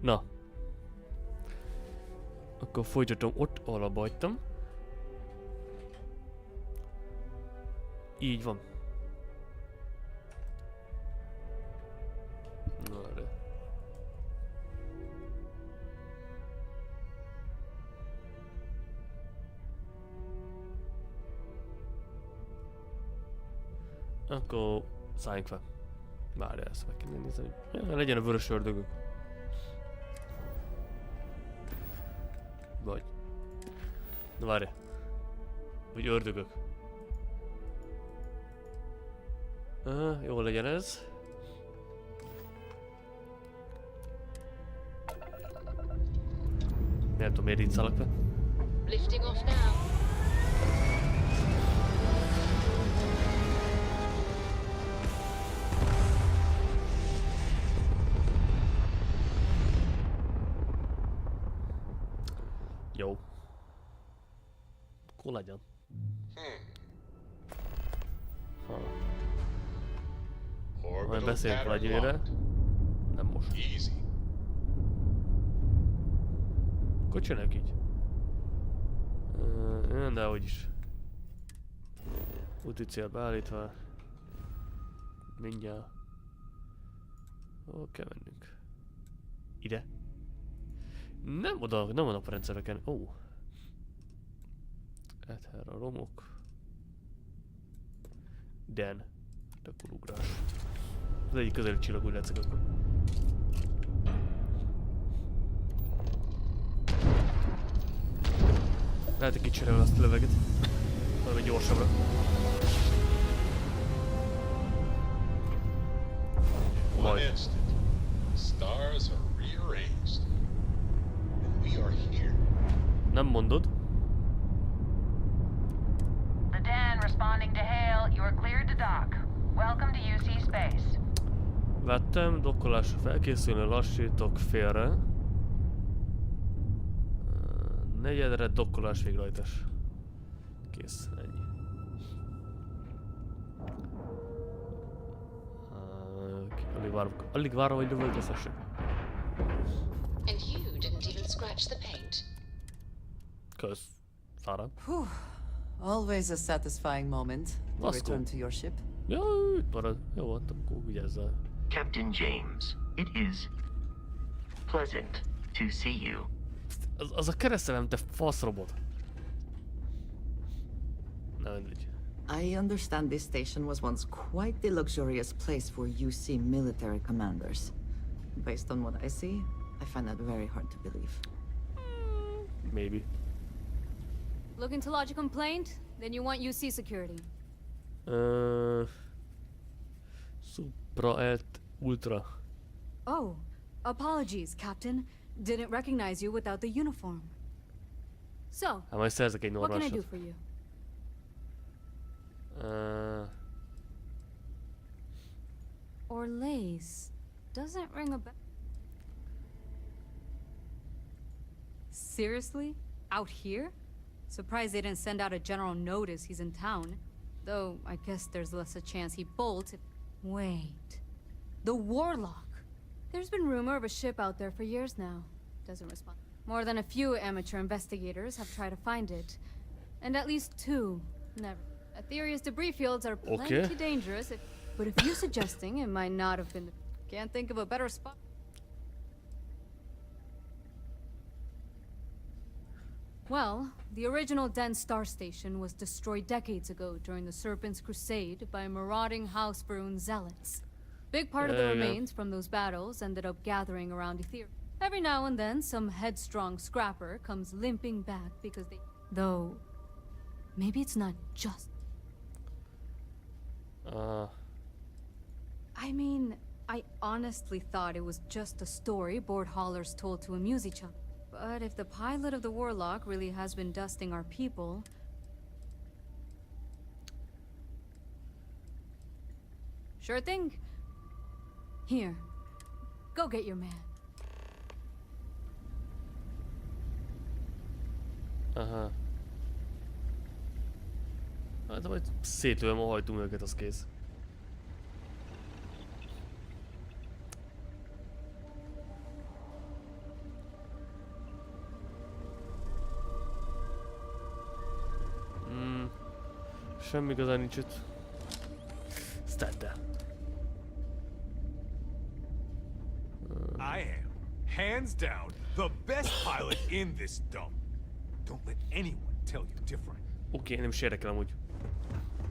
Na. Akkor folytatom ott, ahol abba hagytam. Így van. Na de. Akkor szálljunk fel. Várjál, ezt meg kell nézni, hogy legyen a vörös ördögök. Vagy. Na várjál. Vagy ördögök. Jól legyen ez. Nem tudom, miért itt szállok be. Lifting off now. Jó. Akkor legyen. Majd beszéljünk rá egyére. Nem most. Akkor csináljuk így. De hogy is. Úti cél beállítva. Mindjárt. Hol kell mennünk? Ide. Nem oda, nem a naprendszereken. Ó. Ether a romok. Den. Akkor ugrás. Az egyik közeli csillag, úgy látszik akkor. Lehet, hogy kicserélve azt a löveget. Valami gyorsabbra. Majd. Nem mondod? The Dan responding to hail. You are cleared to dock. Welcome to UC space. Vettem, dokkolásra felkészülni, lassítok félre. Negyedre dokkolás végrehajtás. Kész, ennyi. Alig várom, hogy lövöldözhessek. And you didn't even scratch the paint. Kösz. Fáradt. Always a satisfying moment to return to your ship. Ja, itt marad. Jó volt, akkor vigyázzál. Captain James, it is pleasant to see you. Az a keresztelem, te faszrobot. Na mindegy. I understand this station was once quite the luxurious place for UC military commanders. Based on what I see, I find that very hard to believe. Maybe. Looking to lodge a complaint? Then you want UC security. Supra et Ultra. Oh, apologies, Captain. Didn't recognize you without the uniform. So, Hát majd szerzek egy what can I do normásat. for you? Orlaise doesn't ring a bell. Seriously? Out here? Surprised they didn't send out a general notice he's in town. Though, I guess there's less a chance he bolts if... Wait. The Warlock! There's been rumor of a ship out there for years now. Doesn't respond. More than a few amateur investigators have tried to find it. And at least two never. Ethereous debris fields are plenty dangerous, but if you're suggesting it might not have been... Can't think of a better spot. Well, the original Den Star Station was destroyed decades ago during the Serpent's Crusade by marauding House Varun zealots. Big part of the remains from those battles ended up gathering around Ether. Every now and then, some headstrong scrapper comes limping back because they... Though, maybe it's not just... I mean, I honestly thought it was just a story board haulers told to amuse each other. But if the pilot of the Warlock really has been dusting our people... Sure thing. Here, go get your man. Aha. Hát majd szétlőm a hajtóműveket, az kész. Semmi igazán nincs itt. Sztette. I am, hands down, the best pilot in this dump. Don't let anyone tell you different. Oké, nem is érdekel amúgy.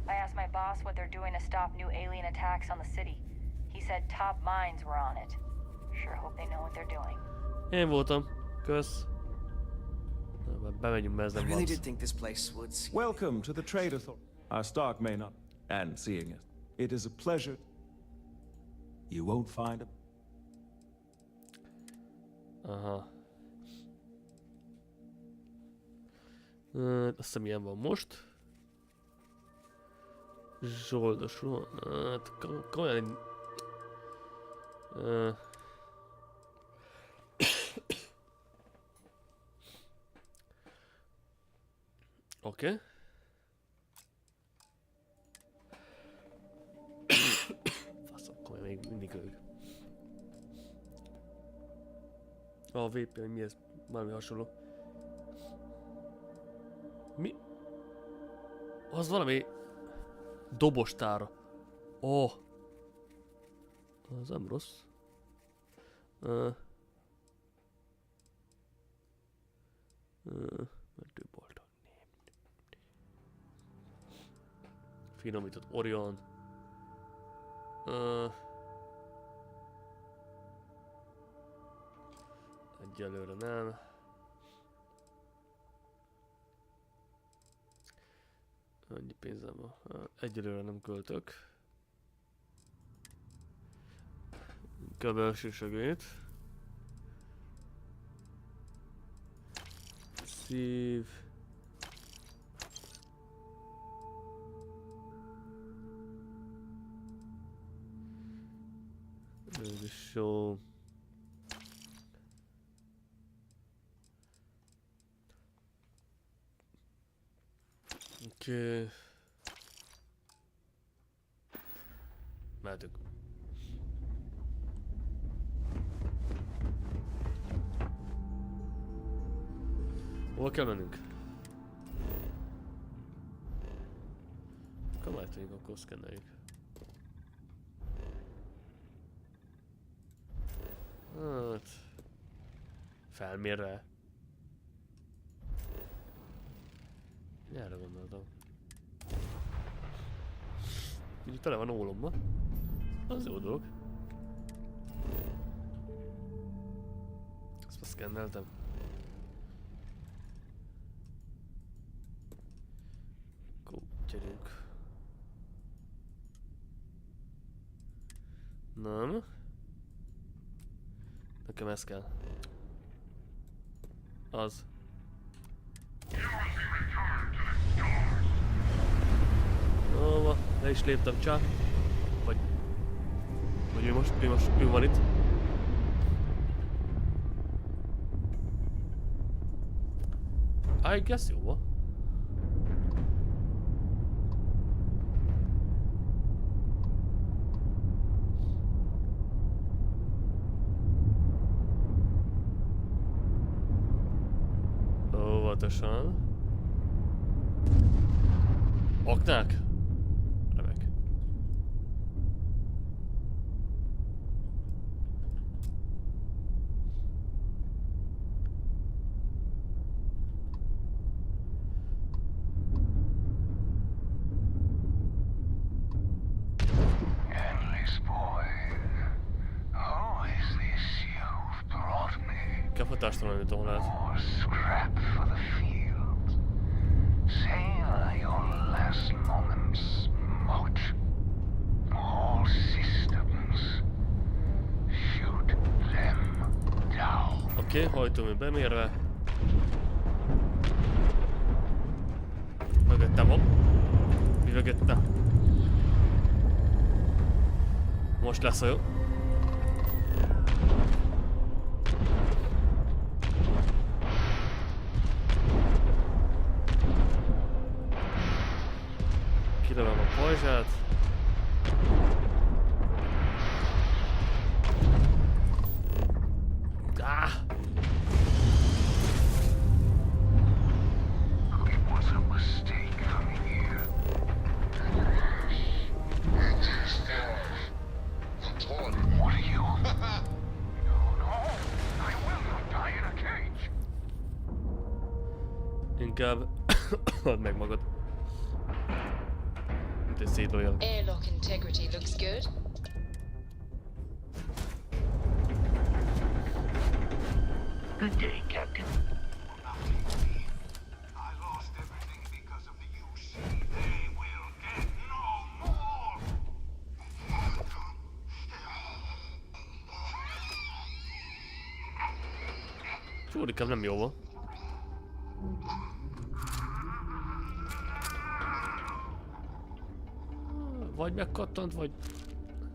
I asked my boss what they're doing to stop new alien attacks on the city. He said top minds were on it. Sure hope they know what they're doing. Én voltam. Kösz. Bemegyünk, mert ez I nem really van. did think this place would see. Welcome to the Trade Authority. Our stock may not, and seeing it. It is a pleasure. You won't find it. Aha. Azt hiszem ilyen van most. Zsoldosról. Hát komolyan... Oké. Faszom, komolyan még mindig ők. A VP, mi ez? Valami hasonló. Mi? Az valami... dobostára. Oh. Az nem rossz. Mentőbolton. Finomított Orion. Egyelőre nem. Annyi pénzem van. Egyelőre nem költök. Inkább elsősegélyt. Szív. Ez is jó. Oké. Mehetünk. Hova kell mennünk? Kamájtőjük, akkor szkenneljük. Hát... felmérve. Erre gondoltam. Így tele van ólomba. Az jó dolog. Ezt már szkenneltem. Akkor gyerünk. Nem. Nekem ez kell. Az. Hova? Le is léptem, csá. Vagy mi van itt? I guess jó van. Óvatosan. Aknák? Remek. Endless boy, who is this you've brought me? Hatástalanító lehet. More scrap for the field. Savor your last moments, Moat. All systems. Shoot them down. Oké, hajtómű bemérve. Mögöttem van. Mi mögöttem? Most lesz a jó. Kilövem a pajzsát. It was a mistake coming here. inkább add meg magad. Mint egy szétoljalak. Airlock integrity looks good. Good day, Captain. I lost everything because of the UC. They will get no more. Csúrikám nem jó van. Vagy megkattant, vagy...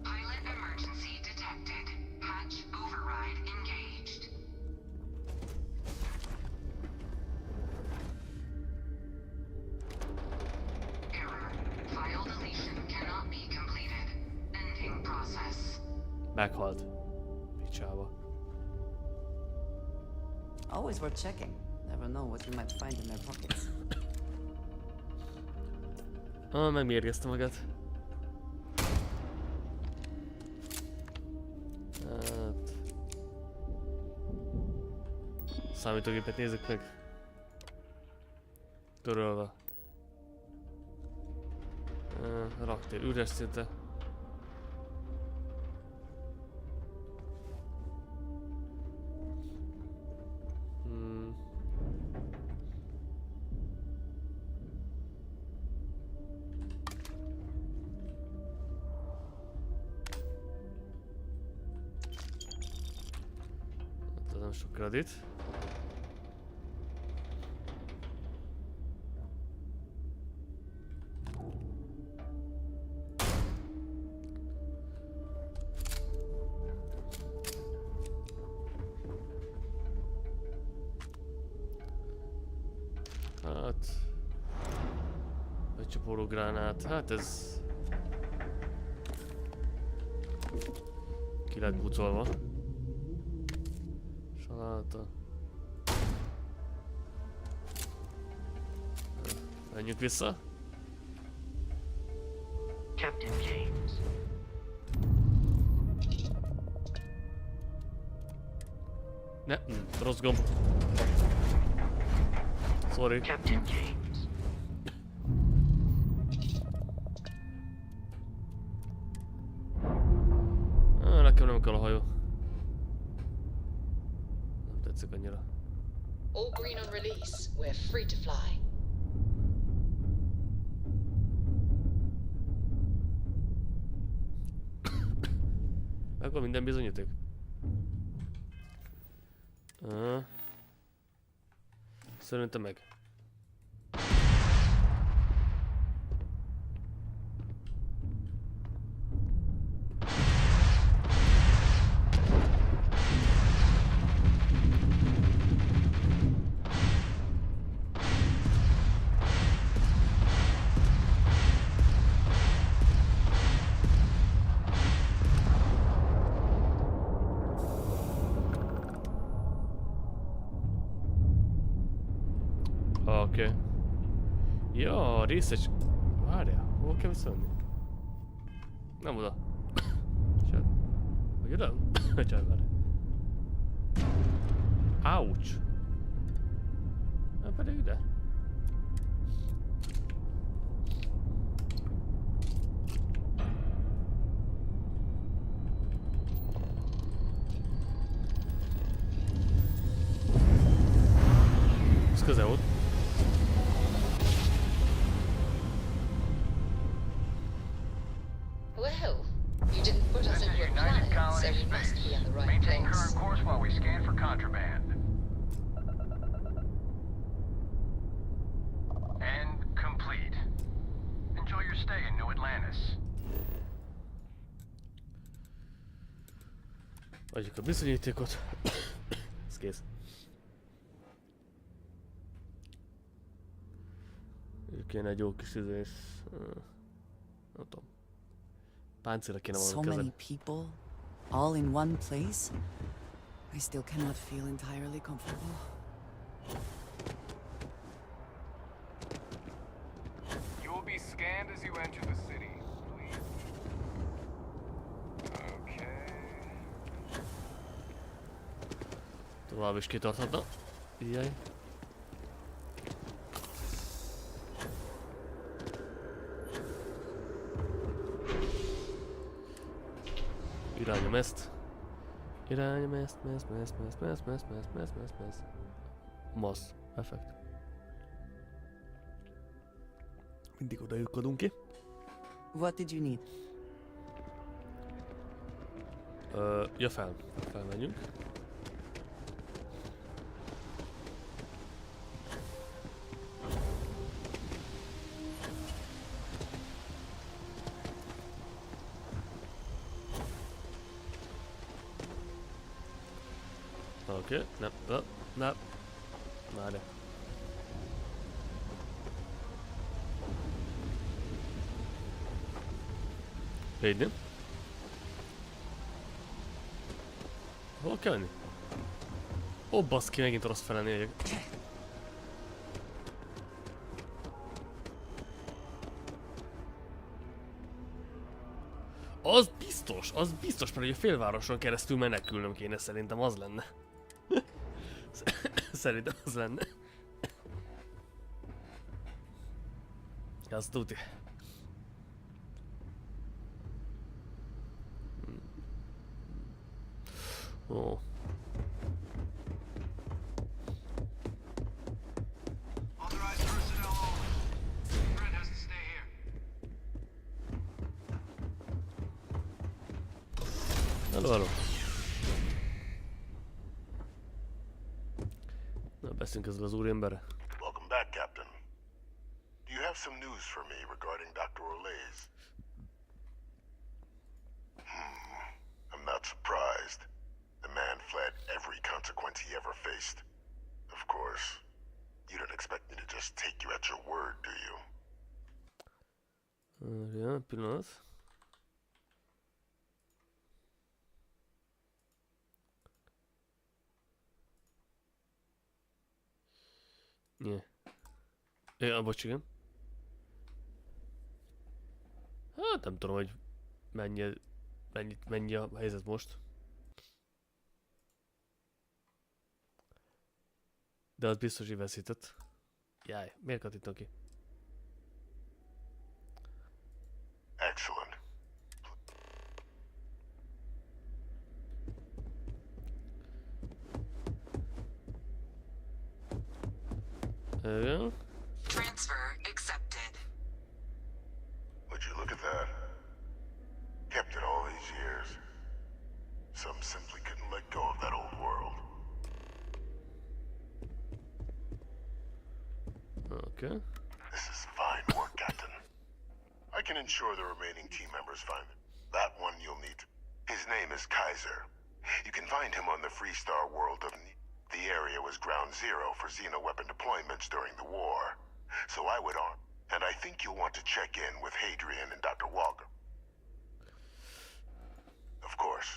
Pilot emergency detected. Hatch override engaged. Error. File deletion cannot be completed. Ending process. Meghalt. Picsába. Always worth checking. Never know what you might find in their pockets. Megmérgezte magát. Hát... Számítógépet nézzük meg. Törölve. Raktér üres szinte. Nem sok kredit. Hát... Becsapoló gránát, hát ez... Ki lett bucolva. Saláta. Menjünk vissza. Captain James. Ne, rossz gomb. Sorry. Captain James. Nekem nem kell a hajó. Nem tetszik annyira. All green on release. We're free to fly. Megvan minden bizonyíték? Szerintem meg. Oké. Ja, részes... Várjál, hol kell visszamenni? Nem oda. Csát. Vagy oda? Csát, várjál. Ouch! Na pedig ide. Ez közel volt. Well, you didn't put us into a planet, so we must be in the right Maintain place. current course while we scan for contraband. And complete. Enjoy your stay in New Atlantis. Adjuk a bizonyítékot. Ez kész. Kéne egy jó kis izés. Nem tudom. Páncélra kéne So valamit many kezelni. people, all in one place. I still cannot feel entirely comfortable. You will be scanned as you enter the city. Please. Okay. Tovább is kitarthatna. Jaj. Irányom ezt. Irányom ezt. Masz. Perfekt. Mindig oda lyukadunk ki. What did you need? Ja, felmegyünk. Oké, nem. Várj. Védni. Hol kell menni? Ó, baszki, megint rossz fele négyek. Az biztos, mert hogy a félvároson keresztül menekülnöm kéne, szerintem az lenne. Szerintem az lenne. Az tuti. Ó. Authorized personnel only. Brent has to stay here. Hello. Na, beszélünk ezzel az úriemberre. Welcome back, Captain. Do you have some news for me regarding Dr. Olays? I'm not surprised. The man fled every consequence he ever faced. Of course, you don't expect me to just take you at your word, do you? Ja, pillanat. Ja, bocs, igen. Hát nem tudom, hogy mennyi a helyzet most. De az biztos, hogy veszített. Jaj, miért kattintom ki? Excellent. Igen. Transfer accepted. Would you look at that? Kept it all these years. Some simply couldn't let go of that old world. Okay. This is fine work, Captain. I can ensure the remaining team members find it. That one you'll need. His name is Kaiser. You can find him on the Freestar world of the area was ground zero for Xeno weapon deployments during the war. So I would on, and I think you'll want to check in with Hadrian and Dr. Walker. Of course.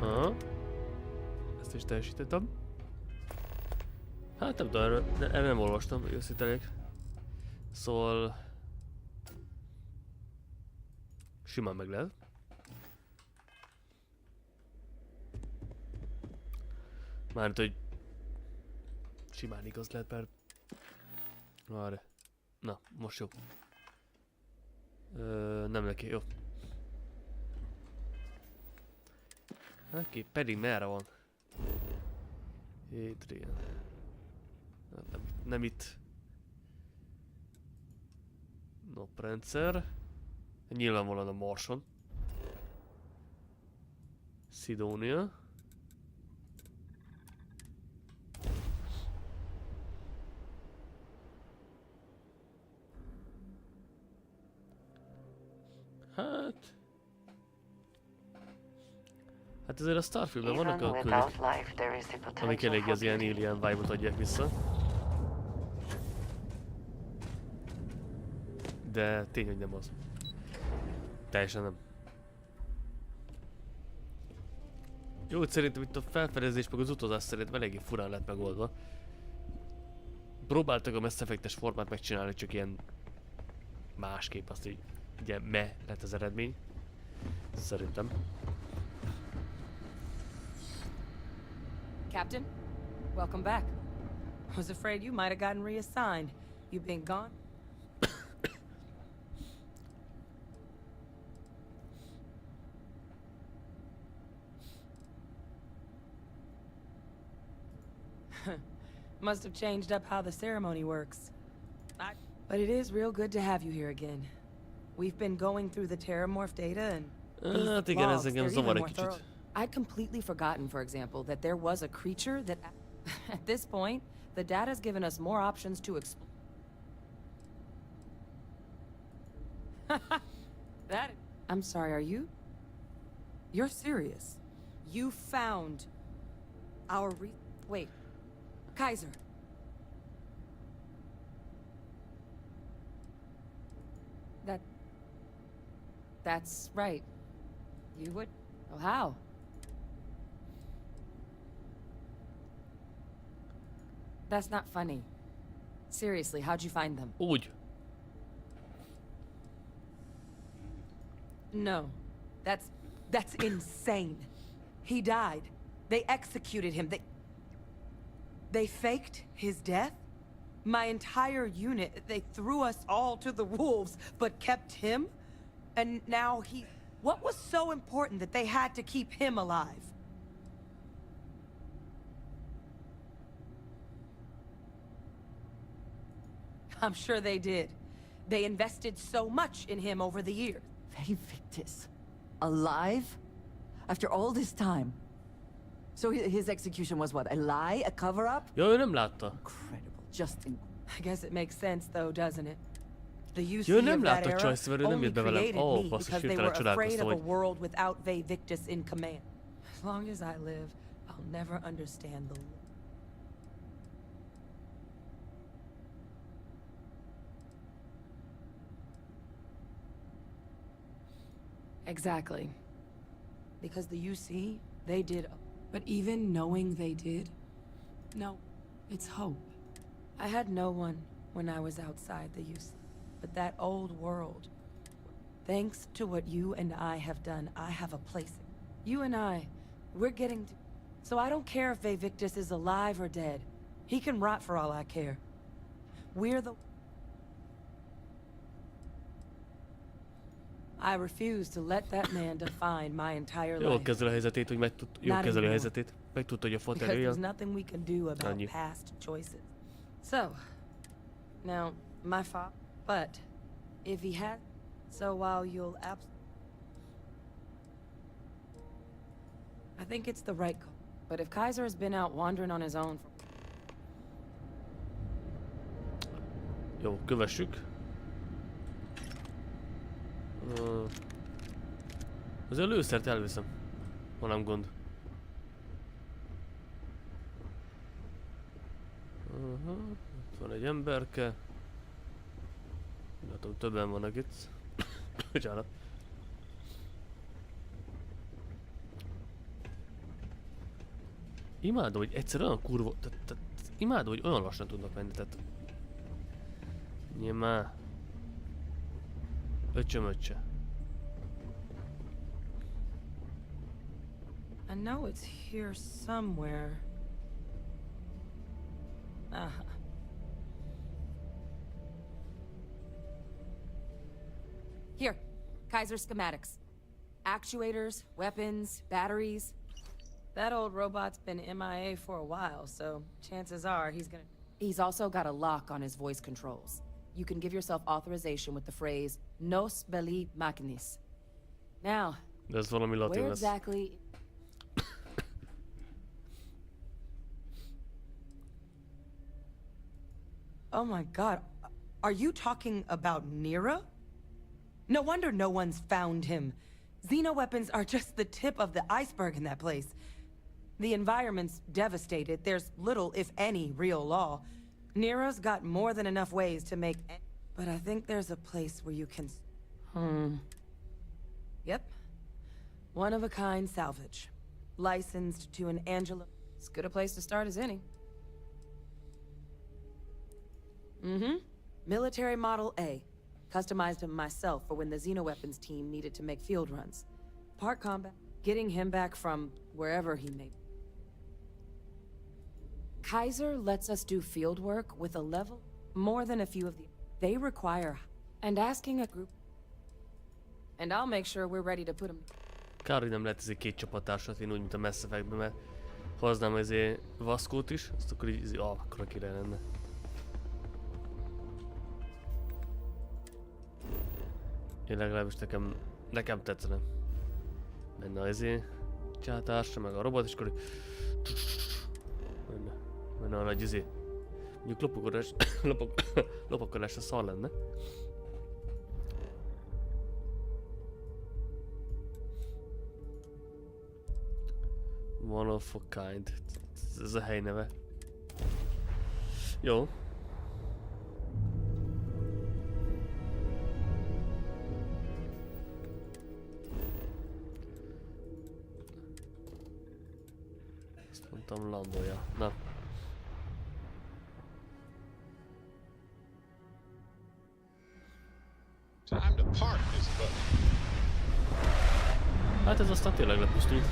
Aha. Ezt is teljesítettem. Hát nem tudom, erről nem olvastam, őszintén. Szóval... simán meg lehet. Mármint, hogy... simán igaz lehet, mert... Várj. Na, most jó. Nem neki, jó. Oké, pedig merre van? Hadrian. Nem itt. Naprendszer. Nyilvánvalóan a Marson. Szidónia. Hát ezért a Starfieldben vannak a különök, amik elég az ilyen alien vibe-ot adják vissza. De tény, hogy nem az. Teljesen nem. Jó, hogy szerintem itt a felfedezés meg az utazás szerintem eléggé furán lett megoldva. Próbáltak a Mass Effect-es formát megcsinálni, csak ilyen másképp, azt így ugye lett az eredmény. Szerintem. Captain, welcome back. I was afraid you might have gotten reassigned. You've been gone? Must have changed up how the ceremony works. But it is real good to have you here again. We've been going through the terramorph data and Hát igen, ez engem zavar egy kicsit. I'd completely forgotten, for example, that there was a creature that... At this point, the data's given us more options to explore. I'm sorry, are you? You're serious? You found our wait, Kaiser. That's right. You would? Oh, how? That's not funny. Seriously, how'd you find them? Úgy. No. That's insane. He died. They executed him. They faked his death? My entire unit, they threw us all to the wolves, but kept him? And now he... What was so important that they had to keep him alive? I'm sure they did. They invested so much in him over the years. Victus. Alive? After all this time? So his execution was what? A lie? A cover-up? Ja, ő nem látta. Incredible. Just in... I guess it makes sense though, doesn't it? The UC Ő nem of that látta era Choice, mert ő nem only jött be velem. created Ó, me basszus, because they hirtelen were afraid csodálkoztam, of a hogy... world without Victus in command. As long as I live, I'll never understand the... Exactly. Because the UC, they did... But even knowing they did... No, it's hope. I had no one when I was outside the UC. But that old world... Thanks to what you and I have done, I have a place. You and I, we're getting to... So I don't care if Victus is alive or dead. He can rot for all I care. We're the... I refuse to let that man define my entire life. Jól kezeli a helyzetét, hogy jól kezeli a helyzetét. Megtudta, hogy a Because fotelja. there's nothing we can do about Annyi. past choices. So, now, my father... But, if he had... So while you'll I think it's the right call. But if Kaiser has been out wandering on his own... Jó, kövessük. Azért a lőszert elviszem. Ha nem gond. Itt van egy emberke. Látom, többen vannak itt. Bocsánat. Imádom, hogy egyszer olyan kurva... Imádom, hogy olyan lassan tudnak menni, tehát... Nyilván. Öccse. I know it's here somewhere. Here, Kaiser schematics. Actuators, weapons, batteries. That old robot's been MIA for a while, so chances are he's gonna... He's also got a lock on his voice controls. You can give yourself authorization with the phrase, Nos belli machinis. Now, De ez valami latin where lesz. exactly... Oh my god, are you talking about Nero? No wonder no one's found him. Xenoweapons are just the tip of the iceberg in that place. The environment's devastated. There's little, if any, real law. Nero's got more than enough ways to make... But I think there's a place where you can... Yep. One-of-a-kind salvage. Licensed to an Angela... As good a place to start as any. Military Model A. Customized him myself for when the Xenoweapons team needed to make field runs. Part combat, getting him back from wherever he may. Kaiser lets us do field work with a level more than a few of the... They require... And asking a group... And I'll make sure we're ready to put him... Kár, hogy nem lehet ezért két csapattársat vinni úgy, mint a Mass Effect-ben, mert Hoznám ezért vaszkót is, azt akkor így, akkor király lenne. Én legalábbis nekem tetszene. Menne ezért csátásra, meg a robot, és akkor menne a nagy izé. Mondjuk lopakodásra szar lenne. One of a kind. Ez a hely neve. Jó. Ezt mondtam, landolja. Na. Time to park this bus. Hát ez aztán tényleg lepusztult.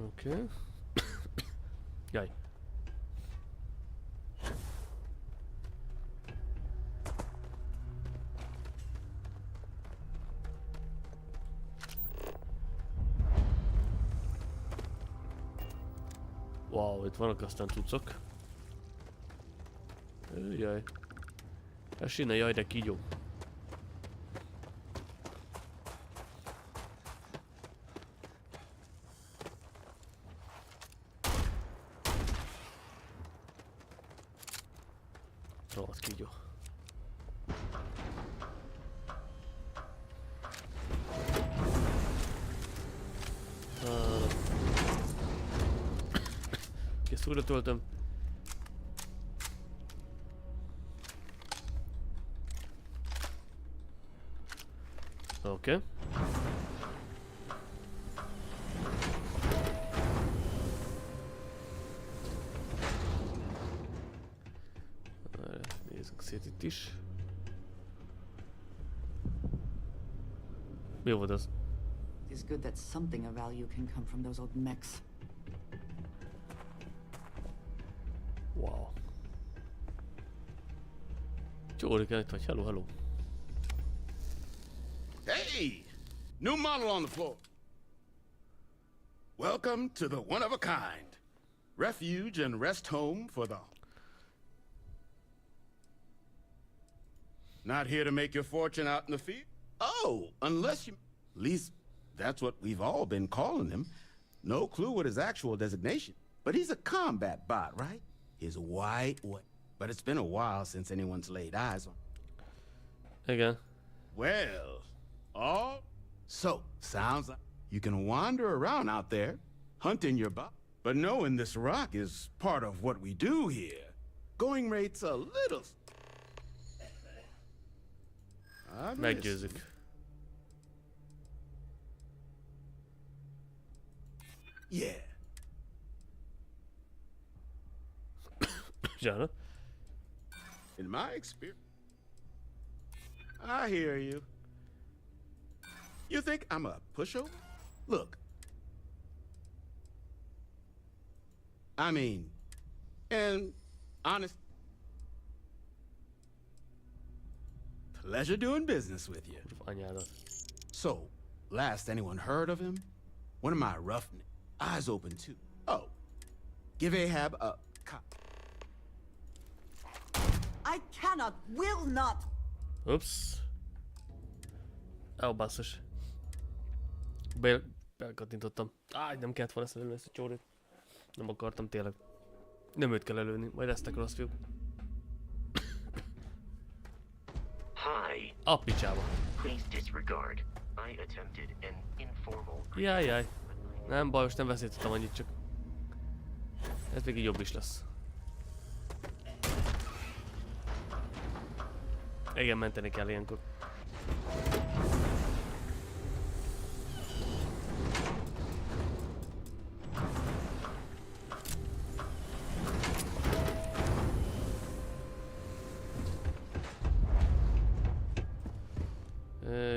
Oké. Jaj. Wow, itt vannak aztán cuccok. Jaj. Ez sinne, jaj, de kígyó. Rohadt kígyó. Ezt újra töltöm. Oké. Nézzük szét itt is. Mi volt az? It's good that something of value can come from those old mechs. Wow. Csórikán itt vagy, hello, hello. Hey! New model on the floor. Welcome to the one of a kind. Refuge and rest home for the... Not here to make your fortune out in the field? Oh, unless you... At least that's what we've all been calling him. No clue what his actual designation. But he's a combat bot, right? His white... But it's been a while since anyone's laid eyes on him. Igen. Well... Oh, so sounds like you can wander around out there, hunting your buck, but knowing this rock is part of what we do here. Going rate's a little... Meggyőzzük. Yeah. Zsána. In my experience... I hear you. You think I'm a pushover? Look. I mean, and honest... Pleasure doing business with you. So, last anyone heard of him? One of my rough... Eyes open too. Oh. Give Ahab a... I cannot, will not! Oops. Ó, basszus. Belkattintottam. Nem kellett volna előni ezt a csórit. Nem akartam tényleg. Nem őt kell előni, majd lesznek rosszfiút. Hi. A picsába. Please disregard. I attempted an informal... Jaj. Nem baj, most nem veszítettem annyit, csak... Ez még így jobb is lesz. Igen, menteni kell ilyenkor.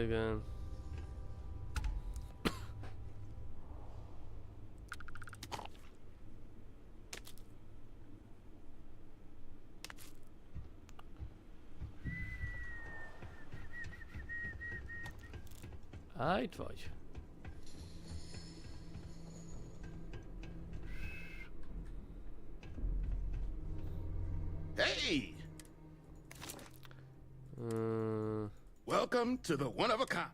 Igen. Hát itt vagy. Hey! Welcome to the one of a kind.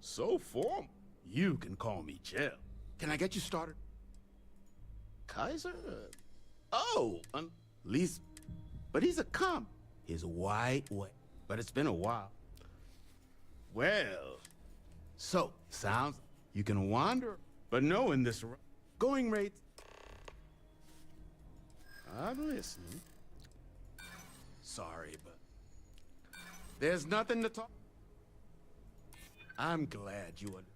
So formal. You can call me Jell. Can I get you started? Kaiser? Oh, least, but he's a comp. His white way. But it's been a while. Well, so, sounds you can wander, but knowing this going rate. I'm listening. Sorry, but there's nothing to talk. I'm glad you would.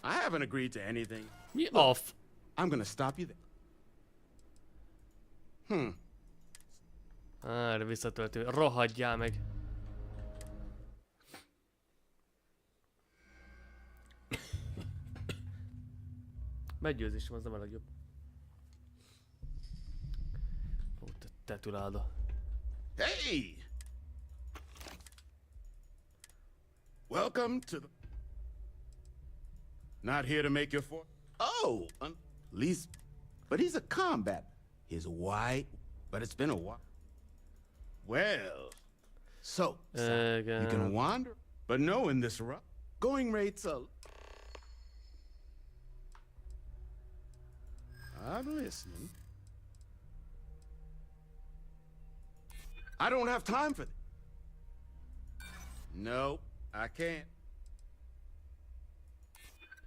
I haven't agreed to anything. Mi off? I'm gonna stop you there. Erre visszatöltő. Rohadjál meg. Meggyőzésem az nem a legjobb. Ó, te tetüláda. Hey! Welcome to the... Not here to make your fort. Oh, least, but he's a combat. His white, but it's been a while. Well, so you can wander, but knowing this going rates I'm listening. I don't have time for this. No, I can't.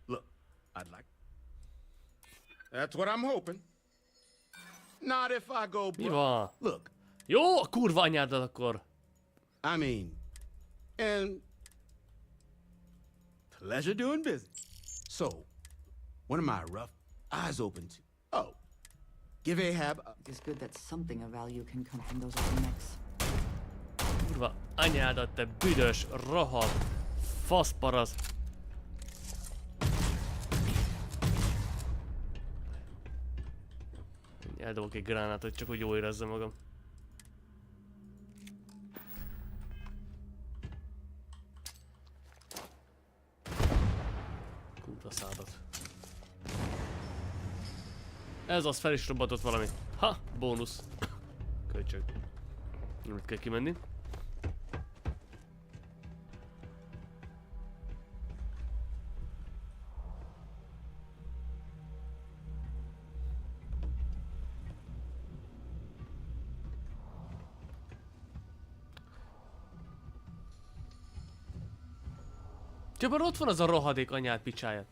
Look, I'd like... That's what I'm hoping. Not if I go Mi van? Look. Jó, a kurva anyádat akkor. I mean, and pleasure doing business. So, one of my rough eyes open to. Oh, give Ahab. It's good that something of value can come from those other mechs. Kurva anyádat, te büdös, rohadt, faszparasz. Eldobok egy gránátot, csak hogy jól érezzem magam. Kurva szádat. Ez az, fel is robbantott valami. Ha! Bónusz. Kölcsön. Nem itt kell kimenni. Csak ott van az a rohadék anyát picsáját.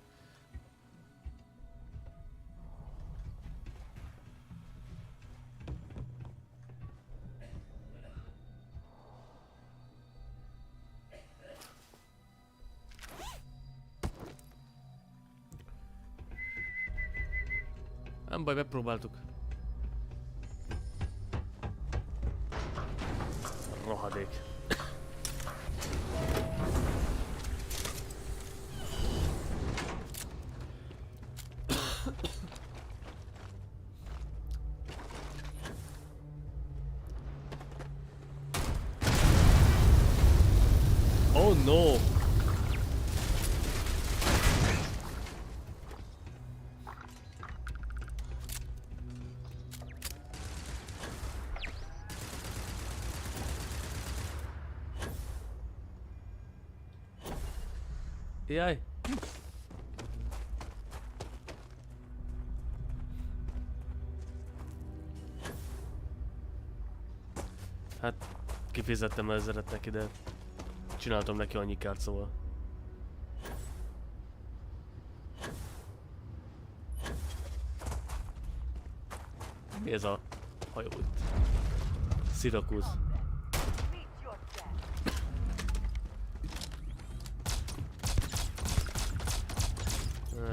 Nem baj, megpróbáltuk. Rohadék. Oh no! Jaj! Hát, kifizettem ezeret neki, de csináltam neki annyi kárt, szóval. Mi ez a hajó itt? Syracuse.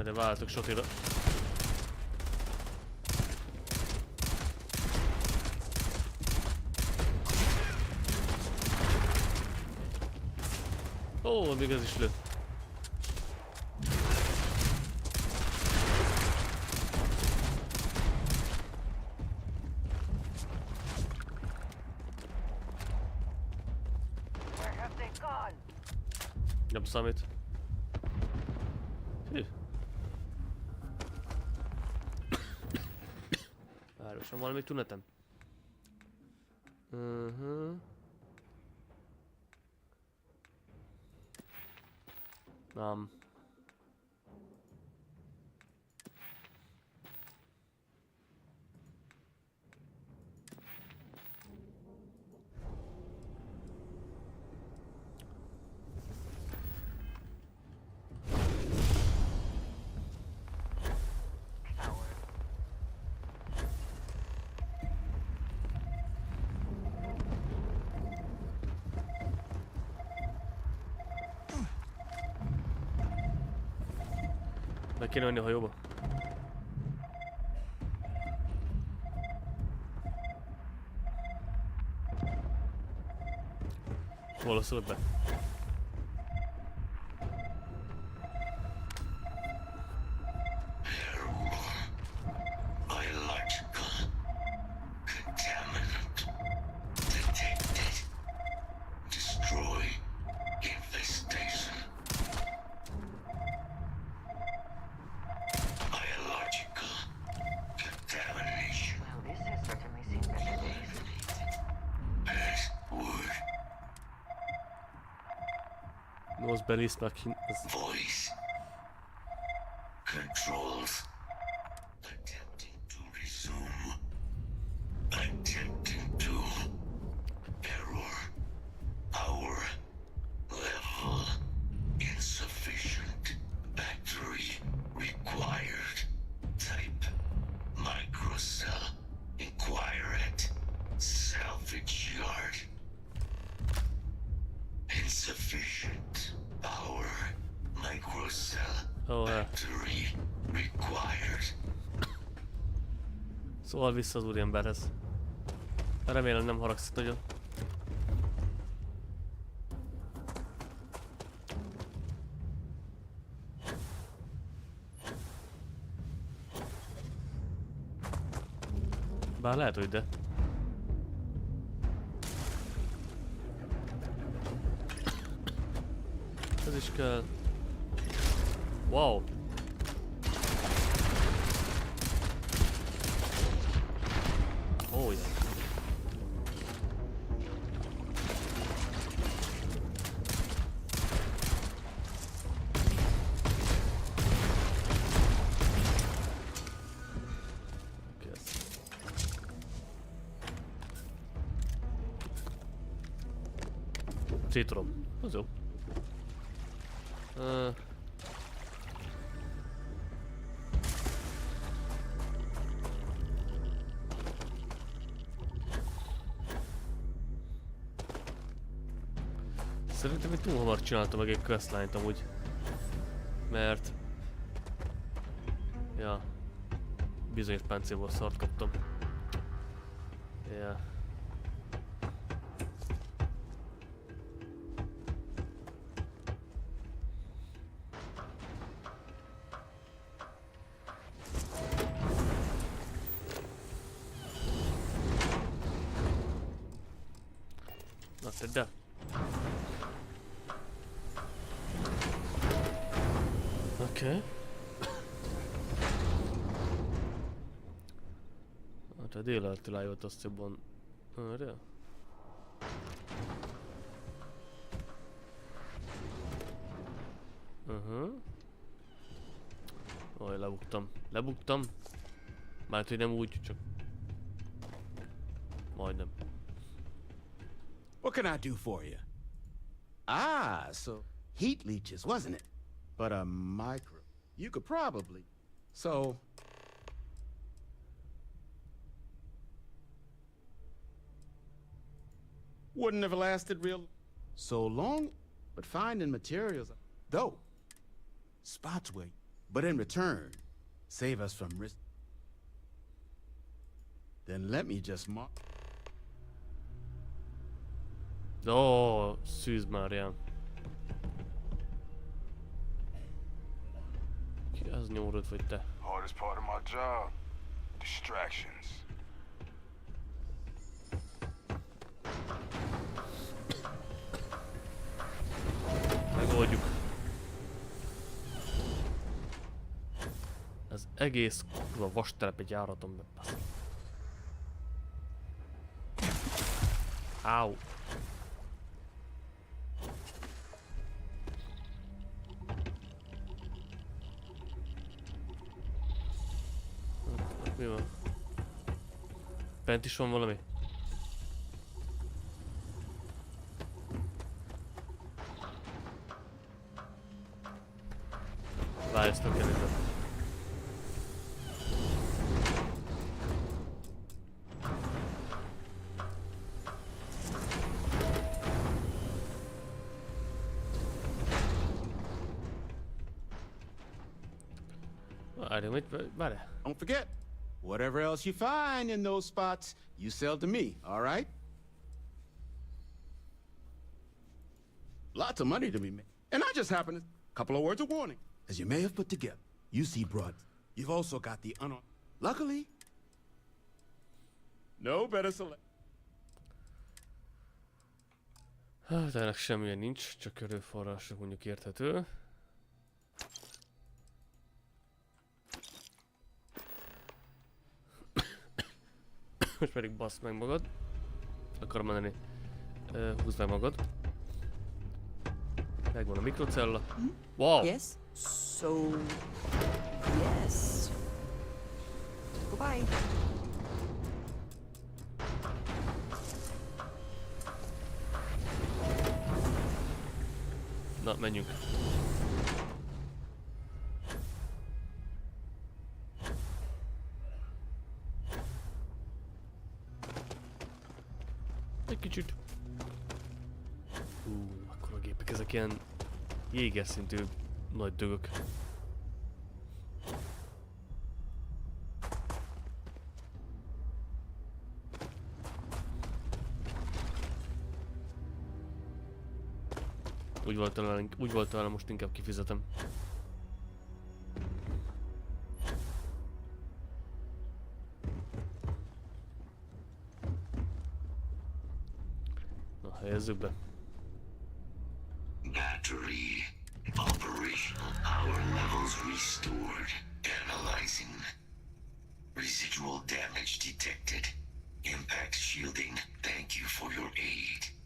De váltok sokira. Ó, még ez is lőtt. Where have they gone? Nem számít. Hű. Városan valami tünetem. Nem. Meg kéne menni a hajóba. Hol szólok be? Most belésznek. Voice controls. Attempting to resume. Attempting to. Error. Power level insufficient. Battery required. Type microcell. Inquire at salvage yard. Insufficient power. Microcell. Battery required. Szóval vissza az úriemberhez. Remélem nem haragszik nagyon. Bár lehet, hogy de. Ez is kell. Wow. Oh, yeah. Szétrom. Az jó. Szerintem én túl hamar csináltam meg egy questline-t amúgy. Mert... Ja... Bizonyos páncélból szart kaptam. Ja. Na, tedd el. Oké. Hát a délelőtti live-ot azt jobban... Arra? Oj, lebuktam. Mármint, hogy nem úgy, csak... Majdnem. What can I do for you? Ah, so heat leeches, wasn't it? But a micro... You could probably... So... Wouldn't have lasted real... So long, but finding materials... Though, spots where... But in return, save us from risk... Then let me just mark... Ó, szűz már ilyen. Ki az nyomorult vagy te? Hardest part of my job. Distractions. Megoldjuk. egész a vastelepet járhatom be. Áú. Mi van? Bent is van valami? Vájasztok el itt. Várj. Don't forget, whatever else you find in those spots, you sell to me, all right? Lots of money to be made. And I just happen to... Couple of words of warning. As you may have put together, you see broad. You've also got the Luckily, no better select. Hát ennek semmilyen nincs, csak erőforrások mondjuk érthető. Most pedig bassz meg magad. Akarom mondani. Húzd meg magad. Megvan a mikrocella. Wow! Yes? So... Yes. Goodbye. Na, menjünk. Egy kicsit. Akkor a gépek ezek ilyen jéges szintű nagy dögök. Úgy volt talán most inkább kifizetem. Na, helyezzük be. Battery operational power levels restored. Analyzing. Residual damage detected. Impact shielding. Thank you for your aid.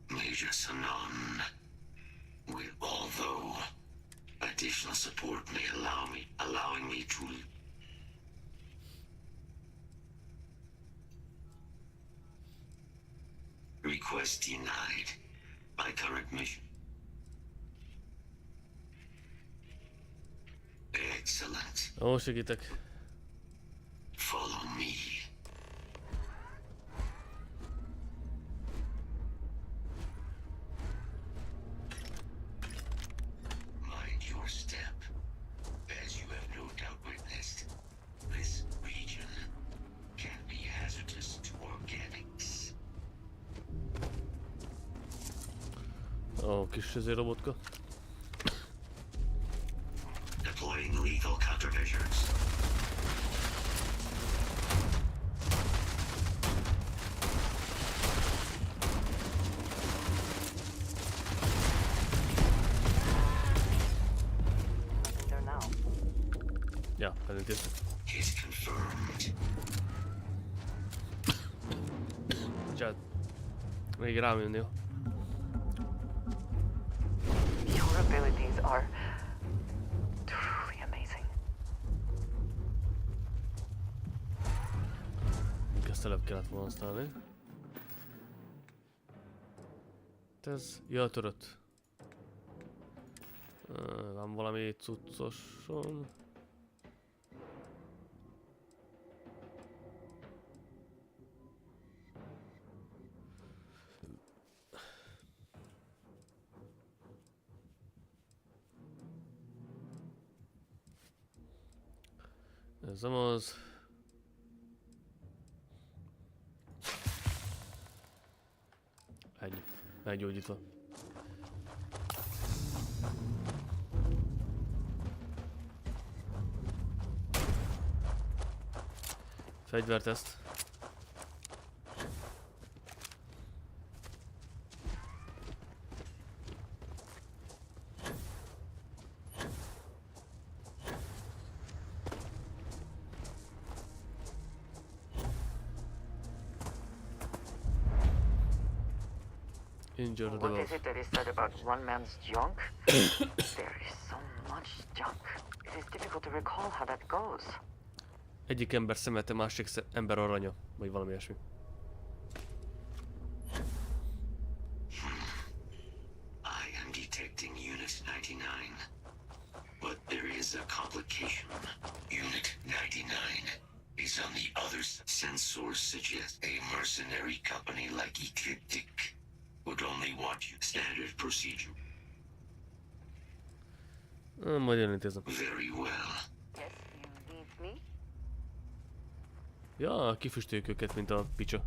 Major Sanon. Although additional support may allowing me to request denied. My current mission. Excellent. Ó, segítek. Follow me. Mind your step. As you have no doubt witnessed, this region can be hazardous to organics. Ó, kis robotka. Deploying lethal countermeasures. There now. Ja, elintéztük. Is confirmed. Bocsánat. Még rám jönni, jó? Your abilities are truly amazing. Ezt előbb kellett volna használni. Ez... Ja, törött. Van valami cuccoson. Ez nem az. Ennyi. Meggyógyítva. Fegyverteszt. Injured What above. is it that is said about one man's junk? There is so much junk. It is difficult to recall how that goes. Egyik ember szemete, másik ember aranya, vagy valami ilyesmi. I am detecting Unit 99. But there is a complication. Unit 99 is on the other side. Sensors suggest a mercenary company like Ecliptic would only want you. Standard procedure. Majd elintézem. Very well. Yes, you need me? Ja, kifüstöljük őket, mint a picsa.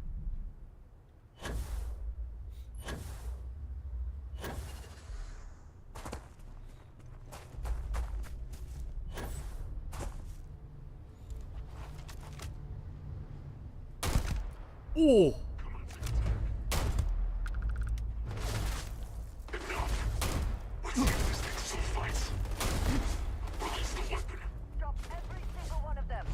Ó! Drop every single one of them.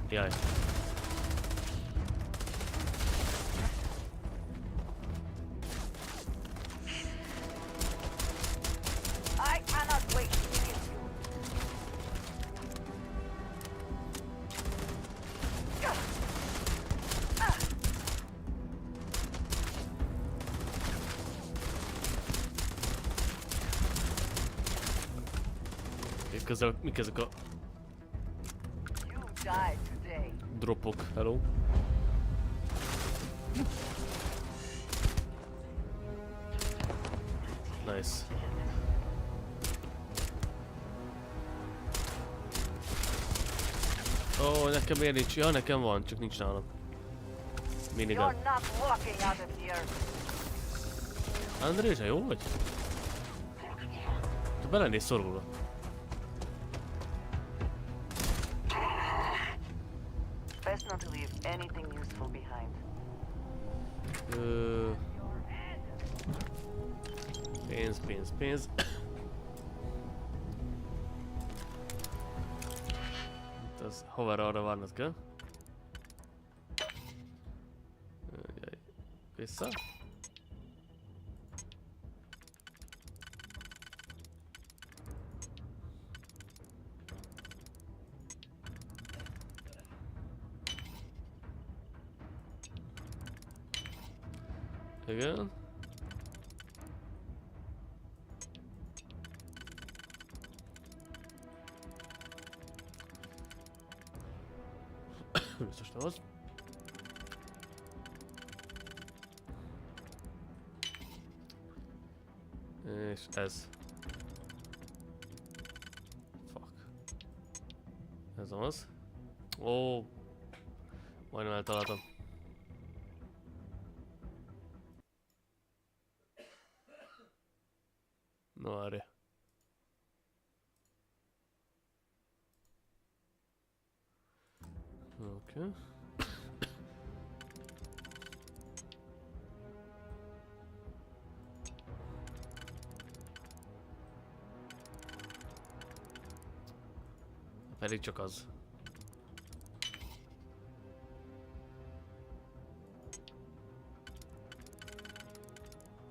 Jaj. I cannot wait to kill you. Mik ezek a You died today. dropok? Hello? Nice. Ó, nekem miért nincs? Ja, nekem van, csak nincs nálam. Minigun. You're not walking out of here. Andrézsa, jó vagy? Te be lennél szorulva. Best not to leave anything useful behind. Pénz, pénz, pénz. Itt az hoverra arra várnod kell. Vissza. Igen. Biztos nem az. És ez. Fuck. Ez az. Ó. Majdnem eltaláltam. No, várj. Oké. Pedig csak az.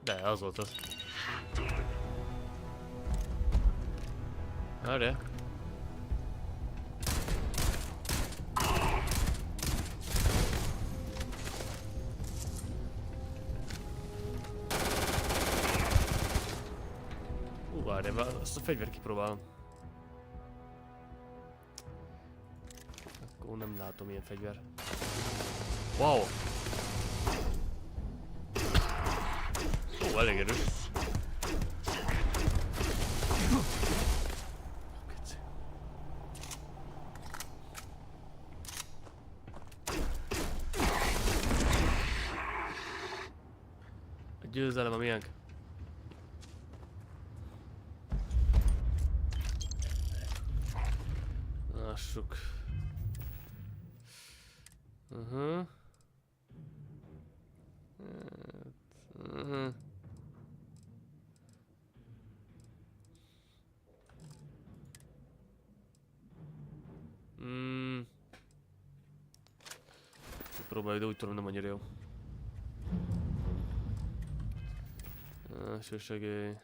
De, az volt az. Várjál. Várjál, azt a fegyvert kipróbálom. Akkor nem látom ilyen fegyver. Wow! Ó, elég erős. A győzelem a miénk. Lássuk. Próbáljuk, de úgy tudom, nem annyira jó. Sősegély.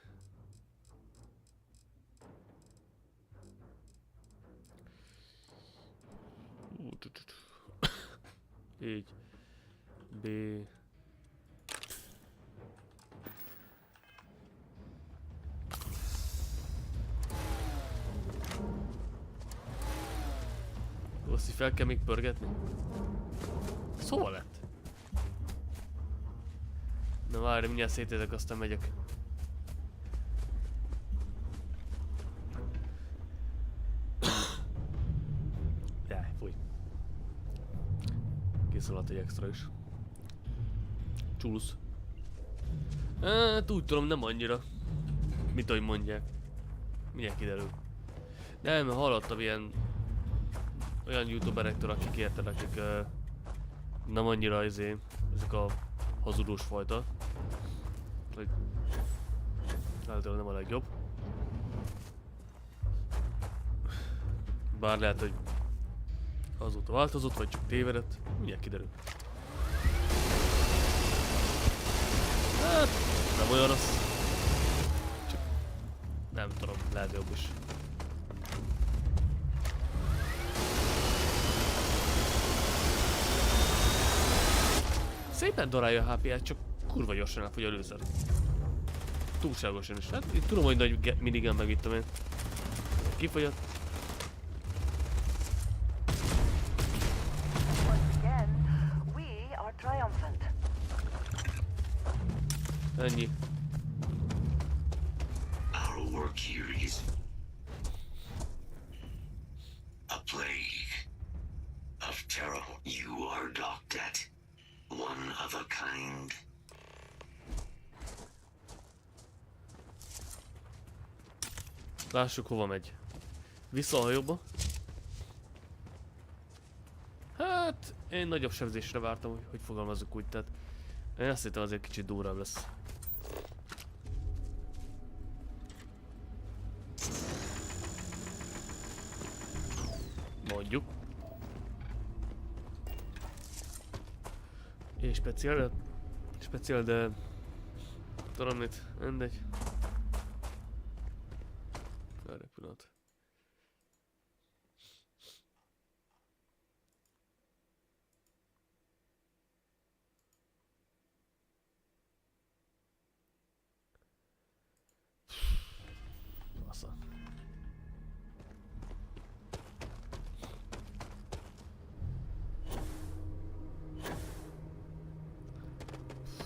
Így. B. Azt fel kell még pörgetni? Szóval lett. Na várj, mindjárt szétézek, aztán megyek. Jaj, fúj. Készülhet egy extra is. Csulusz. Hát úgy tudom, nem annyira. Mit ahogy mondják. Mindjárt kiderül. Nem, hallottam ilyen olyan youtuberektől, akik érted, akik nem annyira ezek a hazudós fajta. Hogy általában nem a legjobb. Bár lehet, hogy azóta változott, vagy csak tévedett. Mindjárt kiderül. Hát, nem olyan rossz. Csak nem tudom, lehet jobb is. Szépen darálja a HP-ját, csak kurva gyorsan elfogy a lőszer. Túlságosan is. Hát itt tudom, hogy nagy minigun megvittem én. Kifogyott. Ennyi. Our work here is a plague of terror. You are docked at one of a kind. Lássuk, hova megy. Vissza a hajóba. Hát, én nagyobb sebzésre vártam, hogy fogalmazzuk úgy, tehát én azt hittem azért kicsit durvább lesz. Mondjuk. És speciál, de tudom mit, mindegy. Várj egy pillanat. Fasza.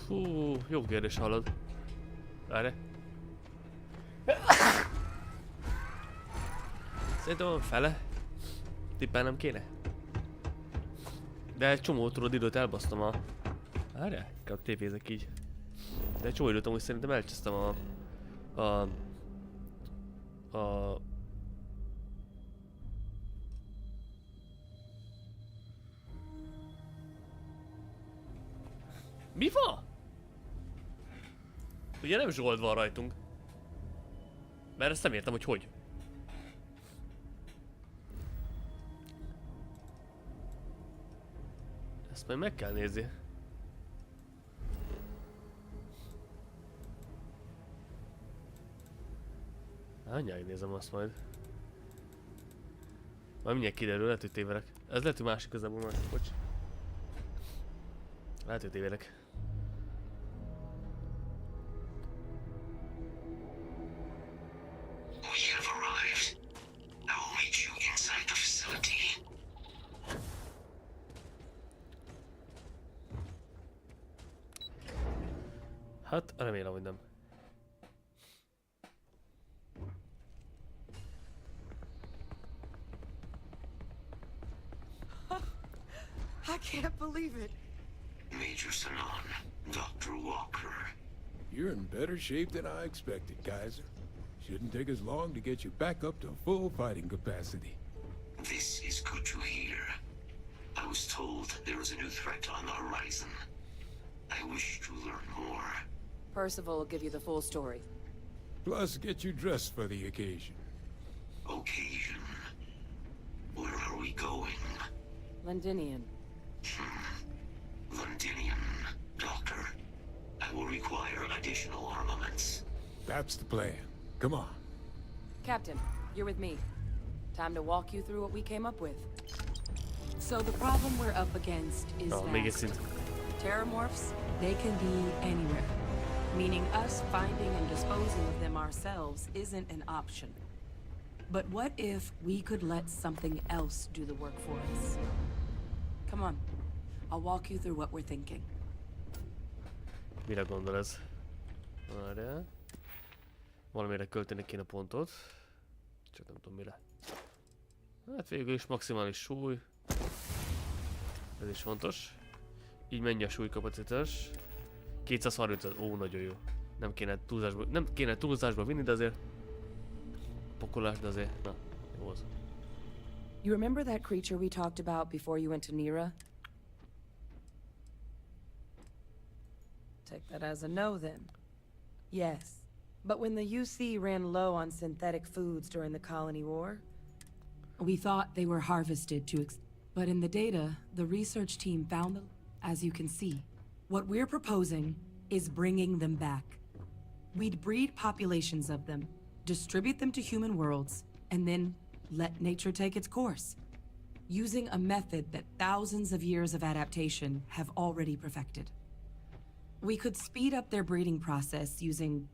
Fú, jó kérdés, hallod. Várj. Szerintem van fele. Tippelnem kéne. De egy csomó tudod időt elbasztam a... Várjál, inkább tévézek így. De egy csomó időt amúgy szerintem elcsesztem a... Mi van? Ugye nem Zsolt van rajtunk. Mert ezt nem értem, hogy hogy. Ezt majd meg kell nézni. Anyáig nézem azt majd. Majd mindjárt kiderül, lehet, hogy tévedek. Ez lehet, hogy másik közelből másik, bocs. Lehet, hogy tévedek. Hát, remélem, hogy nem. I can't believe it. Major Sanon, Dr. Walker. You're in better shape than I expected, Kaiser. Shouldn't take us long to get you back up to full fighting capacity. This is good to hear. I was told there was a new threat on the horizon. I wish to learn more. Percival will give you the full story. Plus, get you dressed for the occasion. Occasion? Where are we going? Londinian. additional armaments. That's the plan. Come on. Captain, you're with me. Time to walk you through what we came up with. So the problem we're up against is vast. Terramorphs, they can be anywhere. Meaning us finding and disposing of them ourselves isn't an option. But what if we could let something else do the work for us? Come on. I'll walk you through what we're thinking. Mire gondol ez? Várjál. Valamire költeni kéne pontot. Csak nem tudom mire. Hát végül is maximális súly. Ez is fontos. Így mennyi a súlykapacitás? 235, ó, nagyon jó. Nem kéne túlzásba vinni, de azért pakolás, de azért, na, jó az. You remember that creature we talked about before you went to Nira? Take that as a no then. Yes. But when the UC ran low on synthetic foods during the colony war, we thought they were harvested to but in the data, the research team found them, as you can see. What we're proposing is bringing them back. We'd breed populations of them, distribute them to human worlds, and then let nature take its course. Using a method that thousands of years of adaptation have already perfected. We could speed up their breeding process using...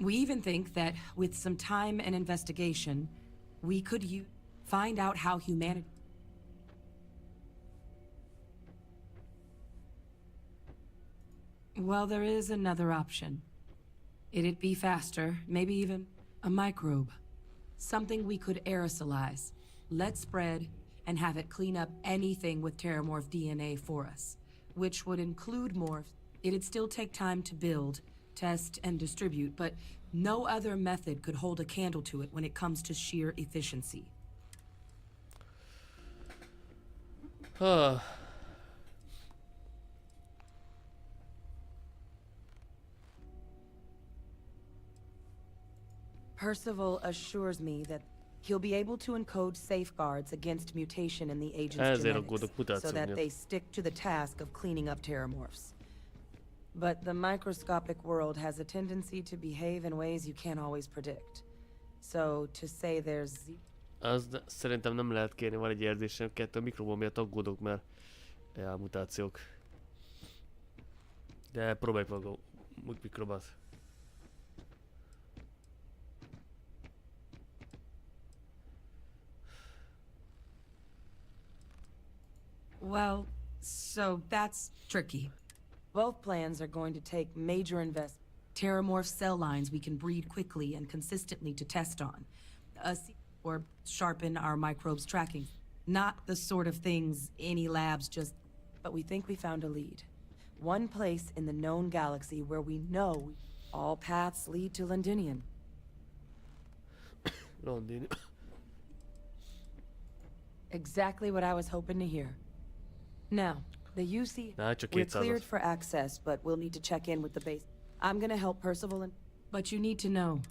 We even think that with some time and investigation, we could find out how humanity... Well, there is another option. It'd be faster, maybe even a microbe. Something we could aerosolize, let spread, and have it clean up anything with Terramorph DNA for us, which would include morphs. It'd still take time to build, test, and distribute, but no other method could hold a candle to it when it comes to sheer efficiency. Percival assures me that he'll be able to encode safeguards against mutation in the agent's genetics, so that they stick to the task of cleaning up terramorphs. But the microscopic world has a tendency to behave in ways you can't always predict. So to say there's... Az szerintem nem lehet kérni, van egy érzésem, kettő mikrobon miatt aggódok, mert mutációk. De próbáljuk meg a mikrobát. Well, so that's tricky. Both plans are going to take major Terramorph cell lines we can breed quickly and consistently to test on. Or sharpen our microbes tracking. Not the sort of things any labs just... But we think we found a lead. One place in the known galaxy where we know all paths lead to Londinium. Londinium. Exactly what I was hoping to hear. Now, the UC... We're cleared for access, but we'll need to check in with the base. I'm gonna help Percival and... But you need to know.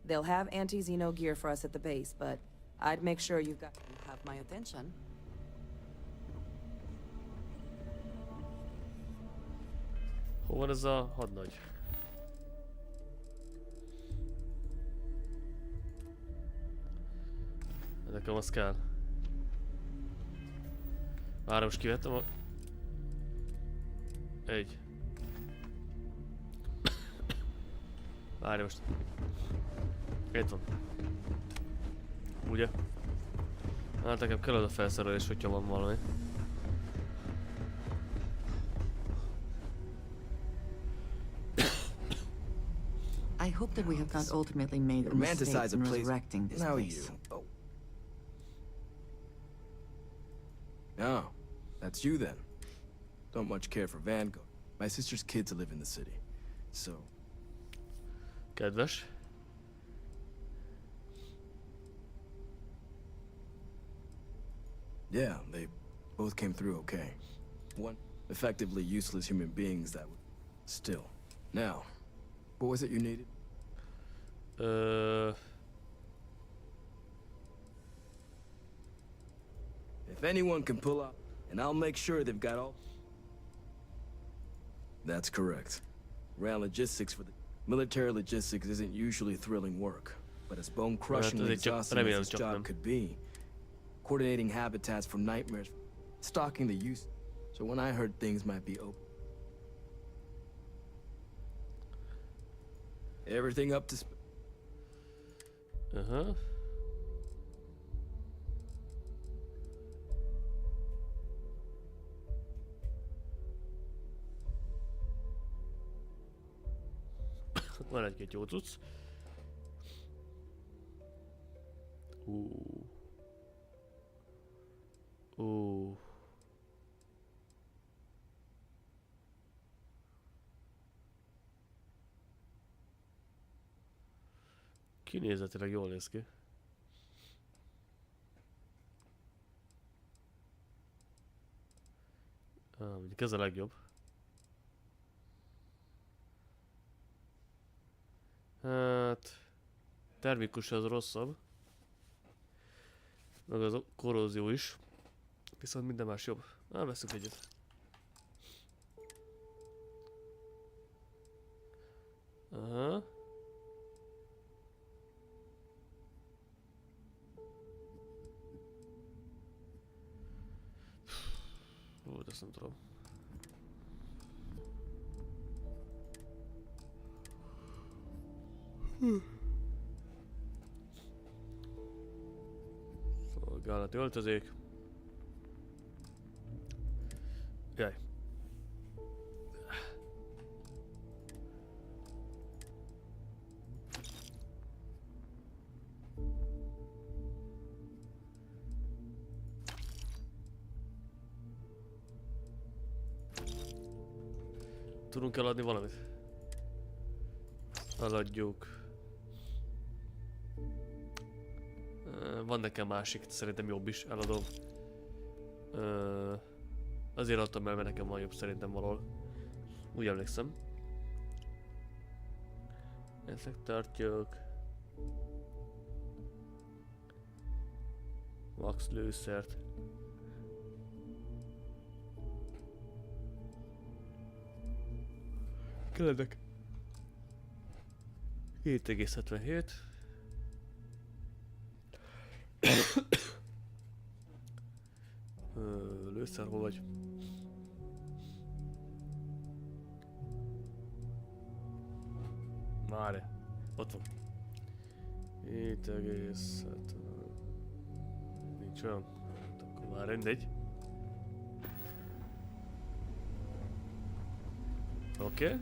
They'll have anti-Xeno gear for us at the base, but I'd make sure you've got... You have my attention. Hol van ez a hadnagy? Nekem az kell. Várj, most kivettem a... Egy. Várj most. Itt van. Ugye? Hát nekem kell az a felszerelés, hogyha van valami. I hope that we have not ultimately made a mistake in resurrecting this place. Oh. Oh, that's you then. Don't much care for Vanguard. My sister's kids live in the city, so... Kedves. Yeah, they both came through okay. One, effectively useless human beings that would... Still. Now, what was it you needed? If anyone can pull up, and I'll make sure they've got all... That's correct. ran logistics for the military. Logistics isn't usually thrilling work, but as bone-crushingly exhausting as this job could be, coordinating habitats from nightmares, stalking the use. So when I heard things might be open, everything up to Van egy-két jó cucc. Kinézetileg jól néz ki. Mondjuk ez a legjobb. Hát... termikus az rosszabb. Meg az korrózió is. Viszont minden más jobb. Veszünk egyet. Aha. Ó, de ezt nem tudom. Szolgálati öltözék. Jaj. Tudunk eladni valamit? Eladjuk. Van nekem másik, szerintem jobb is, eladom. Azért adtam el, mert nekem van jobb szerintem valahol. Úgy emlékszem. Ezek tartjuk. Max lőszert. Kelledek. 7,77. Lőszer, hol vagy? Várj, ott van. 7,7. Nincs olyan. Akkor már mindegy. Oké.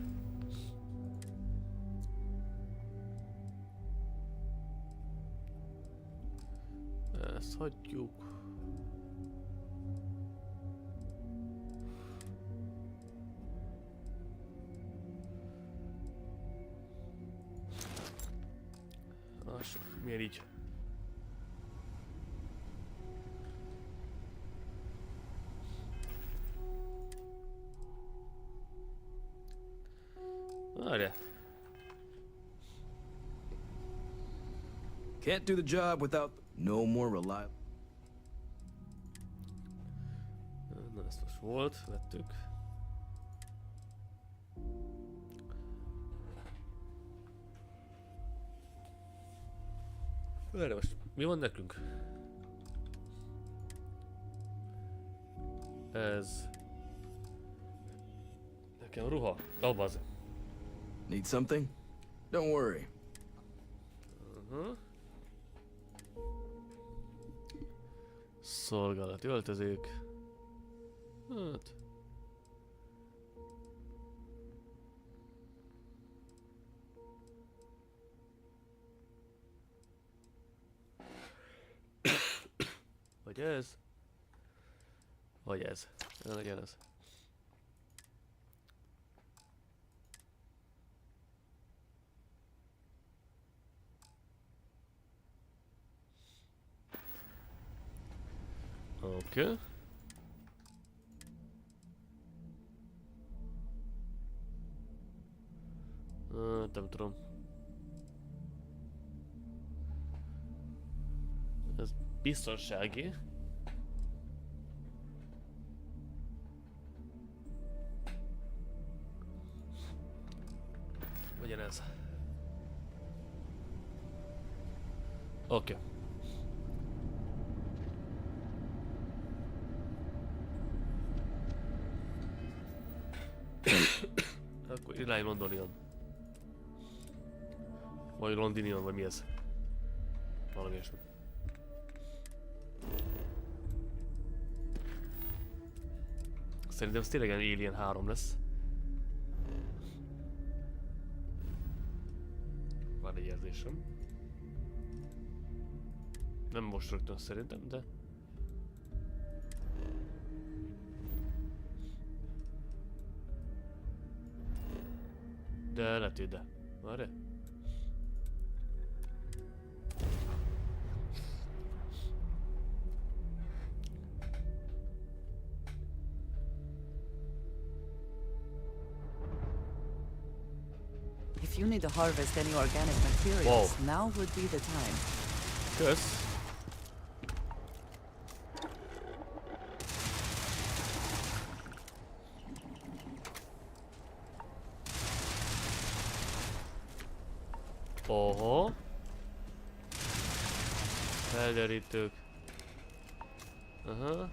Ezt hagyjuk. Lássuk, miért így? Várjál. Can't do the job without no more reliable. Na, ezt most volt, vettük. Erre most mi van nekünk? Ez... nekem ruha. Abaz. Need something? Don't worry. Szolgálati öltözék. Hát... vagy ez? Vagy ez? Ne legyen ez. Oké. Nem tudom. Ez biztonsági. ez. Oké. Akkor irány Londonion. Vagy Londinion, vagy mi ez? Valami ilyesmi. Szerintem ez tényleg Alien 3 lesz. Van egy érzésem. Nem most rögtön szerintem, de... De lehet, de. Várj. If you need to harvest any organic materials, now would be the time. Kösz. Oho. Felderítők. Aha.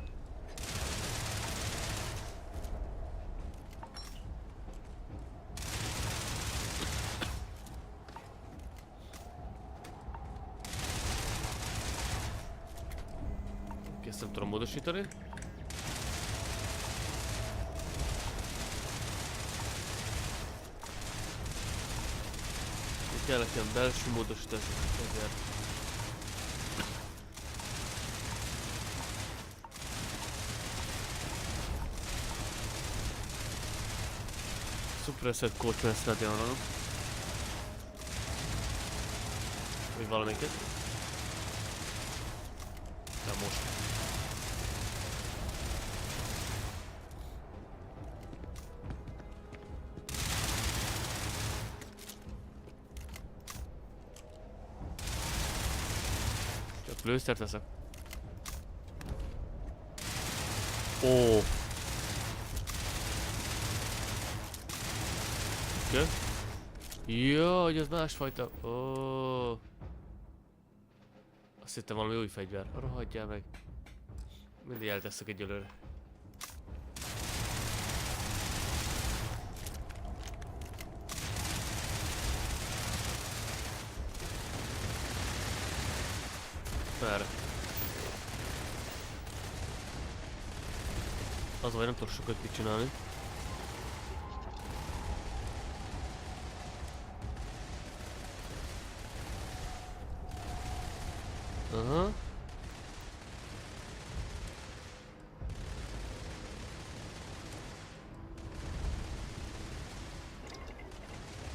Ezt nem tudom módosítani. Itt kell nekem belső módosítások ezért. Suppressed code transfer-t. Vagy valamelyiket. Nem most. Csak lőszert veszek. Ó. Oké. Jó, hogy ez másfajta. Ó. Azt hittem valami új fegyver. Rohadjál meg. Mindig elteszek egyelőre. Merre? Az vagy nem tudok sokat mit csinálni. Aha.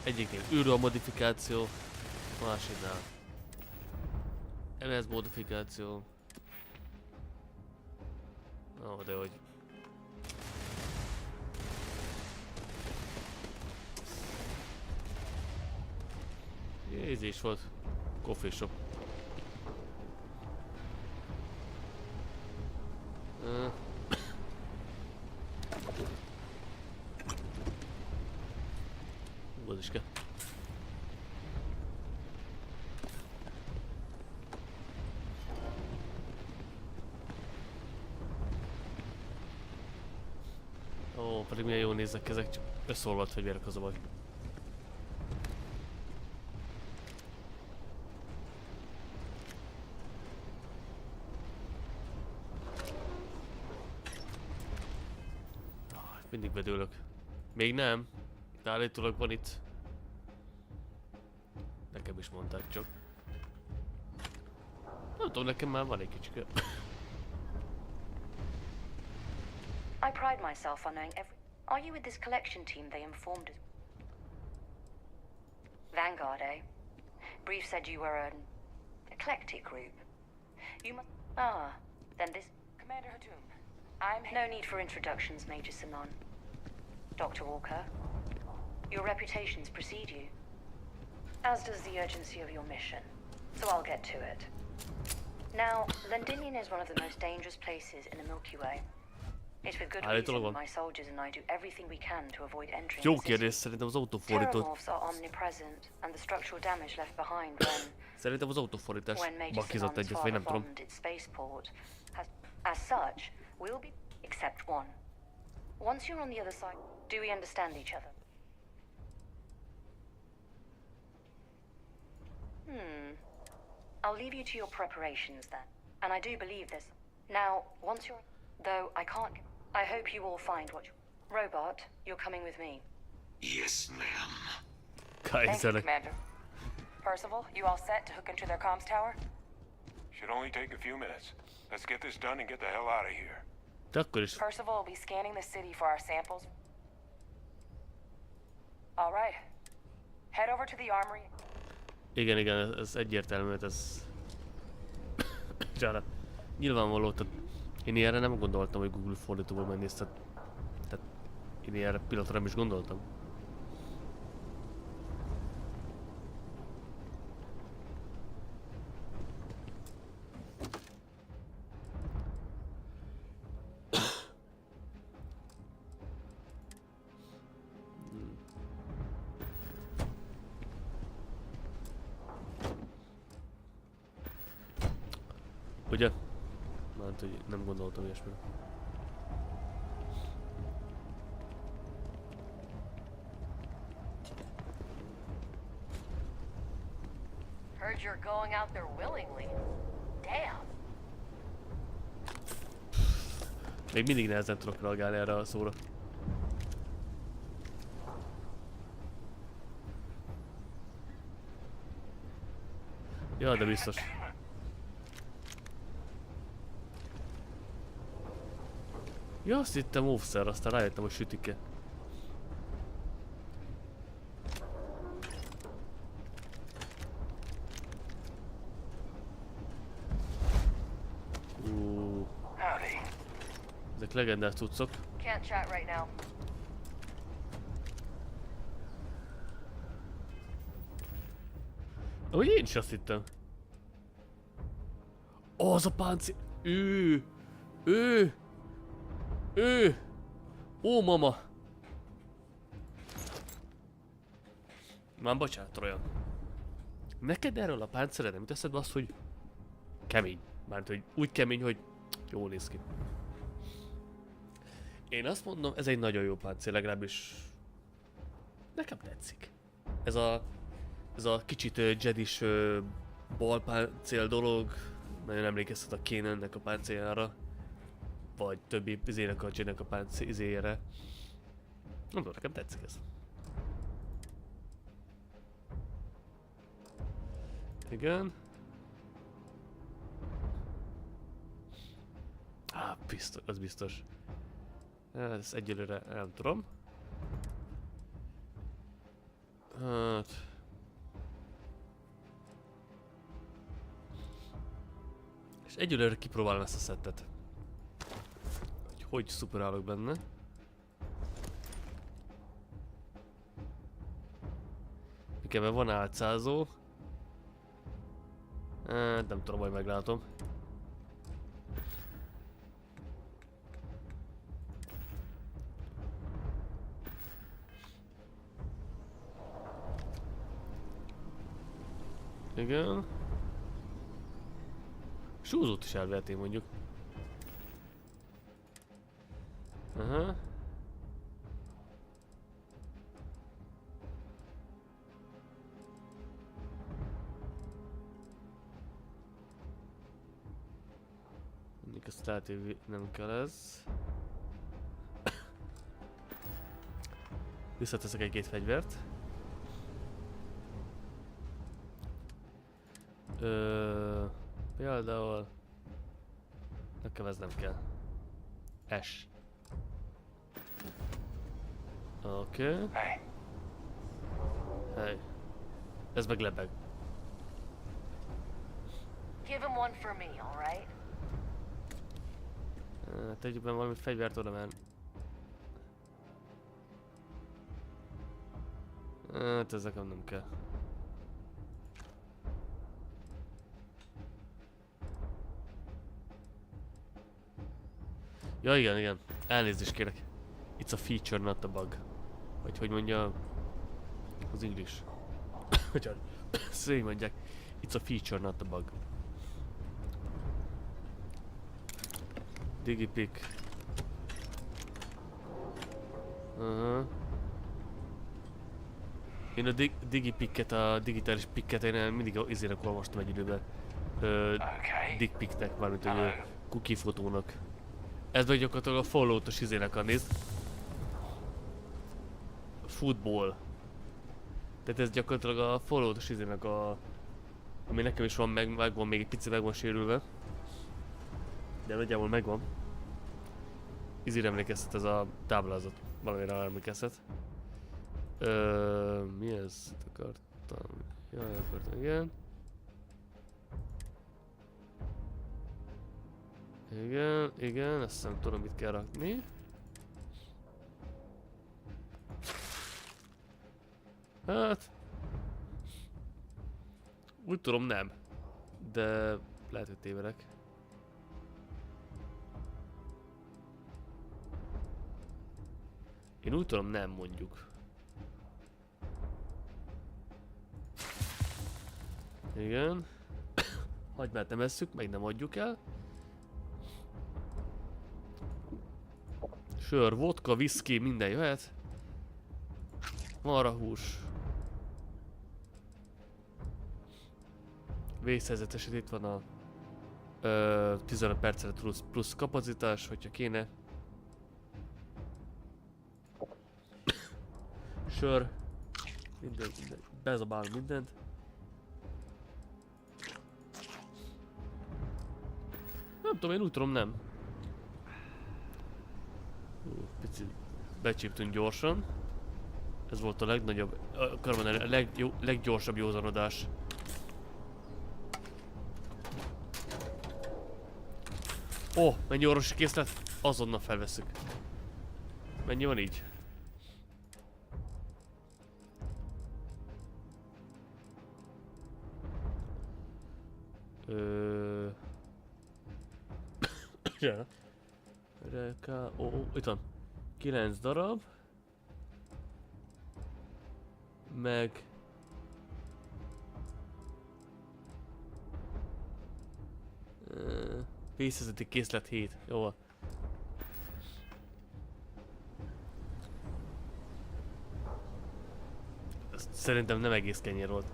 Egyiknél űrről modifikáció, másiknál MS modifikáció. Ó, de hogy... Jézés volt. Coffee shop. Az is kell. Ó, pedig milyen jól néznek ezek, csak összeolvadt fegyverek az a baj. Mindig bedőlök. Még nem. De állítólag van itt. Nekem is mondták csak. Nem tudom, nekem már van egy kicsike. I pride myself on knowing every... Are you with this collection team they informed us? Vanguard, eh? Brief said you were an eclectic group. You must... Ah, then this... Commander Hatum, I'm... No need for introductions, Major Simon. Dr. Walker, your reputations precede you. As does the urgency of your mission. So I'll get to it. Now, Londinion is one of the most dangerous places in the Milky Way. It's with good Állítólag reason van. my soldiers and I do everything we can to avoid entering Jó the city. kérdés, szerintem az autófordítót. Terramorphs are omnipresent, and the structural damage left behind when Szerintem az autófordítás Major bakizott Sinan's egyet, vagy nem father tudom. bombed its spaceport. As such, we'll be except one. Once you're on the other side, do we understand each other? I'll leave you to your preparations then. And I do believe this. Now, once you're... Though I can't... I hope you all find what you... Robot, you're coming with me. Yes, ma'am. Thank you, Commander. Percival, you all set to hook into their comms tower? Should only take a few minutes. Let's get this done and get the hell out of here. De akkor is. Percival will be scanning the city for our samples. All right. Head over to the armory. Igen, ez egyértelmű, ez... Csára. Nyilvánvaló, tehát én ilyenre nem gondoltam, hogy Google fordítóból megnéz, tehát én ilyenre pillanatra nem is gondoltam. Ugye? Mert hogy nem gondoltam ilyesmire. Heard you're going out there willingly. Damn. Még mindig nehezen tudok reagálni erre a szóra. Ja, de biztos. Ja, azt hittem offszer, aztán rájöttem, hogy sütik-e. Ezek legendás cuccok. Can't chat right now. Ahogy én is azt hittem. Ó, az a páncél! Ő! Ó, mama! Már bocsánat, Royan. Neked erről a páncéled nem jut eszedbe az, hogy kemény. Mármint, hogy úgy kemény, hogy jól néz ki. Én azt mondom, ez egy nagyon jó páncél, legalábbis nekem tetszik. Ez a kicsit jedis balpáncél dolog, nagyon emlékeztet a Kanannek a páncéljára. Vagy többi izének a Jedinek a páncéljére. Nem tudom, nekem tetszik ez. Igen. Biztos, az biztos. Ez egyelőre nem tudom. Hát... És egyelőre kipróbálom ezt a szettet. Hogy szuperálok benne. Nekem van álcázó. Nem tudom, majd meglátom. Igen. Súzót is elvehetém mondjuk. Aha. Mindig azt lehet, hogy nem kell ez. Visszateszek egy-két fegyvert. Például... Nekem ez nem kell. S. Oké. Okay. Hey. Ez meg lebeg. Give him one for me, all right? Tegyük be valami fegyvert oda, mert... Hát ez nekem nem kell. Ja igen, igen. Elnézést kérek. It's a feature, not a bug. Vagy hogy mondja az English. Hogyan? Szóval mondják. It's a feature, not a bug. Digipick. Én a digipicket, a digitális picket én mindig izének olvastam egy időben. Dickpicknek, mármint hogy cookie fotónak. Ez meg gyakorlatilag a Falloutos izének a nézd. Football. Tehát ez gyakorlatilag a Falloutos izének a... Ami nekem is van, megvan még egy pici, meg van sérülve. De nagyjából megvan. Izére emlékeztet ez a táblázat. Valamire emlékeztet. Mi ez? Akartam... Jaj, akartam, igen. Igen, igen, ezt nem tudom, mit kell rakni. Hát... Úgy tudom, nem. De... lehet, hogy tévedek. Én úgy tudom, nem mondjuk. Igen. Hagymát nem esszük, meg nem adjuk el. Sör, vodka, whisky, minden jöhet. Marhahús. Vészhelyzet eset itt van a 15 percre plusz kapacitás, hogyha kéne. Sör. Minden. Bezabálunk mindent. Nem tudom, én úgy tudom, nem. Picit becsíptünk gyorsan. Ez volt a legnagyobb, a leggyorsabb józanodás. Ó, mennyi orvosi készlet? Azonnal felveszük. Mennyi van így? Ja. Itt van. 9 darab. Meg... Vészhelyzeti készlet 7. Jó van. Szerintem nem egész kenyér volt.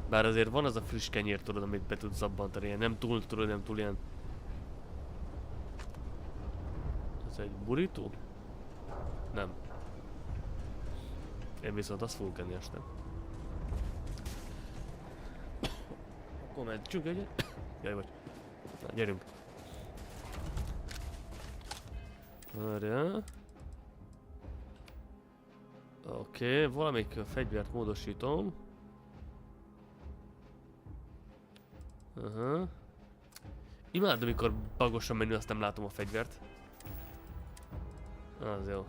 Bár azért van az a friss kenyér, tudod, amit be tudsz zabbantani. Ilyen nem túl, tudod, nem túl ilyen... Ez egy burrito? Nem. Én viszont azt fogok enni este. Akkor mentsünk egyet. Jaj vagy. Na, gyerünk. Várjál. Oké, valamelyik fegyvert módosítom. Imádom, amikor bagos a menü, azt nem látom a fegyvert. Az jó.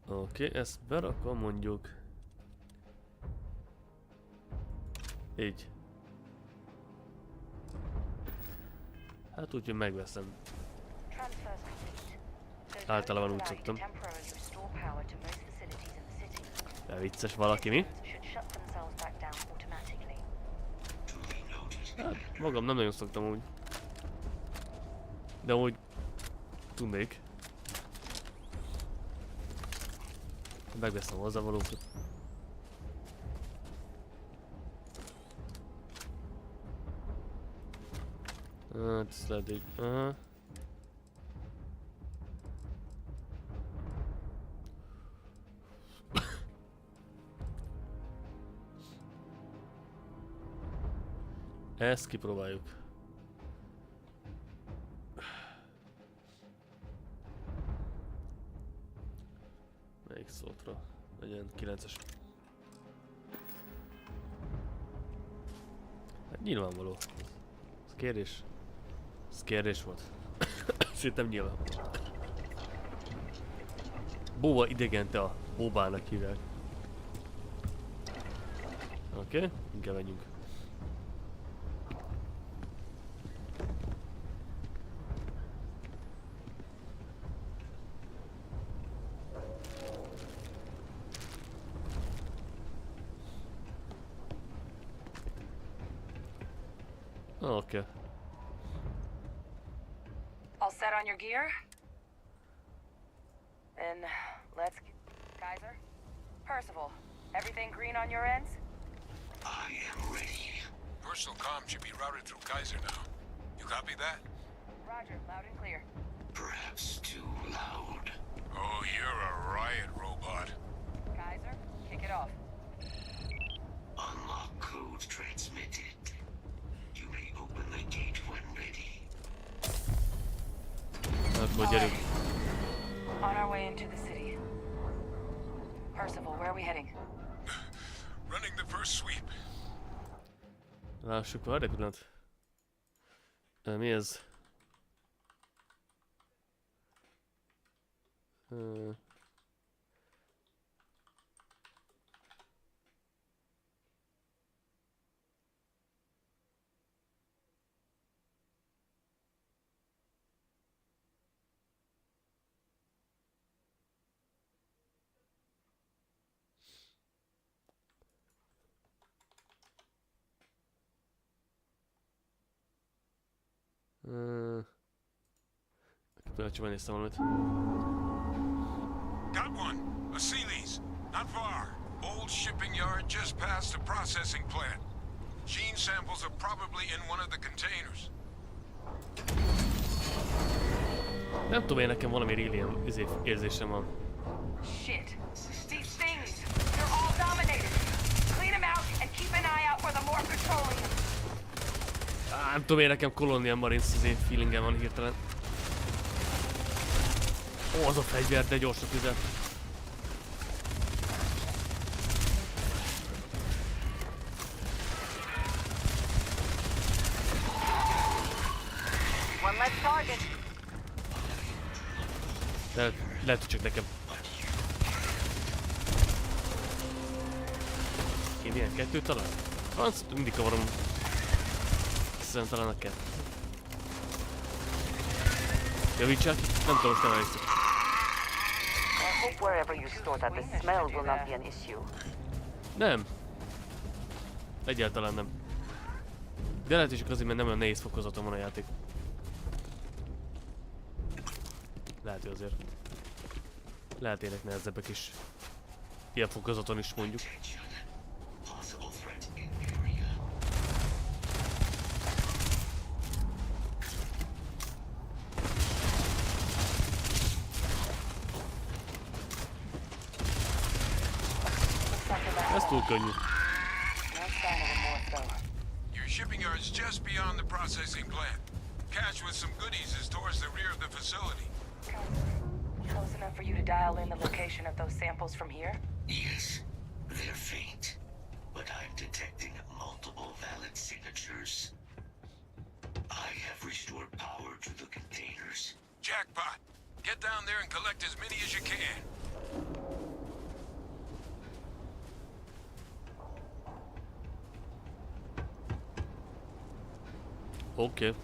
Oké, ezt berakom mondjuk. Így. Hát úgy, hogy megveszem. Általában úgy szoktam. De vicces valaki, mi? Hát, magam nem nagyon szoktam úgy. De úgy... tudnék. Megveszem hozzávalókat. Hát, ezt lehet így... Aha. Ezt kipróbáljuk. Melyik szótra? Legyen 9-es. Hát nyilvánvaló. Ez kérdés. Ez kérdés volt. Szerintem nyilvánvaló. Bóba idegen, te a bóbának hívják. Oké, inkább menjünk. Okay. All set on your gear? Then let's... Kaiser? Percival, everything green on your ends? I am ready. Personal comm should be routed through Kaiser now. You copy that? Roger, loud and clear. Perhaps too loud. Oh, you're a riot robot. Kaiser, kick it off. Unlock code transmitted. You may open the gate when ready. Right. On our way into the city. Percival, where are we heading? Running the first sweep. Lássuk, várj egy pillanat. Mi ez? Csak megnéztem valamit. Got one. A Sealy's. Not far. Old shipping yard just past the processing plant. Gene samples are probably in one of the containers. Nem tudom, én nekem valami alien érzésem van. Shit. These things, they're all dominated. Clean them out and keep an eye out for the more petroleum. Nem tudom, én nekem Colonial Marines feelingem van hirtelen. Ó, az a fegyver, de gyorsan tüzet. Lehet, hogy csak nekem. Én ilyen kettőt talán? Franc, mindig kavarom. Szerintem talán a kettő. Javítsák, nem tudom, most nem elhiszem. I hope wherever you store that, the smell will not be an issue. Nem. Egyáltalán nem. De lehet, hogy csak azért, mert nem olyan nehéz fokozaton van a játék. Lehet, hogy azért. Lehet ének nehezebbek is. Ilyen fokozaton is mondjuk. Ez túl könnyű. Your shipping yard's just beyond the processing plant. Cache with some goodies is towards the rear of the facility. Close enough for you to dial in the location of those samples from here? Yes, they're faint, but I'm detecting multiple valid signatures. I have restored power to the containers. Jackpot! Get down there and collect as many as you can. Oké.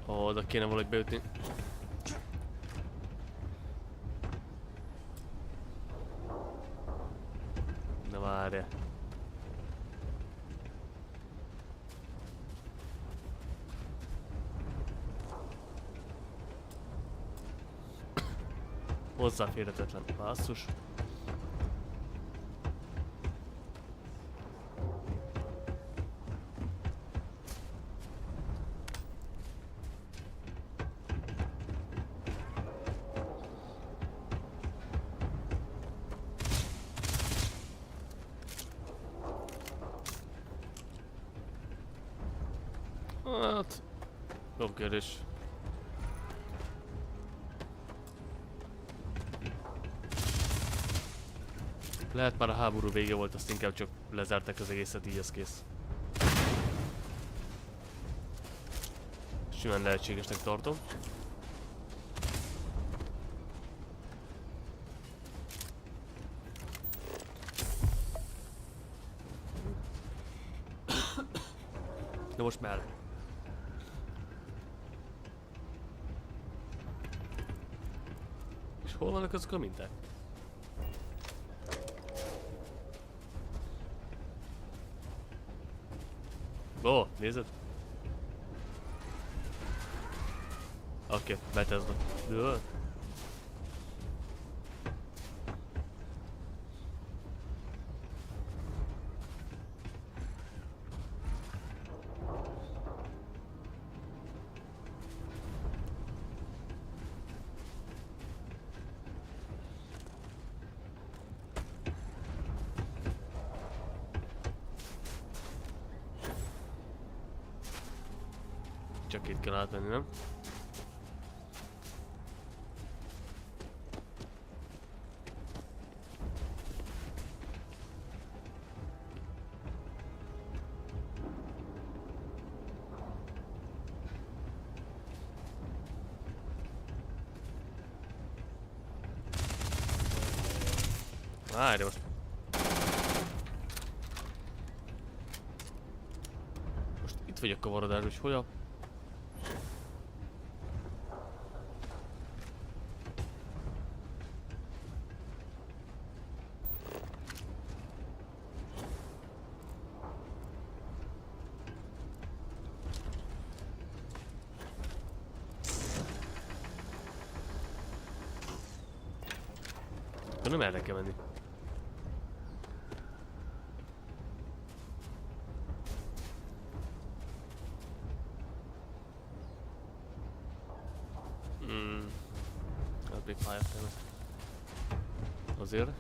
Oda kéne valahogy beütni. Na várj. Hozzáférhetetlen. Basszus. Hát... Jobb kérdés. Lehet már a háború vége volt, azt inkább csak lezárták az egészet, így az kész. Simán lehetségesnek tartom. De most már. És hol vannak azok a minták? Ó, nézed? Oké, Bethesda. Jó. Csak itt kell átmenni, nem? Várj most. Most itt vagy a kavarodás, hogy hol a... Nem erre kell menni. Az még pályáztam. Azért.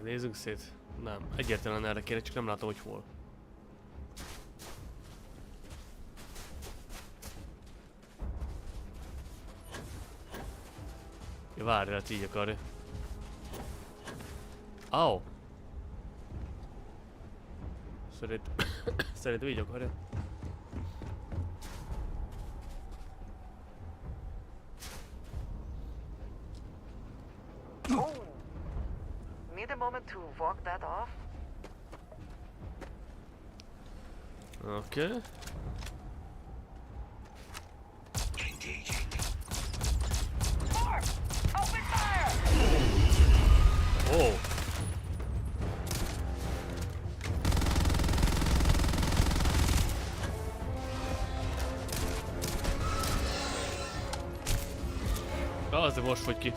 Nézzünk szét. Nem, egyértelműen erre kéne, csak nem látom, hogy hol. Ja, várj, hát így akarja. Au! Szerintem így akarja. Need a moment to walk that off? Okay. Engaging. Open fire! Oh. Az de most fogy ki.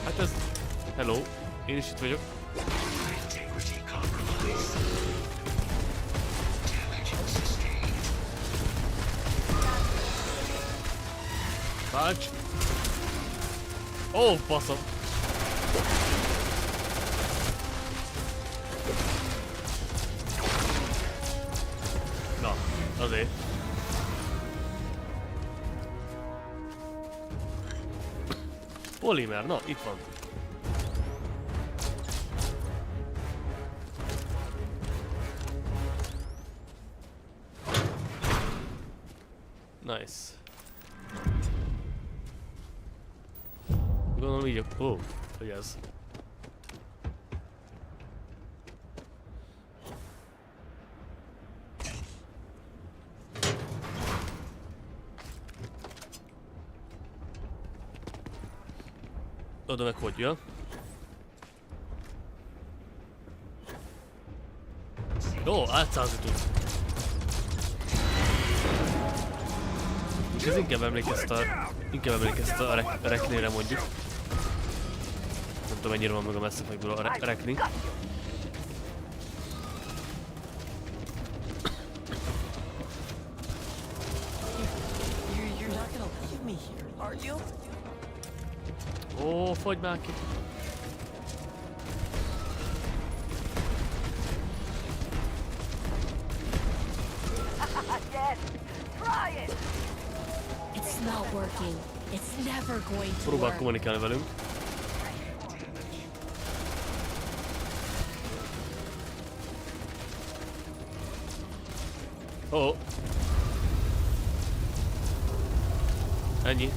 Hát ez... Hello, én is itt vagyok. Válts! Ó, baszom! Na, azért. Polimer, na, itt van. Nice. Gondolom így, ó, hogy ez. Oda meg hogy jön? Ó, átszázni tud. És ez inkább emlékeztet a reknére mondjuk. Nem tudom mennyire van meg a Mass Effectből a rekni. Ó, fogy már ki! working. It's never going to Próbál work. kommunikálni velünk. Oh. Ennyi.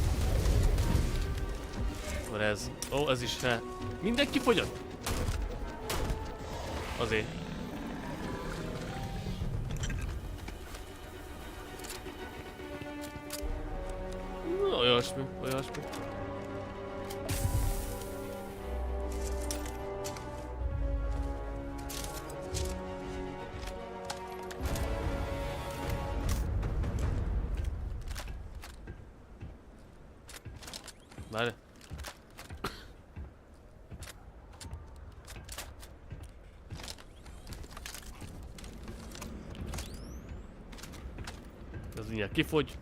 Akkor ez. Ó, ez is ne. Mindenki fogyott? Azért. Olyasmi, olyasmi. Várj. Ez mindjárt kifogy.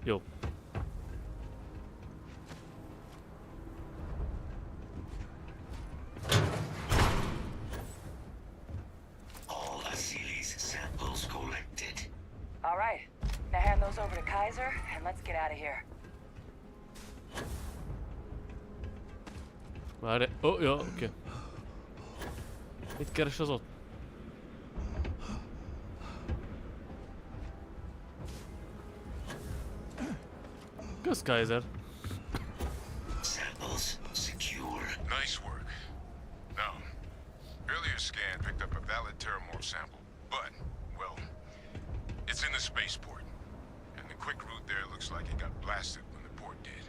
Jó. All Asili's samples collected. All right. Now hand those over to Kaiser, and let's get out of here. Várj. Ó, jó, oké. Mit keres az ott? Kösz, Kaiser. Samples secure. Nice work. Now, earlier scan picked up a valid terramorph sample, but, well, it's in the spaceport. And the quick route there looks like it got blasted when the port did.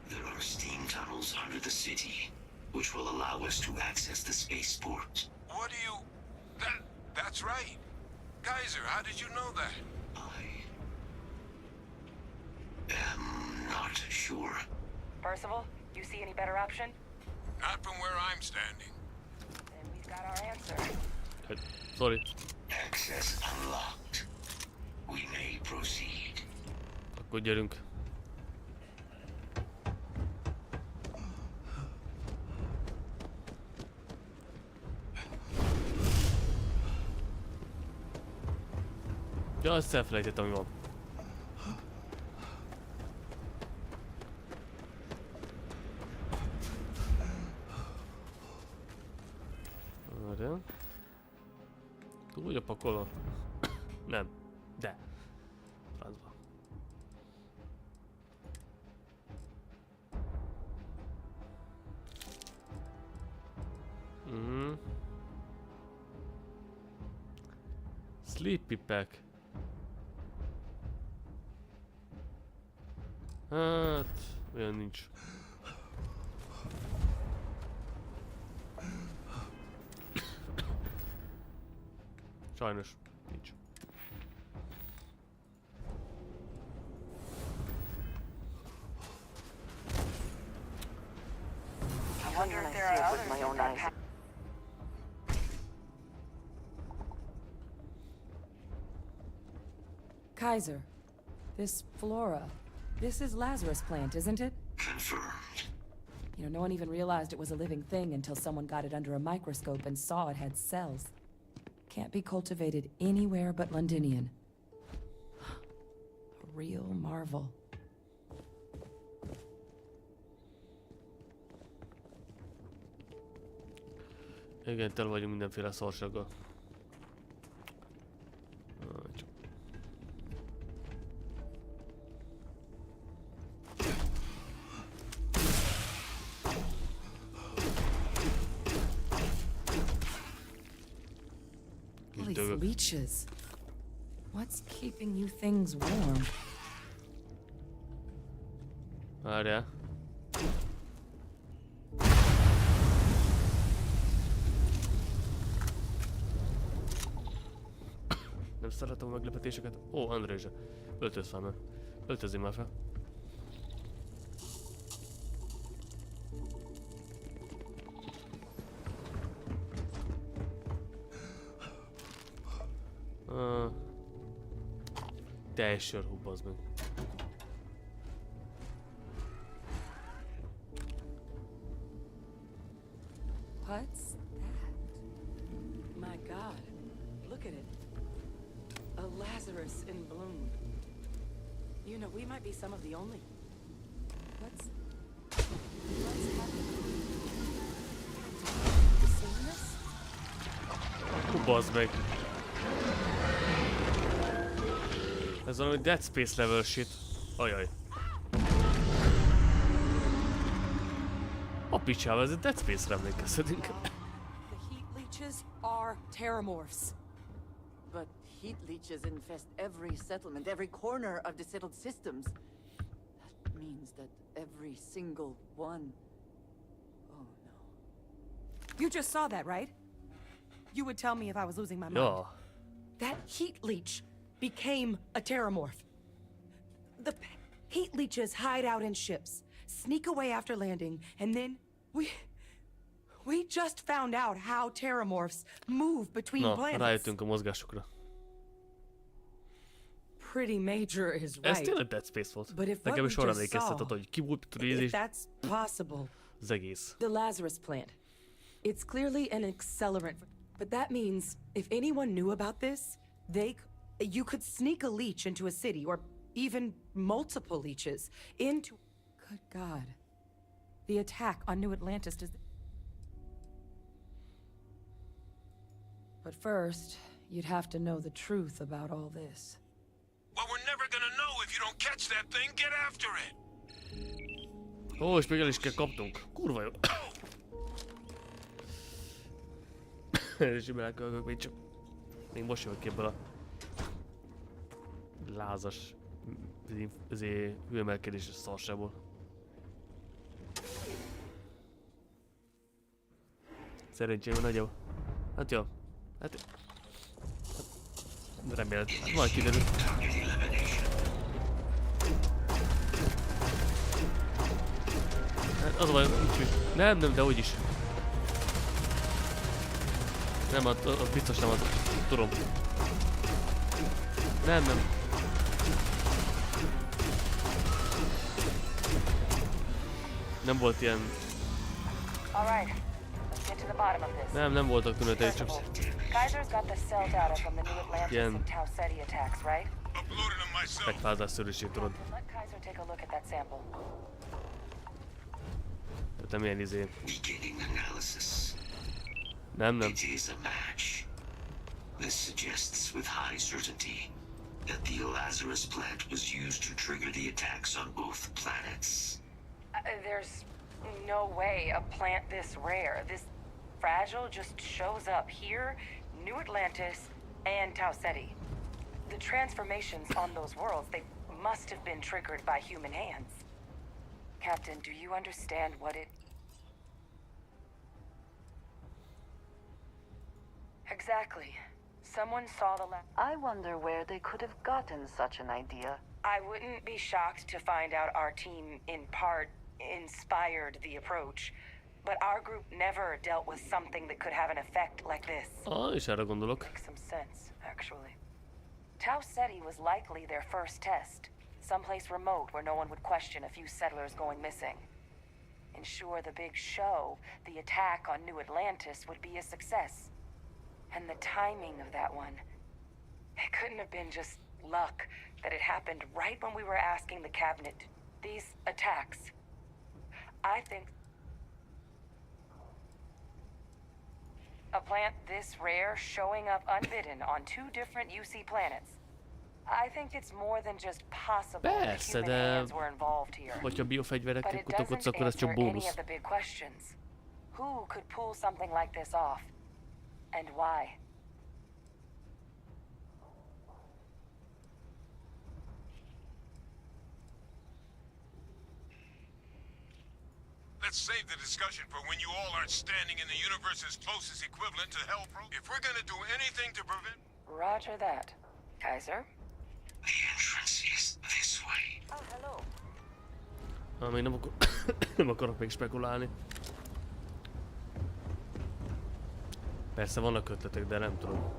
There are steam tunnels under the city, which will allow us to access the spaceport. What do you... That's right. Kaiser, how did you know that? I'm not sure. Percival, you see any better option? Not from where I'm standing. Then we've got our answer. Sorry. Access unlocked. We may proceed. Akkor gyerünk. Ja, azt elfelejtettem, ami van. Várjál. Túl vagy a pakolva? Nem. De. Francba. Sleepy pack. Hát, olyan nincs. Sajnos, nincs. I wonder if there are others with my own eyes. Kaiser, this flora, this is Lazarus plant, isn't it? Confirmed. You know, no one even realized it was a living thing until someone got it under a microscope and saw it had cells. Can't be cultivated anywhere but Londinian. A real marvel. Igen, tele vagyunk mindenféle szarsággal. All these leeches. What's keeping you things warm? Várjál. Nem szeretem a meglepetéseket. Ó, Andrézsa. Öltöz fel, mert. Öltözzél már fel. Teljes hú, bazd meg. What's that? My God, look at it. A Lazarus in bloom. You know, we might be some of the only. What's happening? You seen this? Bazd meg. Ez valami Dead Space level shit. Ajaj. A picsába, ez egy Dead Space-re emlékezhetünk. The heat leeches are terramorphs. But heat leeches infest every settlement, every corner of the settled systems. That means that every single one... Oh no. You just saw that, right? You would tell me if I was losing my mind. Ja. That heat leech became a terramorph. The heat leeches hide out in ships, sneak away after landing, and then we just found out how terramorphs move between planets. Rájöttünk a mozgásokra. Pretty major is right. Ez tényleg Dead Space volt. Nekem is arra emlékeztetett, hogy ki volt if that's possible. Az egész. The Lazarus plant. It's clearly an accelerant, but that means if anyone knew about this, you could sneak a leech into a city, or even multiple leeches into... Good God. The attack on New Atlantis does... But first, you'd have to know the truth about all this. Well, we're never gonna know if you don't catch that thing. Get after it. Ó, és még el is kell kapnunk. Kurva jó. És belekölgök még csak... Még most jövök ki ebből a... lázas... hőemelkedéses szarsából. Szerencsém nagyobb. Hát jó. Hát remélem. Hát majd kiderül. Hát az a baj, nem, de úgyis. Nem, az biztos nem az. Tudom. Nem. Nem volt ilyen... Nem voltak tünetek, csak... Ilyen... megfázásszerűség, tudod. Tehát nem ilyen izé... Nem. This suggests with high certainty that the Lazarus plant was used to trigger the attacks on both planets. There's no way a plant this rare, this fragile, just shows up here, New Atlantis, and Tau Ceti. The transformations on those worlds, they must have been triggered by human hands. Captain, do you understand what it... Exactly. Someone saw the I wonder where they could have gotten such an idea. I wouldn't be shocked to find out our team, in part, inspired the approach. But our group never dealt with something that could have an effect like this. És erre gondolok. Makes some sense, actually. Tau Ceti was likely their first test. Someplace remote where no one would question a few settlers going missing. Ensure the big show, the attack on New Atlantis, would be a success. And the timing of that one, it couldn't have been just luck that it happened right when we were asking the cabinet. These attacks, I think... A plant this rare showing up unbidden on two different UC planets. I think it's more than just possible that human hands were involved here. Hogyha biofegyverekkel But it kutakodsz, doesn't akkor ez csak answer any bónusz. of the big questions. Who could pull something like this off? And why? Let's save the discussion for when you all aren't standing in the universe's closest equivalent to Hell Pro. If we're gonna do anything to prevent... Roger that. Kaiser? The entrance is this way. Oh, hello. Még nem akarok még spekulálni. Persze vannak ötletek, de nem tudom.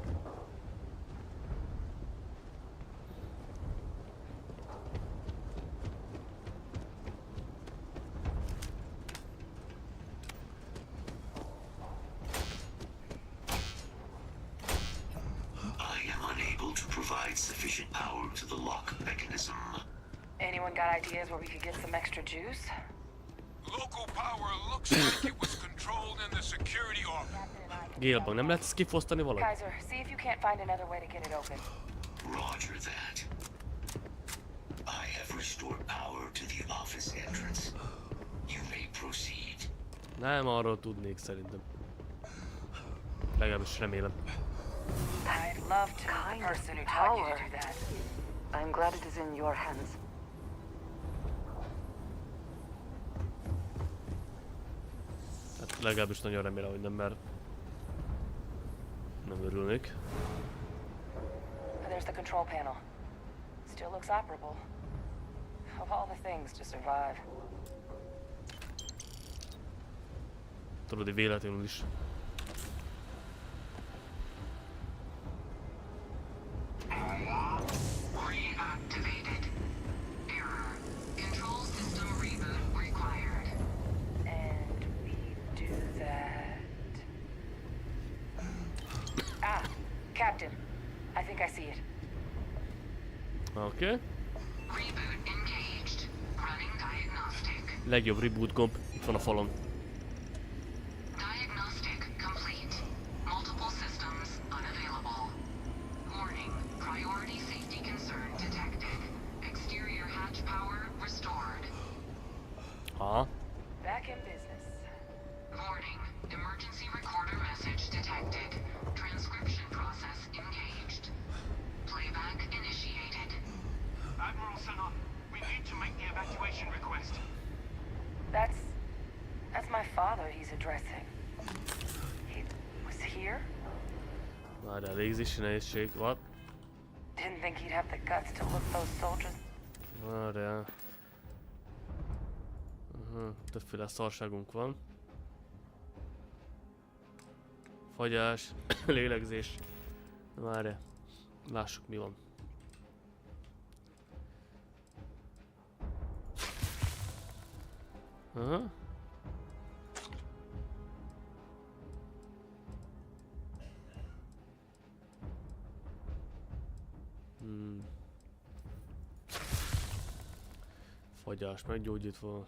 mechanism. Anyone got ideas where we could get some extra juice? Local power looks like it was controlled in the security office. Gépem, nem lehet ezt kifosztani valahogy? Kaiser, see if you can't find another way to get it open. Roger that. I have restored power to the office entrance. You may proceed. Nem arról tudnék szerintem. Legalábbis remélem. I'd love to be the person who taught you to do that. I'm glad it is in your hands. Hát legalábbis nagyon remélem, hogy nem, mert nem örülnék. There's the control panel. Still looks operable. Of all the things to survive. Tudod, hogy véletlenül is. Reactivated. Error. Control system reboot required. And we do that. Ah, Captain. I think I see it. Oké. Reboot engaged. Running diagnostic. Legjobb reboot gomb itt van a falon. Diagnostic complete. Multiple systems unavailable. Warning. Priority safety concern detected. Exterior hatch power restored. Aha. Back in business. Warning. Emergency recorder message detected. Transcription process engaged. Playback initiated. Admiral Sanon, we need to make the evacuation request. That's my father he's addressing. He was here? Várjál, légzési nehézség, what? Didn't think he'd have the guts to look those soldiers. Várjál. Többféle szarságunk van. Fagyás, lélegzés. Várjál. Lássuk, mi van. Aha. Fagyás meggyógyítva.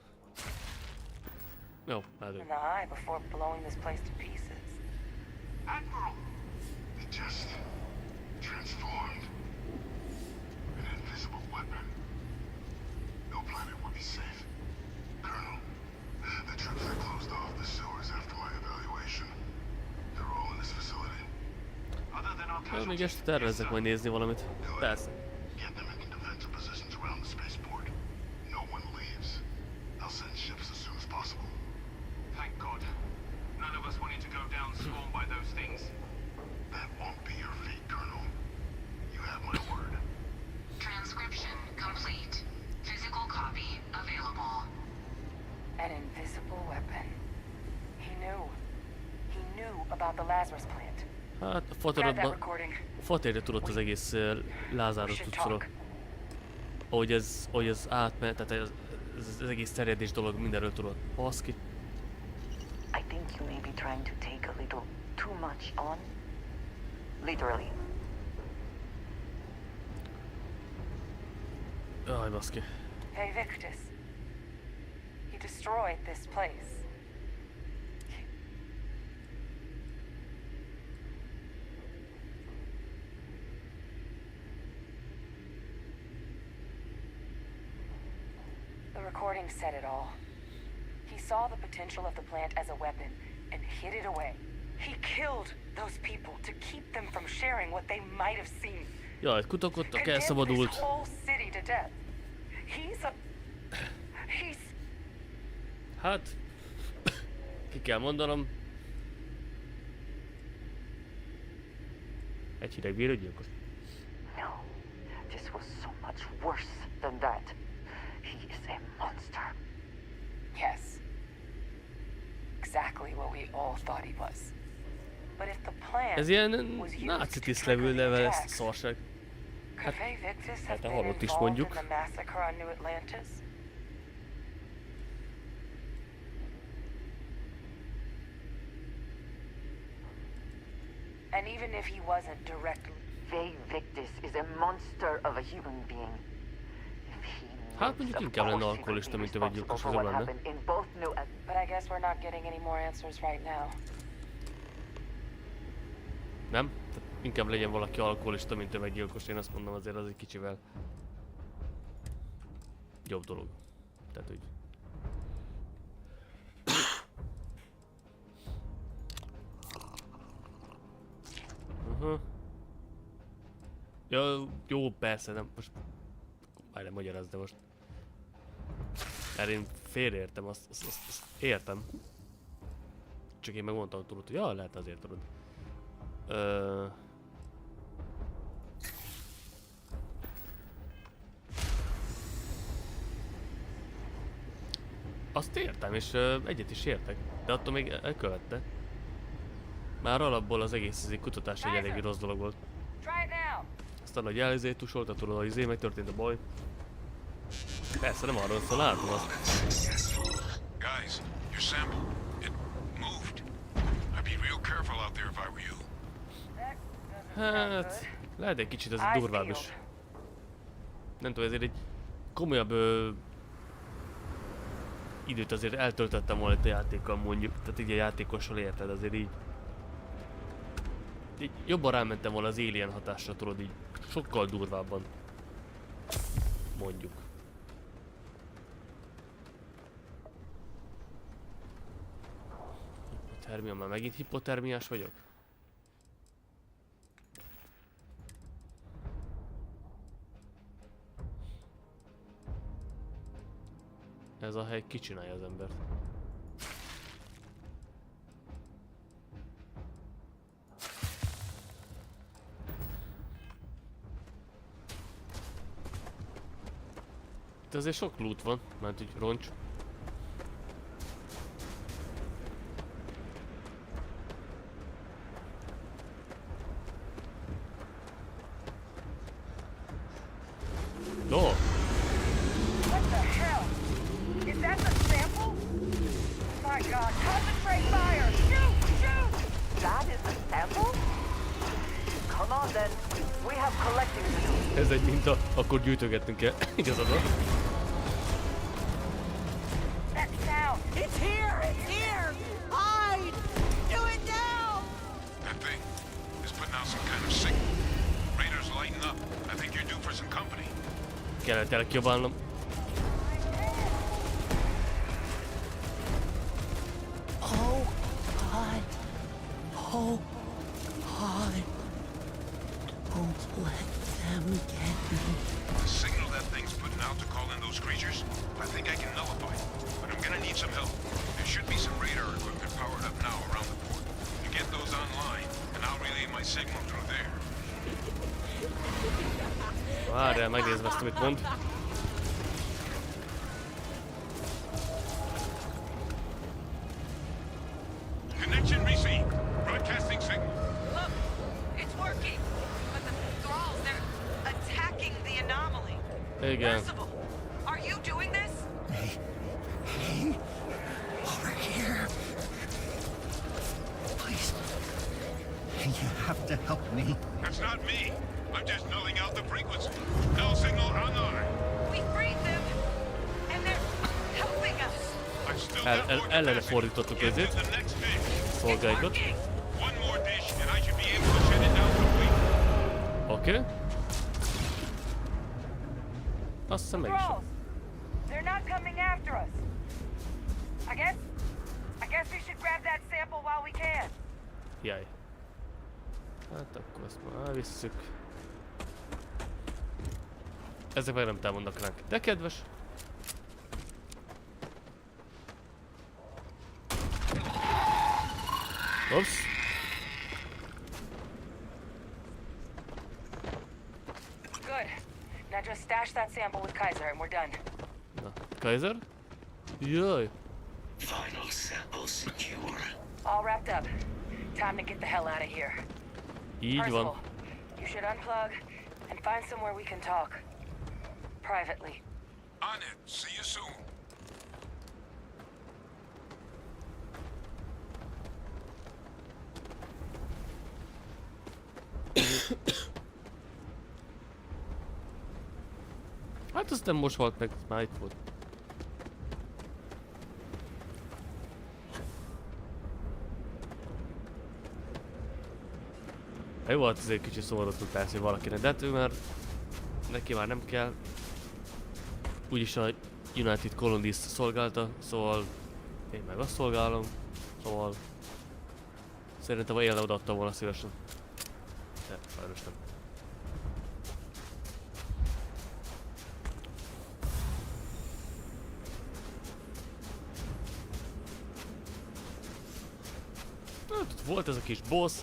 Jó, elő. In the eye before blowing this place to pieces. Admiral! It just transformed. An invisible weapon. No planet would be safe. Colonel, the troops that closed off the sewers after my evaluation, they're all in this facility. Other than our Hát még este tervezzek majd nézni valamit. Persze. Get them in defensive positions around the spaceport. No one leaves. I'll send ships as soon as possible. Thank God. None of us wanted to go down swarmed by those things. That won't be your fate, Colonel. You have my word. Transcription complete. Physical copy available. An invisible weapon. He knew about the Lazarus plant. Hát a fotóra tudott az egész Lázáros tudszról. Ahogy ez átment, tehát az egész terjedés dolog mindenről tudott. Baszki. I think you may be trying to take a little too much on. Literally. Jaj, baszki. Hey, Victus. He destroyed this place. The recording said it all. He saw the potential of the plant as a weapon and hid it away. He killed those people to keep them from sharing what they might have seen. Jaj, kutakodtak, Condemned elszabadult. this whole city to death. He's Hát, ki kell mondanom. Egy hideg vérőgyilkos. No, this was so much worse than that. He is a monster. Yes. Exactly what we all thought he was. But if the plan Ez ilyen was used náci to tisztlevő trigger the neve ez attacks, szarság. could Faye Victus have hát been halott is involved in mondjuk. the massacre on New Atlantis? And even if he wasn't directly... Faye Victus is a monster of a human being. Hát mondjuk inkább lenne alkoholista, mint tömeggyilkos, az jobb lenne. But I guess we're not getting any more answers right now. Nem? Tehát inkább legyen valaki alkoholista, mint tömeggyilkos, én azt mondom, azért az egy kicsivel jobb dolog. Tehát úgy. Ja, jó, persze, nem, most... Már nem magyarázd, de most... Mert én félreértem, azt értem. Csak én megmondtam, tudod, hogy ja, lehet azért tudod. Azt értem, és egyet is értek, de attól még elkövette. Már alapból az egész kutatás egy elég rossz dolog volt. Aztán, hogy elizé tusolta, tudod, hogy izé megtörtént a baj. Persze, nem arról szól, látom azt. Guys, your sample, it moved. I'd be real careful out there if I were you. Hát, lehet egy kicsit ez durvább is. Nem tudom, ezért egy komolyabb időt azért eltöltöttem volna itt a játékkal, mondjuk. Tehát így a játékossal, érted, azért így jobban rámentem volna az Alien hatásra, tudod, így sokkal durvábban. Mondjuk. Hipotermia, már megint hipotermiás vagyok? Ez a hely kicsinálja az embert. Itt azért sok loot van, mert úgy roncs. No! What the hell? Is that the sample? My God, concentrate fire! Shoot! Shoot! That is the sample? Come on then. We have collecting to do. Ez egy minta, akkor gyűjtögetnünk kell. Igazad van. That sound! It's here! It's here! Hide! Do it now! That thing is putting out some kind of signal. Raiders lighten up. I think you're due for some company. Kellett elkiabálnom. Oh, God. Oh, God. Don't let them get me. The signal that thing's putting out to call in those creatures, I think I can nullify it. But I'm gonna need some help. There should be some radar equipment powered up now around the port. You get those online, and I'll relay my signal through there. Várjál, megnézve azt, amit mond. Connection received. Broadcasting signal. Look, it's working. But the thralls, they're attacking the anomaly. Igen. Are you doing this? Hey, over here. Please, you have to help me. That's not me. I'm just nulling out the frequency. Null signal online. We freed them, and they're helping us. I've still got more Ellene fordítottuk ezért. the next dish. Szolgáljuk. One more dish, and I should be able to shut it down completely. Oké. Azt hiszem meg is. Thralls, they're not coming after us. I guess we should grab that sample while we can. Jaj. Hát akkor ezt már elvisszük. Ezek meg nem támadnak ránk. De kedves! Ups. Good. Now just stash that sample with Kaiser and we're done. Na, Kaiser? Jaj. Final sample secure. All wrapped up. Time to get the hell out of here. Így van. You should unplug and find somewhere we can talk. Privately. On it. See you soon. Hát Hát azt nem most halt meg, már itt volt. Hát jó, hát azért kicsit szomorúttul persze, hogy valakinek, de hát ő már... Neki már nem kell. Úgyis a United Colonies szolgálta, szóval... Én meg azt szolgálom, szóval... Szerintem ha élne odaadtam volna szívesen. De sajnos nem. Hát, volt ez a kis boss,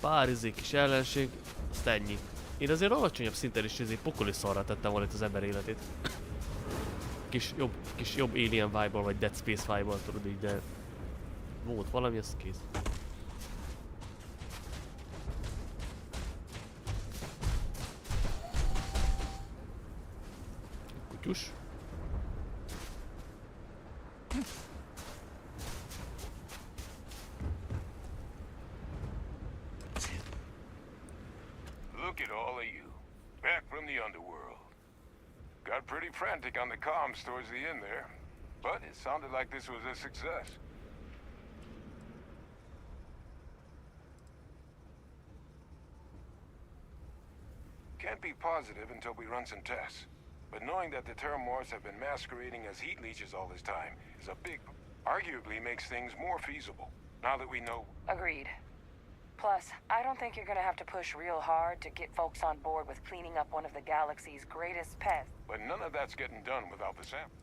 pár kis ellenség, azt ennyi. Én azért alacsonyabb szinten is pokoli szarra tettem volna itt az ember életét. Kis jobb Alien vibe-ból, vagy Dead Space vibe-ból, tudod így, de... Volt valami, az kész. Kutyus. Look at all of you, back from the underworld. Got pretty frantic on the comms towards the end there, but it sounded like this was a success. Can't be positive until we run some tests, but knowing that the Terramorphs have been masquerading as heat leeches all this time is a big, arguably makes things more feasible, now that we know. Agreed. Plus, I don't think you're gonna have to push real hard to get folks on board with cleaning up one of the galaxy's greatest pests. But none of that's getting done without the sample.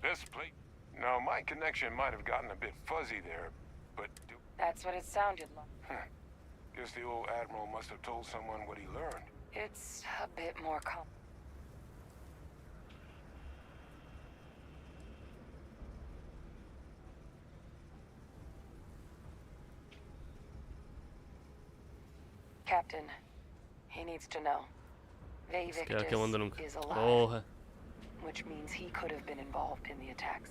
This plate. Now, my connection might have gotten a bit fuzzy there, but... That's what it sounded like. Guess the old Admiral must have told someone what he learned. It's a bit more Captain, he needs to know. Victus is alive, which means he could have been involved in the attacks.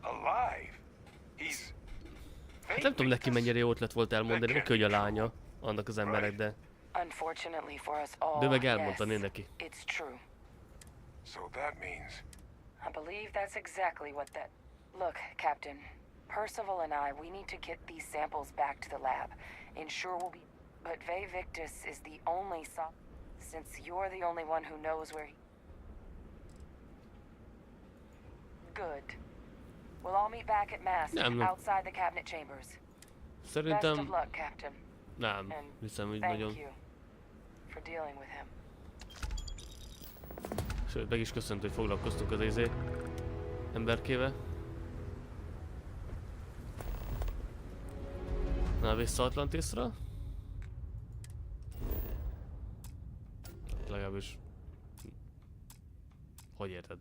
Alive? He's... Hát nem tudom neki mennyire jó ötlet volt elmondani, oké, hogy a lánya annak az emberek, de... De meg elmondani neki. It's true. So that means... I believe that's exactly what that... Look, Captain, Percival and I, we need to get these samples back to the lab. Ensure we'll be... But Victus is the only since you're the only one who knows where he... Good. We'll all meet back at Mass outside the cabinet chambers. Szerintem... Best of luck, Captain. Nem, hiszem, hogy nagyon... Thank you for dealing with him. Sőt, meg is köszönt, hogy foglalkoztunk az emberkével. Na, vissza Atlantisra. Legalábbis... Hogy érted?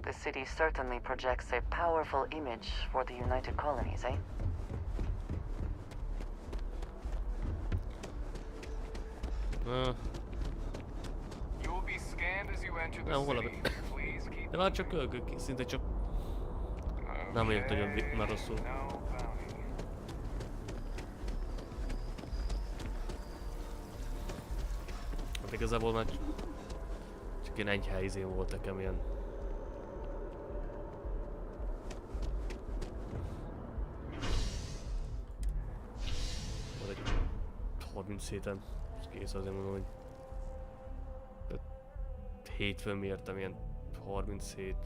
The city certainly projects a powerful image for the United Colonies, eh? You'll be scanned as you enter the city. Please keep... De már csak kölgök, szinte csak... Nem vagyok nagyon már rosszul. Hát igazából már csak ilyen enyhe izén volt nekem ilyen. Van egy 37-en, kész azért mondom, hogy... Hétfőn mértem ilyen 37,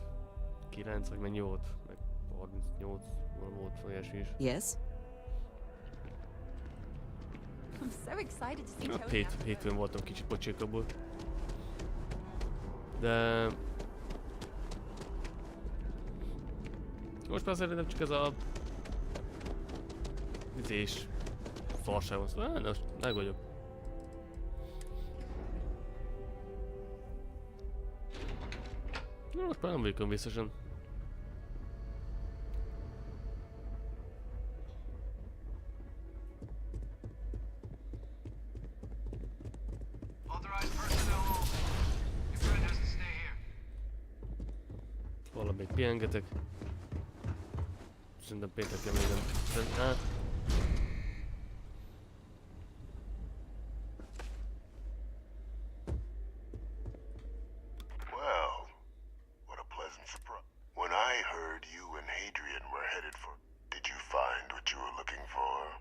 9 vagy mennyi volt? Meg 38 volt folyás is. Yes. I'm so excited to see Hétfőn voltam kicsit pocsékabbul. De... Most már szerintem csak ez a... Vizés... Szarságban szóval, most meg vagyok. Most már nem vagyok biztosan. Valamelyik pihengetek. Szerintem Péterkel még nem. Well, what a pleasant surprise. When I heard you and Hadrian were headed for... Did you find what you were looking for?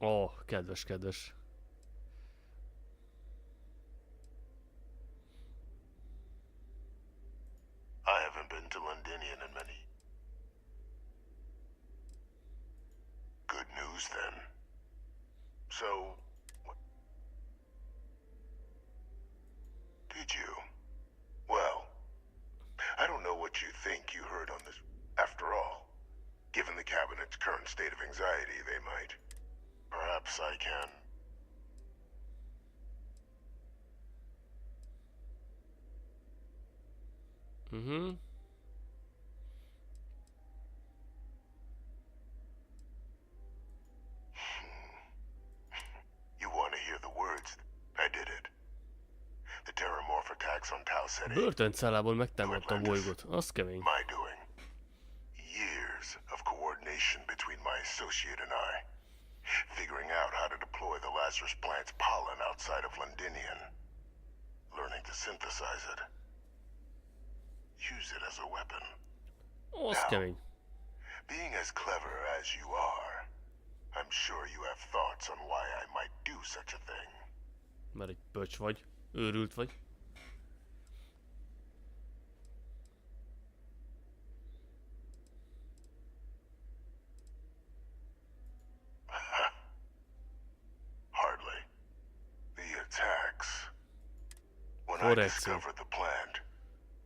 Oh, kedves, kedves. I haven't been to Londinian in many... Good news, then. So... What? Did you? Well, I don't know what you think you heard on this. After all, given the Cabinet's current state of anxiety, they might. Perhaps I can... Mm-hmm. You want to hear the words? I did it. The terramorph attacks on Tau Ceti. Börtöncellából megtámadta a bolygót. Az kemény. My doing. Years of coordination between my associate and I. Figuring out how to deploy the Lazarus plant's pollen outside of Londinian. Learning to synthesize it. Use it as a weapon. Az kemény. Being as clever as you are, I'm sure you have thoughts on why I might do such a thing. Mert egy pöcs vagy. Őrült vagy. Hardly. The attacks. When I Correct. discovered the plant,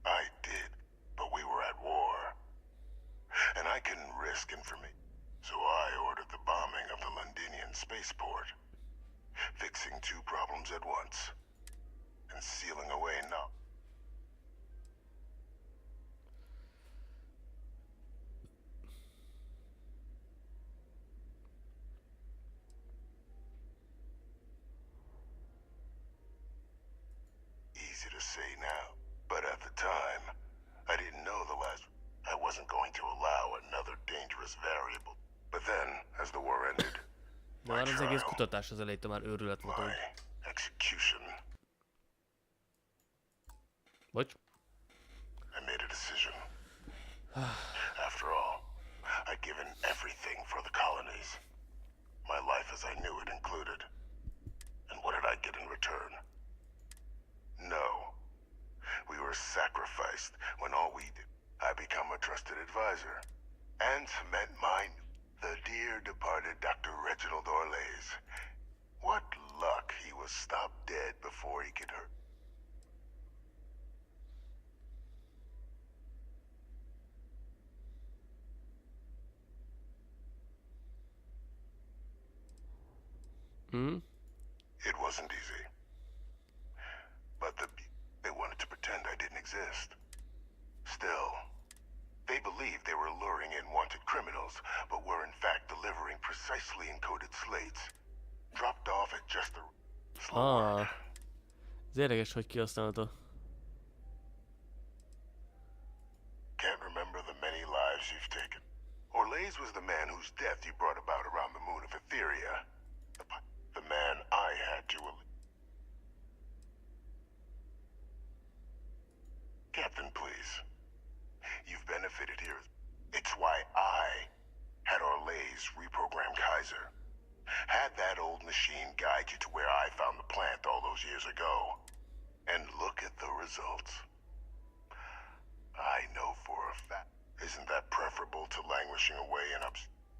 I did, but we were at war. And I couldn't risk information. So I ordered the bombing of the Londinian spaceport. Fixing two problems at once. And sealing away now. Easy to say now, but at the time, I didn't know the last... I wasn't going to allow another dangerous variable. But then, as the war ended, De már az egész kutatás az elejétől már őrület volt. my execution, Vagy? I made a decision. After all, I'd given everything for the colonies. My life as I knew it included. And what did I get in return? No. We were sacrificed when all we did, I become a trusted advisor. And met mine, the dear departed Dr. Reginald Orlays. What luck he was stopped dead before he could hurt. Hmm? It wasn't easy. But they wanted to pretend I didn't exist. Still, they believed they were luring in wanted criminals, but were in fact delivering precisely encoded slates, dropped off at just the Ah. Ez érdekes, hogy kihasználta. Can't remember the many lives you've taken. Orlays was the man whose death you brought about around the moon of Etheria. The man I had to... Captain, please. You've benefited here. It's why I had Orlays reprogram Kaiser. Had that old machine guide you to where I found the plant all those years ago. And look at the results. I know for a fact. Isn't that preferable to languishing away in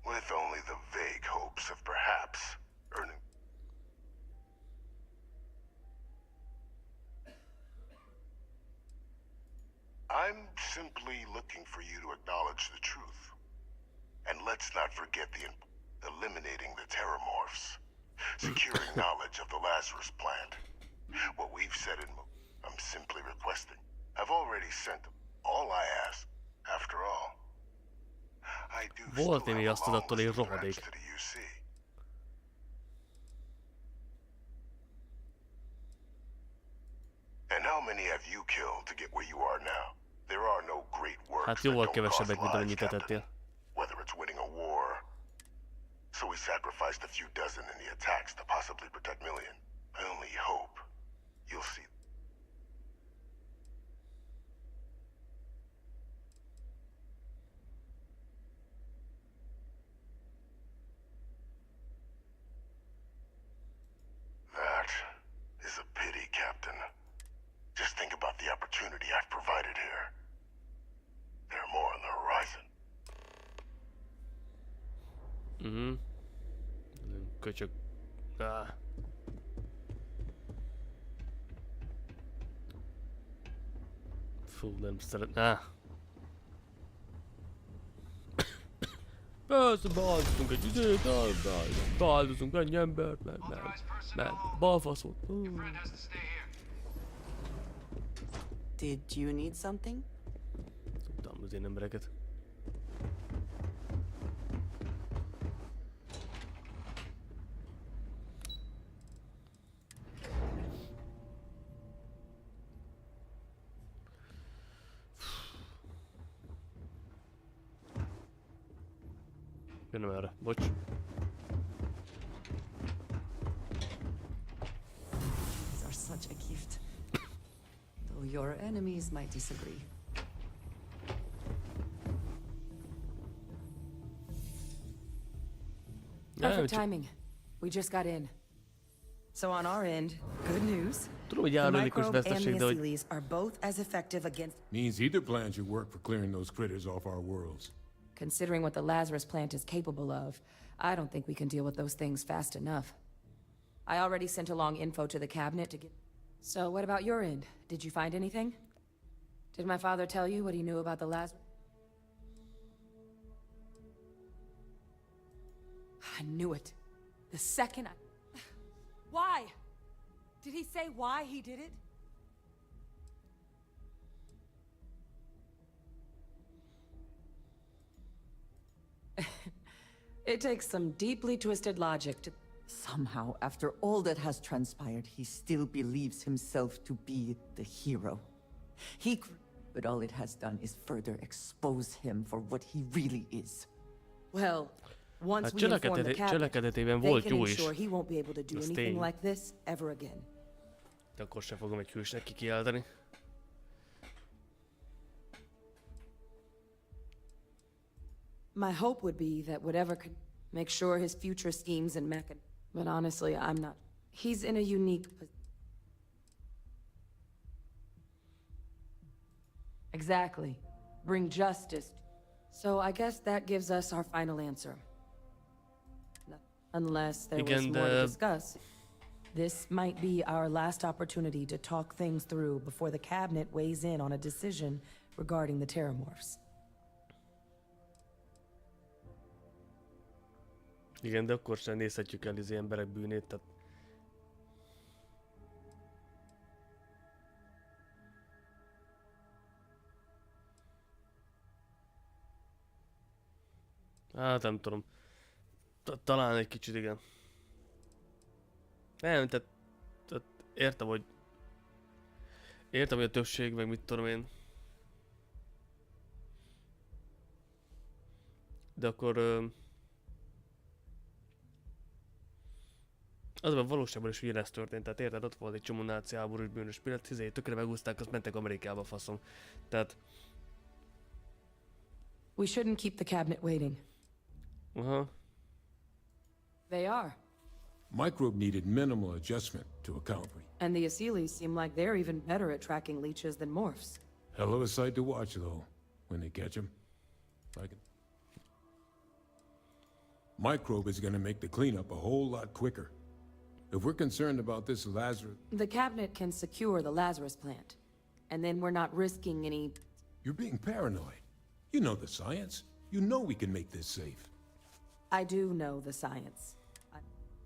with only the vague hopes of perhaps earning... I'm simply looking for you to acknowledge the truth. And let's not forget eliminating the terramorphs. Securing knowledge of the Lazarus plant. What we've set in I'm simply requesting. I've already sent them. All I ask, after all, I do Volt still némi have azt a long tudattól én list of rohadék. threats to the UC. And how many have you killed to get where you are now? There are no great works Hát that jóval don't cost kevesebbek, mint lives, amennyit Captain. tetettél. Whether it's winning a war, so we sacrificed a few dozen in the attacks to possibly protect million. I only hope you'll see. That is a pity, Captain. Just think about the opportunity I've provided here. There are more on the horizon. Köcsög. Ah. Fú, nem szeret. Persze, beáldozunk egy időt, beáldozunk egy embert, meg balfaszot. Did you need something? Szoktam az én embereket. Jönnem erre, bocs. These are such a gift. Though your enemies might disagree. Perfect timing. We just got in. So on our end, good news. Tudom, hogy The járőlékos microbe and veszteség, the de hogy... Asylees are both as effective against... Means either plan should work for clearing those critters off our worlds. Considering what the Lazarus plant is capable of, I don't think we can deal with those things fast enough. I already sent along info to the cabinet to get... So what about your end? Did you find anything? Did my father tell you what he knew about the Lazarus? I knew it. The second I... Why? Did he say why he did it? It takes some deeply twisted logic to... Somehow, after all that has transpired, he still believes himself to be the hero. But all it has done is further expose him for what he really is. Well, once Hát we inform the cabinet, cselekedetében they volt can jó is. ensure he won't be able to do Ez anything tény. like this ever again. De akkor sem fogom egy hősnek kikiáltani. My hope would be that whatever could make sure his future schemes and but honestly, I'm not. He's in a unique Exactly. Bring justice. So I guess that gives us our final answer. Unless there was more to discuss. This might be our last opportunity to talk things through before the cabinet weighs in on a decision regarding the Terramorphs. Igen, de akkor sem nézhetjük el az emberek bűnét, tehát... Hát nem tudom. Talán egy kicsit igen. Nem, tehát értem, hogy... Értem, hogy a többség, meg mit tudom én. De akkor... Azonban valóságban is ugyanezt történt, tehát érted, ott volt egy csomó náci háborús bűnös pillanat, tökre megúzták, azt mentek Amerikába, faszom. Tehát... We shouldn't keep the cabinet waiting. They are. Microbe needed minimal adjustment to account for it. And the Asylees seem like they're even better at tracking leeches than morphs. Hell of a sight to watch, though, when they catch them. Microbe is gonna make the cleanup a whole lot quicker. If we're concerned about this Lazarus... The cabinet can secure the Lazarus plant. And then we're not risking any... You're being paranoid. You know the science. You know we can make this safe. I do know the science.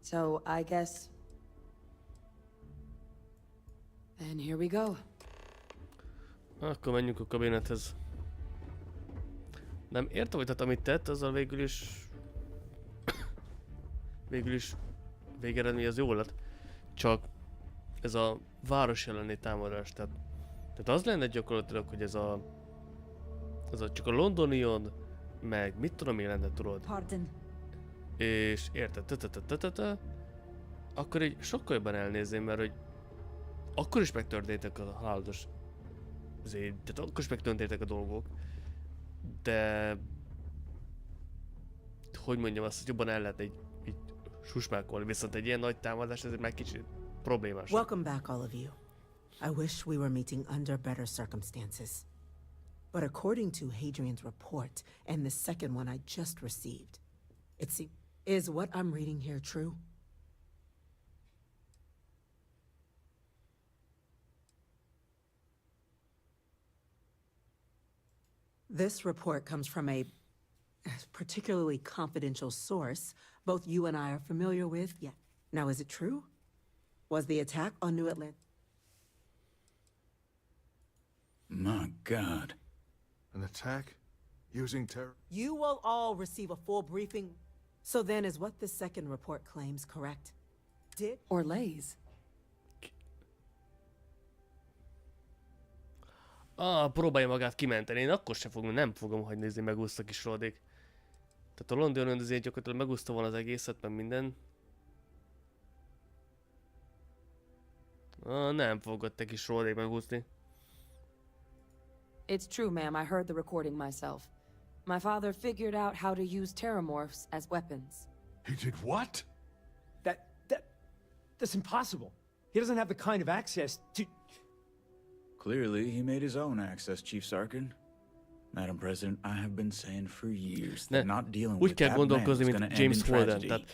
So I guess... And here we go. Akkor menjünk a kabinethez. Nem értem, hogy tehát amit tett, azzal végül is végeredmény az jó lett. Csak ez a város elleni támadás, tehát az lenne gyakorlatilag, hogy ez a csak a londonion, meg mit tudom én lenne, tudod. Pardon. És érted, akkor így sokkal jobban elnézném, mert hogy akkor is megtörténtek a halálos, tehát akkor is megtörténtek a dolgok, de hogy mondjam azt, hogy jobban el lehet így susmákolni, viszont egy ilyen nagy támadás, ez már kicsit problémás. Welcome back, all of you. I wish we were meeting under better circumstances. But according to Hadrian's report and the second one I just received, it seems... Is what I'm reading here true? This report comes from a particularly confidential source both you and I are familiar with. Yeah. Now, is it true? Was the attack on New Atlantis? My God. An attack? Using terror? You will all receive a full briefing. So then, is what the second report claims correct? Did or lays? Próbálja magát kimenteni. Én akkor sem fogom, nem fogom hagyni, nézni, megúszta kis rodék. Tehát a London azért gyakorlatilag megúszta volna az egészet, meg minden. Nem fogod te kis rodék megúszni. It's true, ma'am. I heard the recording myself. My father figured out how to use terramorphs as weapons. He did what? That's impossible. He doesn't have the kind of access to... Clearly, he made his own access, Chief Sarkin. Madam President, I have been saying for years that not dealing with that man is going to end in tragedy.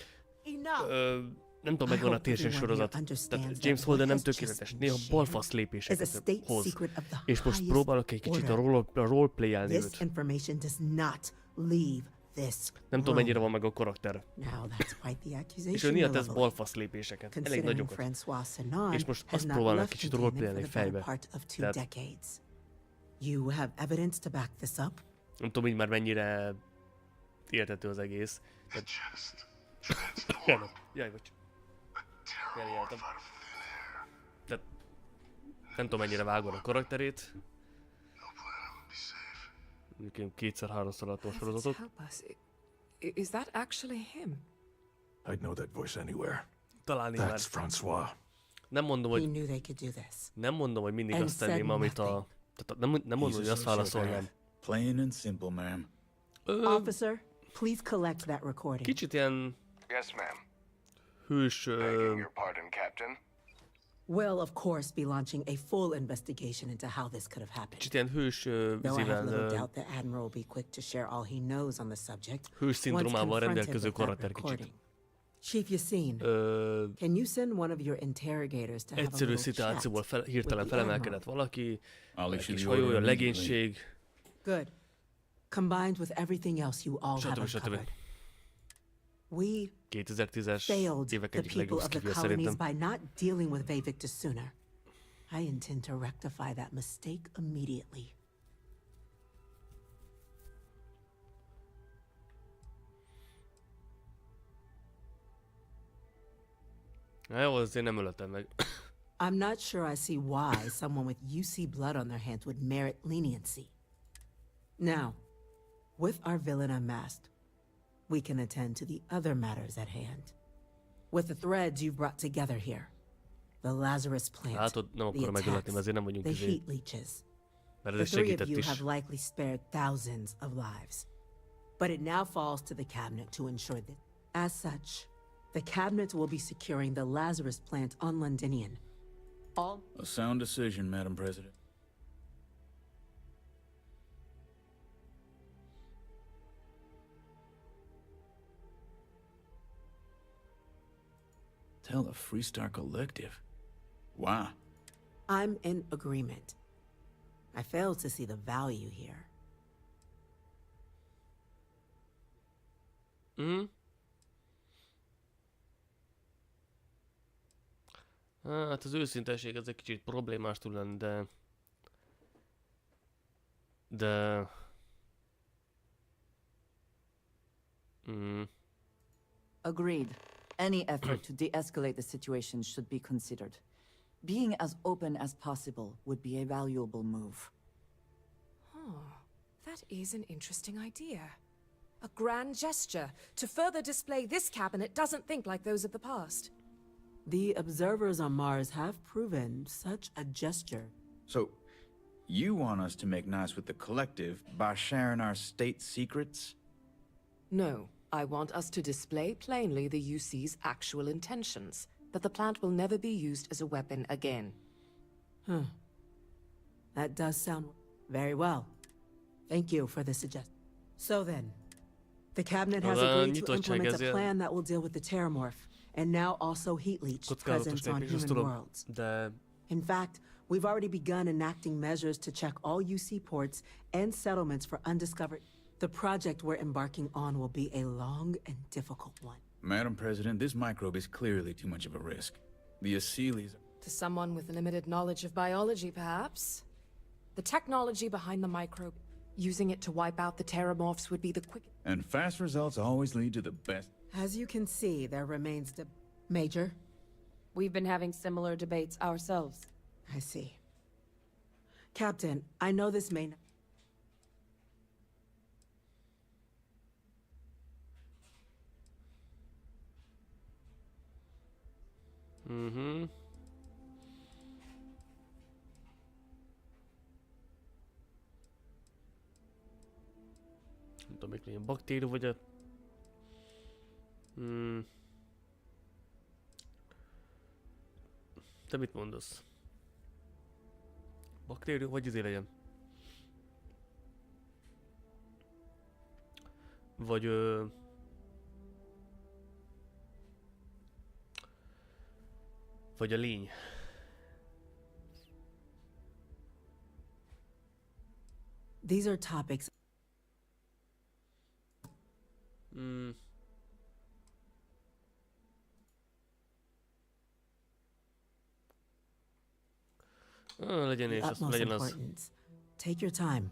Nem tudom, megvan a térség sorozat. Tehát James Holden nem tökéletes. Néha balfasz lépéseket hoz. És most próbálok egy kicsit a roleplayelni őt. Nem tudom, mennyire van meg a karakter. És ő néha tesz balfasz lépéseket. Elég nagyokat. És most azt próbálnak kicsit roleplayelni fejbe. Tehát... Nem tudom, így már mennyire érthető az egész. Jaj, bocs. Eljeltem. Tehát nem tudom, mennyire vágod a karakterét. Mondjuk én kétszer-háromszor látom a sorozatot. Is that actually him? I'd know that voice anywhere. Találni már. That's Francois. Nem mondom, hogy mindig azt tenném, amit a... Tehát nem mondom, hogy azt válaszolnám. Plain and simple, ma'am. Officer, please collect that recording. Kicsit ilyen... Yes, ma'am. Hős... Begging your pardon, Captain. We'll, of course, be launching a full investigation into how this could have happened. Kicsit ilyen hős... Though I have little doubt the Admiral will be quick to share all he knows on the subject. Hős szindrómával rendelkező karakter kicsit. Chief Yassine, can you send one of your interrogators to have a egyszerű little szituációból hirtelen felemelkedett valaki, I'll kis hajója, legénység. Good. Combined with everything else you all have uncovered. We 2010-es évek egyik the people legjobb of the skillje colonies szerintem. by not dealing with Vavictus sooner. I intend to rectify that mistake immediately. Jó, azért nem ölöttem meg. I'm not sure I see why someone with UC blood on their hands would merit leniency. Now, with our villain unmasked, we can attend to the other matters at hand. With the threads you've brought together here, the Lazarus plant, Látod, nem akarom megölötni, mert azért nem vagyunk the heat leeches. Mert The ez three of segített you is. have likely spared thousands of lives. But it now falls to the cabinet to ensure that. As such, the cabinet will be securing the Lazarus plant on Londinian. All A sound decision, Madam President. Tell the Freestar Collective. Why? I'm in agreement. I fail to see the value here. Hát az őszinteség ez egy kicsit problémás tud lenni, de... Agreed. Any effort to de-escalate the situation should be considered. Being as open as possible would be a valuable move. Oh, that is an interesting idea. A grand gesture to further display this cabinet doesn't think like those of the past. The observers on Mars have proven such a gesture. So, you want us to make nice with the collective by sharing our state secrets? No, I want us to display plainly the UC's actual intentions, that the plant will never be used as a weapon again. Huh. That does sound very well. Thank you for the suggestion. So then, the cabinet has agreed to implement a plan that will deal with the Terramorph, and now also heat leech presence on human worlds. In fact, we've already begun enacting measures to check all UC ports and settlements for undiscovered. The project we're embarking on will be a long and difficult one. Madam President, this microbe is clearly too much of a risk. The Asylees... To someone with limited knowledge of biology, perhaps. The technology behind the microbe, using it to wipe out the Terramorphs would be the quickest. And fast results always lead to the best. As you can see, there remains the... Major? We've been having similar debates ourselves. I see. Captain, I know this may not... Nem tudom, még milyen baktérium vagy a... Te mit mondasz? Baktérium vagy izé legyen? Vagy vagy a lény. These are topics. Legyen és az, legyen az. Take your time.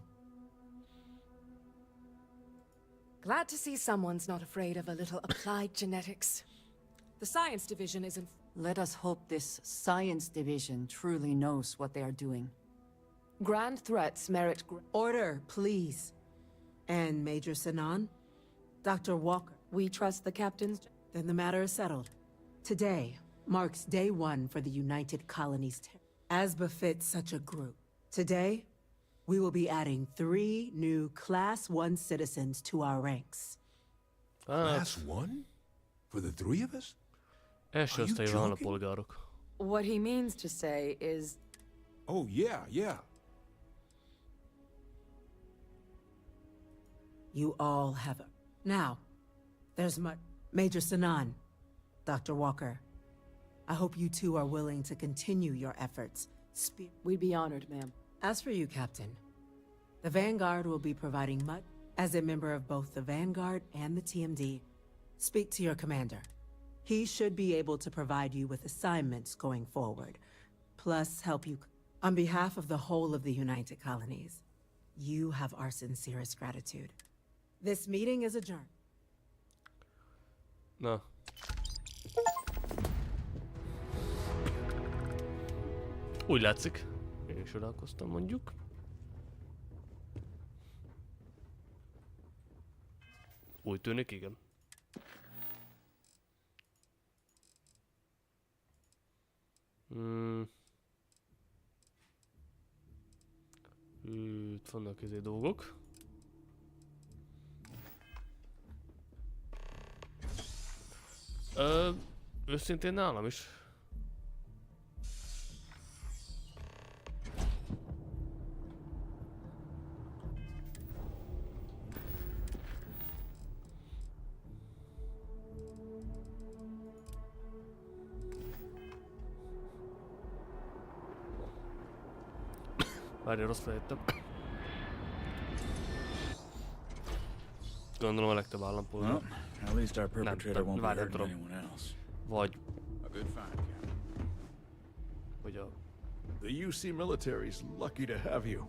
Glad to see someone's not afraid of a little applied genetics. The science division isn't... Let us hope this science division truly knows what they are doing. Grand threats merit... Order, please. And Major Sinan? Dr. Walker? We trust the captain's... Then the matter is settled. Today marks day one for the United Colonies. As befits such a group. Today, we will be adding 3 new Class 1 citizens to our ranks. Class 1? For the 3 of us? Első osztályú állampolgárok. What he means to say is... Oh, yeah. You all have a... Now, there's Major Sinan, Dr. Walker. I hope you two are willing to continue your efforts. We'd be honored, ma'am. As for you, Captain, the Vanguard will be providing much. As a member of both the Vanguard and the TMD, speak to your commander. He should be able to provide you with assignments going forward, plus help you. On behalf of the whole of the United Colonies, you have our sincerest gratitude. This meeting is adjourned. Na. Úgy látszik. Én is csodálkoztam, mondjuk. Úgy tűnik, igen. Itt vannak ezért dolgok. Őszintén nálam is. Várj, rossz felejtettem. Gondolom a legtöbb állampolgár. At least our perpetrator won't be hurting anyone else. Vagy. A good find, Captain. hogy a... The UC military's lucky to have you.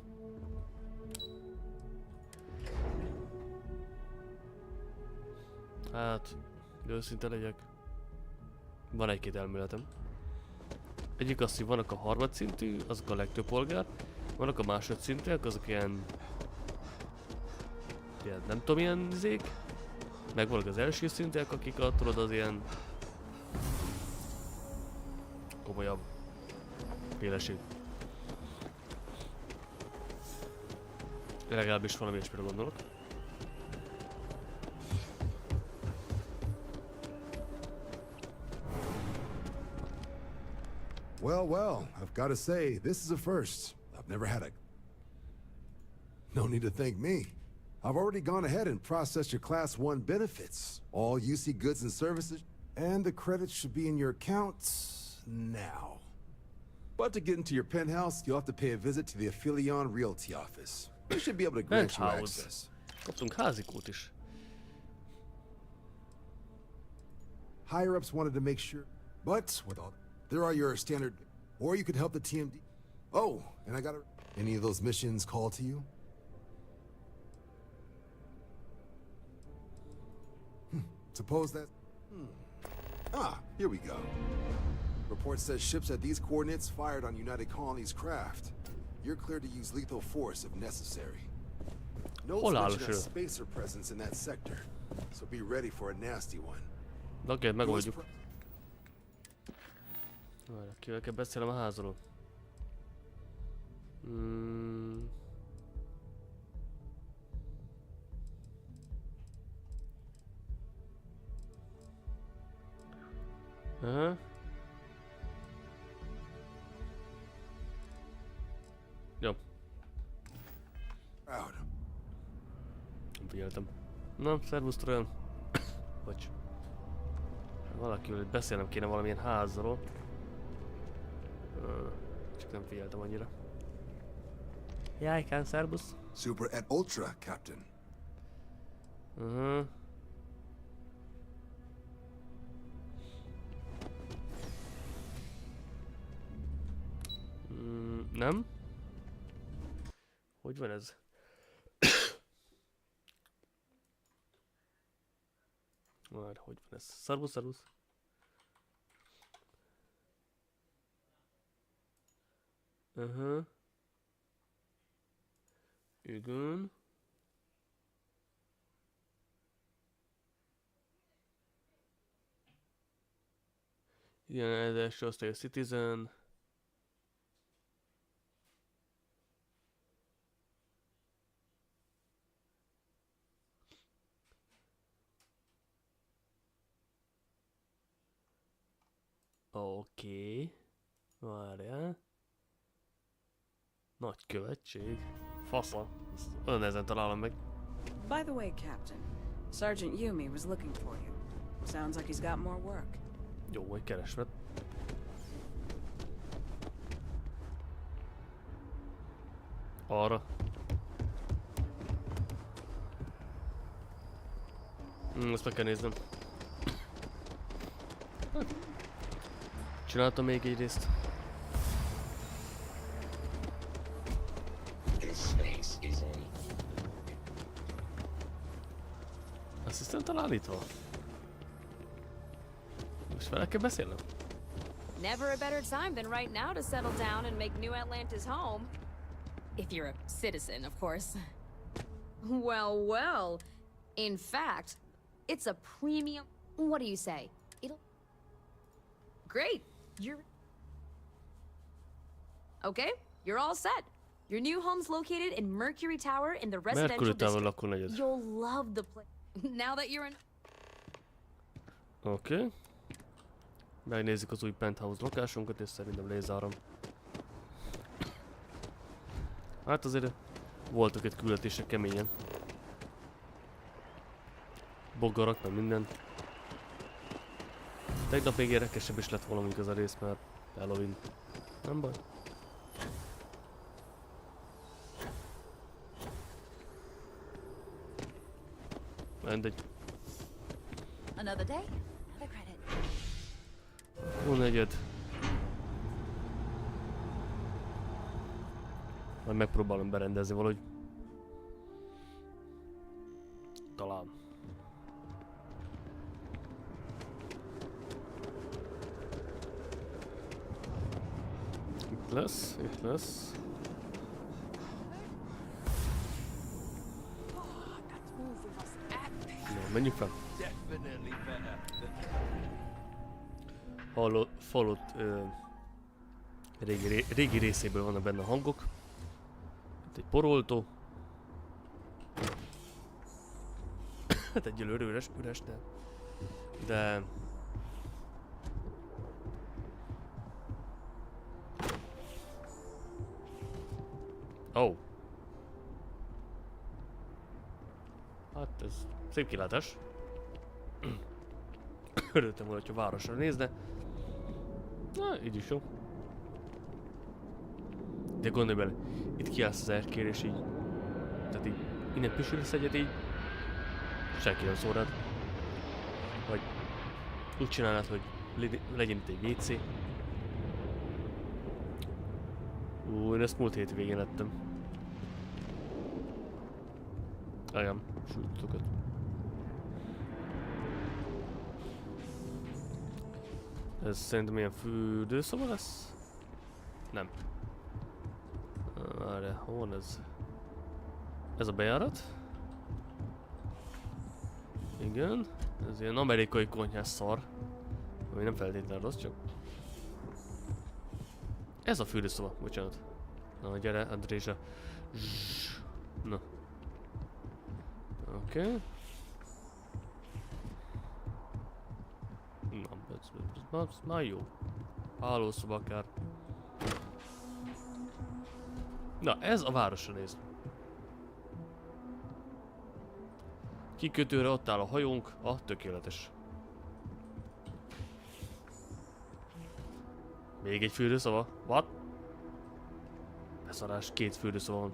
Hát, őszinte legyek. Van egy-két elméletem. Egyik az, hogy vannak a harmadszintű, azok a legtöbb polgár. Vannak a másodszintűek, azok ilyen nem tudom, ilyen izék. Meg vannak az első szintűek, akik tudod az ilyen komolyabb féleség. Legalábbis valami ilyesmire gondolok. Well, well, I've got to say, this is a first. I've never had a... No need to thank me. I've already gone ahead and processed your Class 1 benefits. All UC goods and services, and the credits should be in your accounts now. But to get into your penthouse, you'll have to pay a visit to the Aphelion Realty office. They should be able to grant you access. Kaptunk házikót is. Higher-ups wanted to make sure, but with all... There are your standard... Or you could help the TMD... Oh, and I got any of those missions call to you? Suppose that... Ah, here we go. Report says ships at these coordinates fired on United Colonies craft. You're cleared to use lethal force if necessary. Notes mention a spacer presence in that sector, so be ready for a nasty one. Okay, megoldjuk. Kivel kell beszélnem a házról? Aha. Jó. Nem figyeltem. Na, szervusz Trojan. Bocs. Valakivel beszélnem kéne valamilyen házról. Csak nem figyeltem annyira. Jajkán, szervusz. Super and Ultra, Captain. Nem? Hogy van ez? Már hogy van ez? Szervusz, szervusz. Igen. Igen, ez első osztály a Citizen. Oké. Várjál. Nagykövetség. Fasza. Olyan nehezen találom meg. By the way, Captain, Sergeant Yumi was looking for you. Sounds like he's got more work. Jó, hogy keresvet. Arra. Ezt meg kell néznem. Csináltam még egy részt. Asszisztent állítva. Most vele kell beszélnem. Never a better time than right now to settle down and make New Atlantis home. If you're a citizen, of course. Well, well. In fact, it's a premium... What do you say? It'll... Great. You're... Okay, you're all set. Your new home's located in Mercury Tower in the residential district. You'll love the place. Now that you're in... Oké. Megnézzük az új penthouse lakásunkat, és szerintem lezárom. Hát azért voltak egy küldetések keményen. Bogarak, meg minden. Tegnap még érdekesebb is lett valamink ez a rész, mert Halloween. Nem baj. Mindegy. Another day, another credit. Negyed. Majd megpróbálom berendezni valahogy. Talán. Itt lesz, itt lesz. Na, menjünk fel. Falott régi részéből vannak benne hangok. Itt egy poroltó. Hát egyelőre üres, de... Oh. Hát ez szép kilátás. Örültem volna, hogyha városra nézne. Na, így is jó. De gondolj bele, itt kiállsz az erkére és így... Tehát így innen pisülsz egyet így... Senki nem szól rád. Vagy úgy csinálnád, hogy legyen itt egy WC. Én ezt múlt hét végén lettem. Ajám, sújtokat. Ez szerintem ilyen fürdőszoba lesz? Nem. Várjál, hol van ez? Ez a bejárat? Igen, ez ilyen amerikai konyhás szar. Ami nem feltétlenül rossz, csak... Ez a fürdőszoba, bocsánat. Na, gyere, Andrézsa. Na. Oké. Na, ez már jó. Hálószoba akár. Na, ez a városra néz. Kikötőre ott áll a hajónk, tökéletes. Még egy fürdőszoba? What? Beszarás, 2 fürdőszoba van.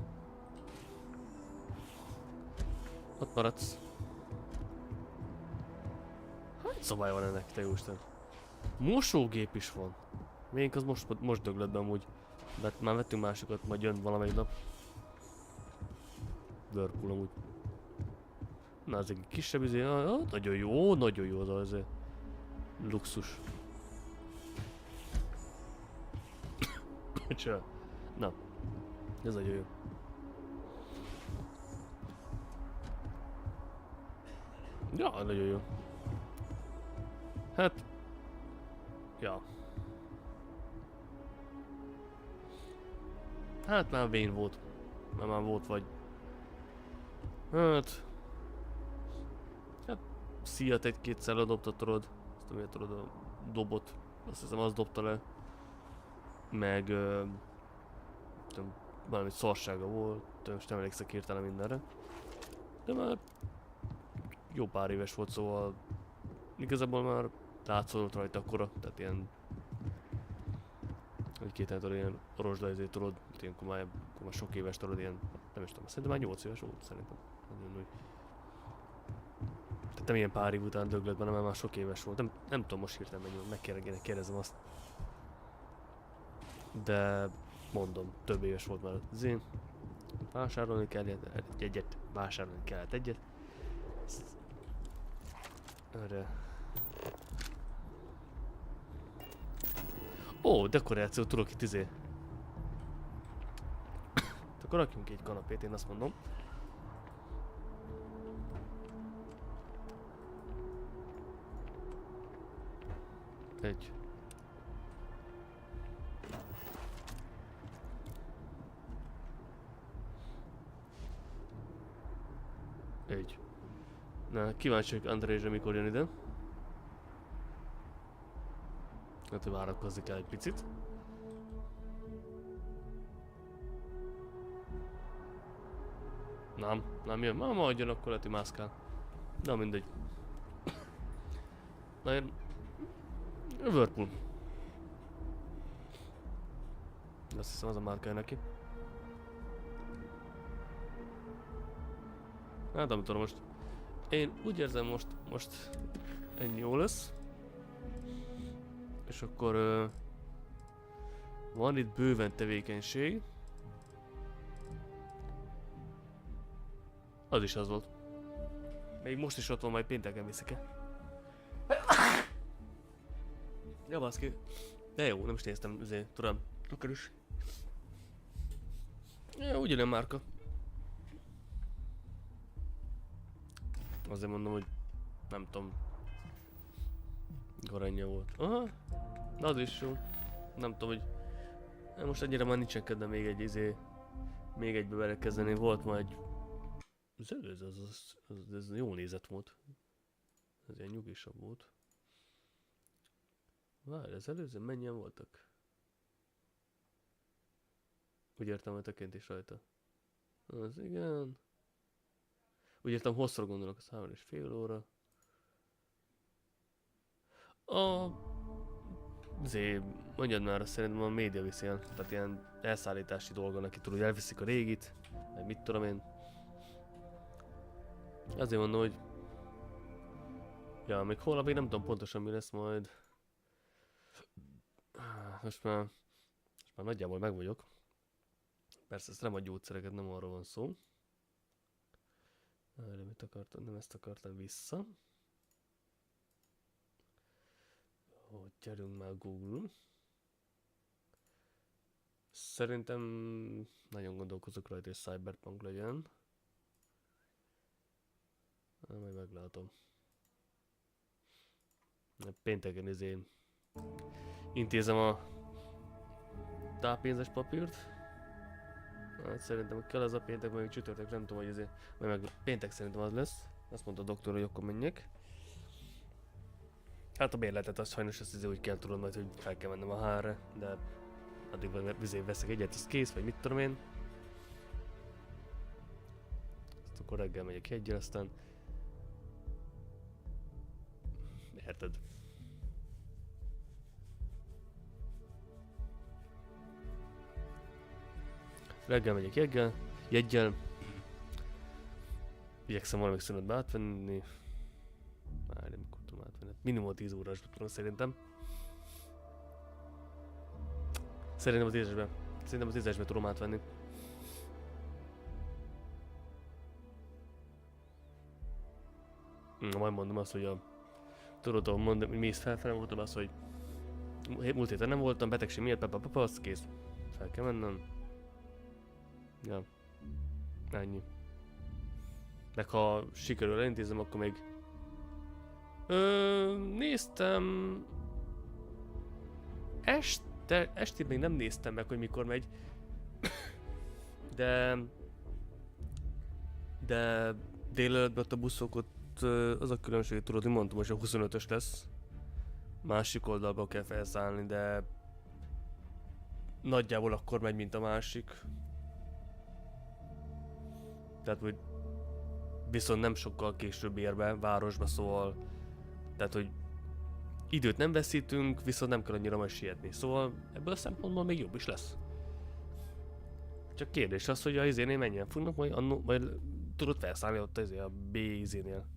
Ott maradsz. Hány szobája van ennek, te jóisten? Mosógép is van. Miénk az most döglött be amúgy. De már vettünk másokat, majd jön valamelyik nap. Whirlpool amúgy. Na, ez egy kisebb izé, nagyon jó az azért. Luxus. Csá. Na, ez nagyon jó. Ja, nagyon jó. Hát... Ja. Hát már vén volt. Már volt vagy... Hát... Szíjat egy-kétszer ledobta, tudod. Azt amilyen tudod a dobot. Azt hiszem az dobta le. Meg... tudom, valami szarsága volt. Most nem emlékszek hirtelen mindenre. De már... Jó pár éves volt, szóval... Igazából már látszódott rajta akkora. Tehát ilyen... Egy-két tudod, ilyen orosda ezért tudod. Ilyen már sok éves tudod, ilyen... Nem is tudom, szerintem már 8 éves volt szerintem. Tehát nem ilyen pár év után döglött benne, mert már sok éves volt. Nem tudom most hirtelen mennyi, meg kellene kérdezem azt. De mondom, több éves volt már az én. Vásárolni kellett egyet, vásárolni kellett egyet. Erre. Ó, dekoráció, tudok itt izé. Akkor rakjunk egy kanapét, én azt mondom. Egy. Egy. Na, kíváncsi vagyok Andrézsa mikor jön ide. Hát, hogy várakozni kell egy picit. Nem jön. Majd jön, akkor lehet, hogy mászkál. Na, mindegy. Na, jön. Whirlpool. Azt hiszem, az a márkája neki. Hát nem tudom most. Én úgy érzem most ennyi jó lesz. És akkor van itt bőven tevékenység. Az is az volt. Még most is ott van, majd pénteken viszik-e. Ja, baszki. De jó, nem is néztem, azért tudom. Akkor is. Ja, ugyanilyen márka. Azért mondom, hogy nem tudom. Garanja volt. Aha. Az is jó. Nem tudom, hogy... Most annyira már nincsen kedvem még egy még egybe belekezdeni. Volt ma egy... Az előző, ez jó nézet volt. Ez ilyen nyugisabb volt. Várj, az előző mennyien voltak? Úgy értem, hogy teként is rajta. Az igen. Úgy értem, hosszra gondolok, az 3,5 óra. Azért, mondjad már, szerintem a média viszi el. Tehát ilyen elszállítási dolgon, aki tudod, hogy elviszik a régit, meg mit tudom én. Azért mondom, hogy... Ja, még holnap még nem tudom pontosan mi lesz majd. Most már nagyjából meg vagyok. Persze ezt nem a gyógyszereket, nem arról van szó. Mit akartam? Nem ezt akartam vissza. Hogy gyerünk már Google. Szerintem nagyon gondolkozok rajta, hogy Cyberpunk legyen. Majd meglátom. Pénteken intézem a táppénzes papírt. Hát szerintem kell az a péntek, meg csütörtök, nem tudom, hogy azért... Majd meg péntek szerintem az lesz. Azt mondta a doktor, hogy akkor menjek. Hát a bérletet azt sajnos azt úgy kell tudod majd, hogy fel kell mennem a HR-re, de addig veszek egyet, az kész, vagy mit tudom én. Azt akkor reggel megyek egyre, aztán... Érted? Reggel megyek jeggyel. Igyekszem valamelyik szünetbe átvenni. Várj, mikor tudom átvenni. Minimum 10 órás tudom szerintem. Szerintem a 10-esbe tudom átvenni. Majd mondom azt, hogy tudod, hogy mész felfele, mondtam azt, hogy múlt héten nem voltam, betegség miatt, az kész. Fel kell mennem. Ja. Ennyi. Meg ha sikerül elintézem, akkor még... Néztem... Estét még nem néztem meg, hogy mikor megy. De délelőttben ott a buszok, ott az a különbség, tudod, hogy mondtam, hogy a 25-ös lesz. Másik oldalba kell felszállni, de... Nagyjából akkor megy, mint a másik. Tehát, hogy viszont nem sokkal később ér be, városba, szóval... Tehát, hogy időt nem veszítünk, viszont nem kell annyira majd sietni. Szóval ebből a szempontból még jobb is lesz. Csak kérdés az, hogy a izénél mennyien fognak, majd tudod felszállni ott a B izénél.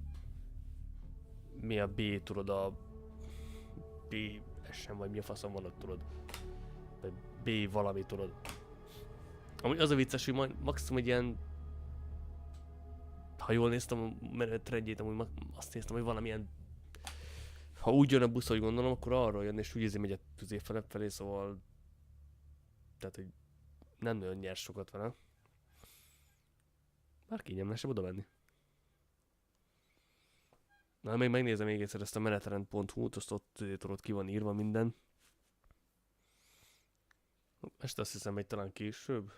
Mi a B, tudod, a B sem, vagy mi a faszom van ott, tudod. Vagy B valami, tudod. Amúgy az a vicces, hogy majd maximum egy ilyen... Ha jól néztem a menetrendjét, amúgy azt néztem, hogy valamilyen... Ha úgy jön a busz, hogy gondolom, akkor arra jön, és úgy megy a tüzé felé, szóval... Tehát, hogy nem nagyon nyers sokat vele. Már kényelmesebb oda menni. Na, még megnézem még egyszer ezt a menetrend.hu-t, ott tudod, ki van írva minden. Este azt hiszem, hogy talán később.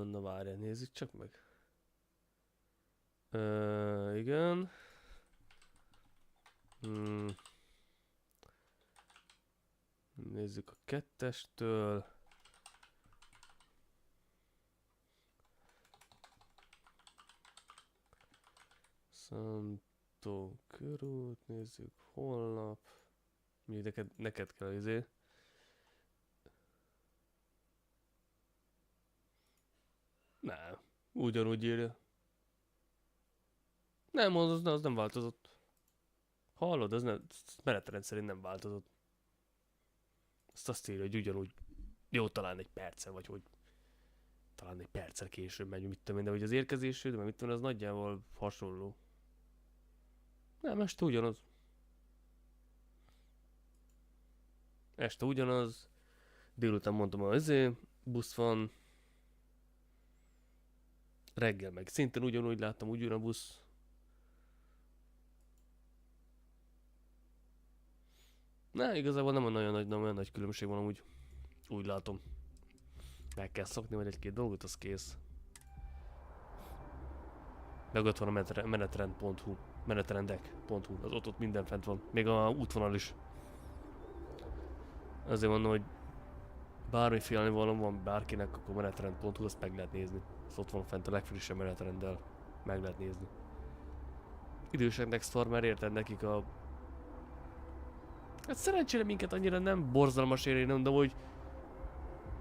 Na várjál, nézzük csak meg. Igen. Nézzük a 2-estől. Szentó körút, nézzük holnap. Mi neked kell izé. Nem, ugyanúgy írja. Nem, az nem változott. Hallod, az nem, menetrend szerint nem változott. Azt írja, hogy ugyanúgy Jó, talán egy perccel, vagy hogy... Talán egy perccel később megy, mit tudom én, de hogy az érkezésű, de mit tudom, az nagyjából hasonló. Nem, este ugyanaz. Este ugyanaz. Délután mondtam, hogy busz van. Reggel meg szintén ugyanúgy láttam, ugyan a busz. Ne, igazából nem olyan nagy különbség van amúgy. Úgy látom. Meg kell szokni majd egy-két dolgot, az kész. Meg ott van a menetrend.hu, menetrendek.hu, az ott minden fent van. Még a útvonal is. Azért mondom, hogy bármi félnivaló van bárkinek, akkor menetrend.hu, azt meg lehet nézni. Az ott van fent a legfrissebb menetrenddel. Meg lehet nézni. Időseknek szar, mert érted nekik a... Hát szerencsére minket annyira nem borzalmas érén, de hogy...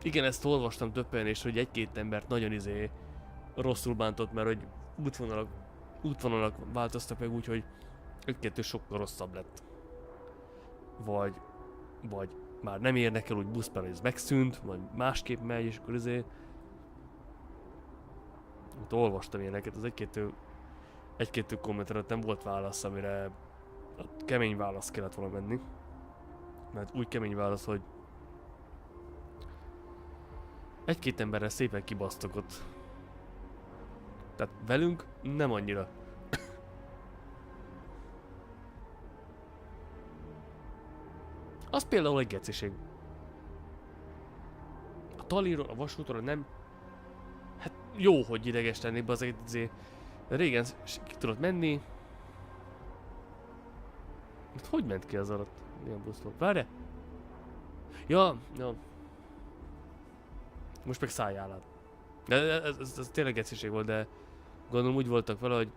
Igen, ezt olvastam többen, és hogy egy-két embert nagyon rosszul bántott, mert hogy útvonalak változtak meg úgy, hogy egy-kettő sokkal rosszabb lett. Vagy már nem érnek el úgy buszban, hogy ez megszűnt, vagy másképp megy, és akkor ott olvastam ilyeneket, az egy-kettő kommentre nem volt válasz, amire a kemény válasz kellett volna menni. Mert úgy kemény válasz, hogy egy-két emberre szépen kibasztok ott. Tehát velünk nem annyira. Az például egy geciség. A taliról, a vasútról nem... Hát jó, hogy ideges lennék be azért. Régen ki tudott menni. Hogy ment ki az alatt? Milyen buszló? Várj! Ja. Most meg szálljál át. Ez tényleg egyszerűség volt, de gondolom úgy voltak vele, hogy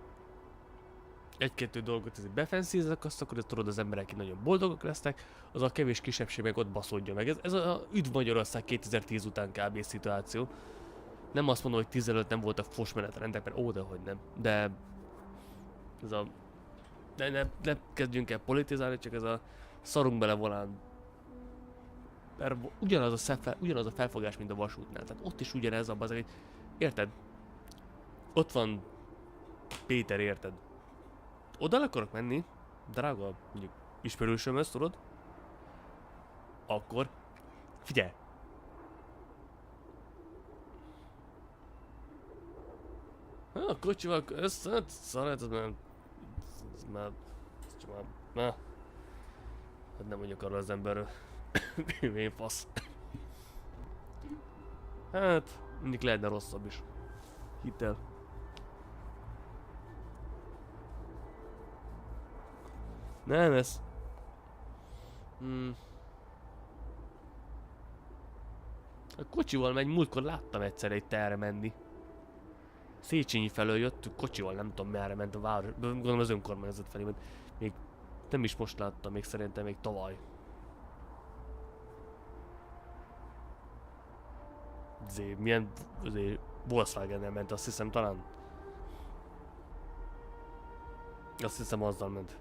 egy-kettő dolgot befenszízek, azt akkor tudod, az emberek így nagyon boldogok lesznek, az a kevés kisebbség meg ott baszódja meg. Ez a Üdv Magyarország 2010 után kb. Szituáció. Nem azt mondom, hogy 15 nem voltak fos menetrendek, mert dehogy nem. De ez a... Ne kezdjünk el politizálni, csak ez a szarunk bele volán. Mert ugyanaz a felfogás, mint a vasútnál. Tehát ott is ugyanez a bazeg, érted? Ott van Péter, érted? Oda akarok menni, drága, mondjuk ismerősömhöz, tudod? Akkor figyelj! A kocsival, ez szarát, ez már... Hát nem mondjuk arra az emberről. Én fasz. Hát, mindig lehetne rosszabb is. Hidd el. Nem ez. A kocsival megy, múltkor láttam egyszer egy terre menni. Széchenyi felől jöttünk kocsival, nem tudom merre ment a város. Gondolom az önkormányzat felé ment. Még nem is most láttam, még szerintem még tavaly. Milyen Volkswagen-nel ment, azt hiszem talán. Azt hiszem azzal ment.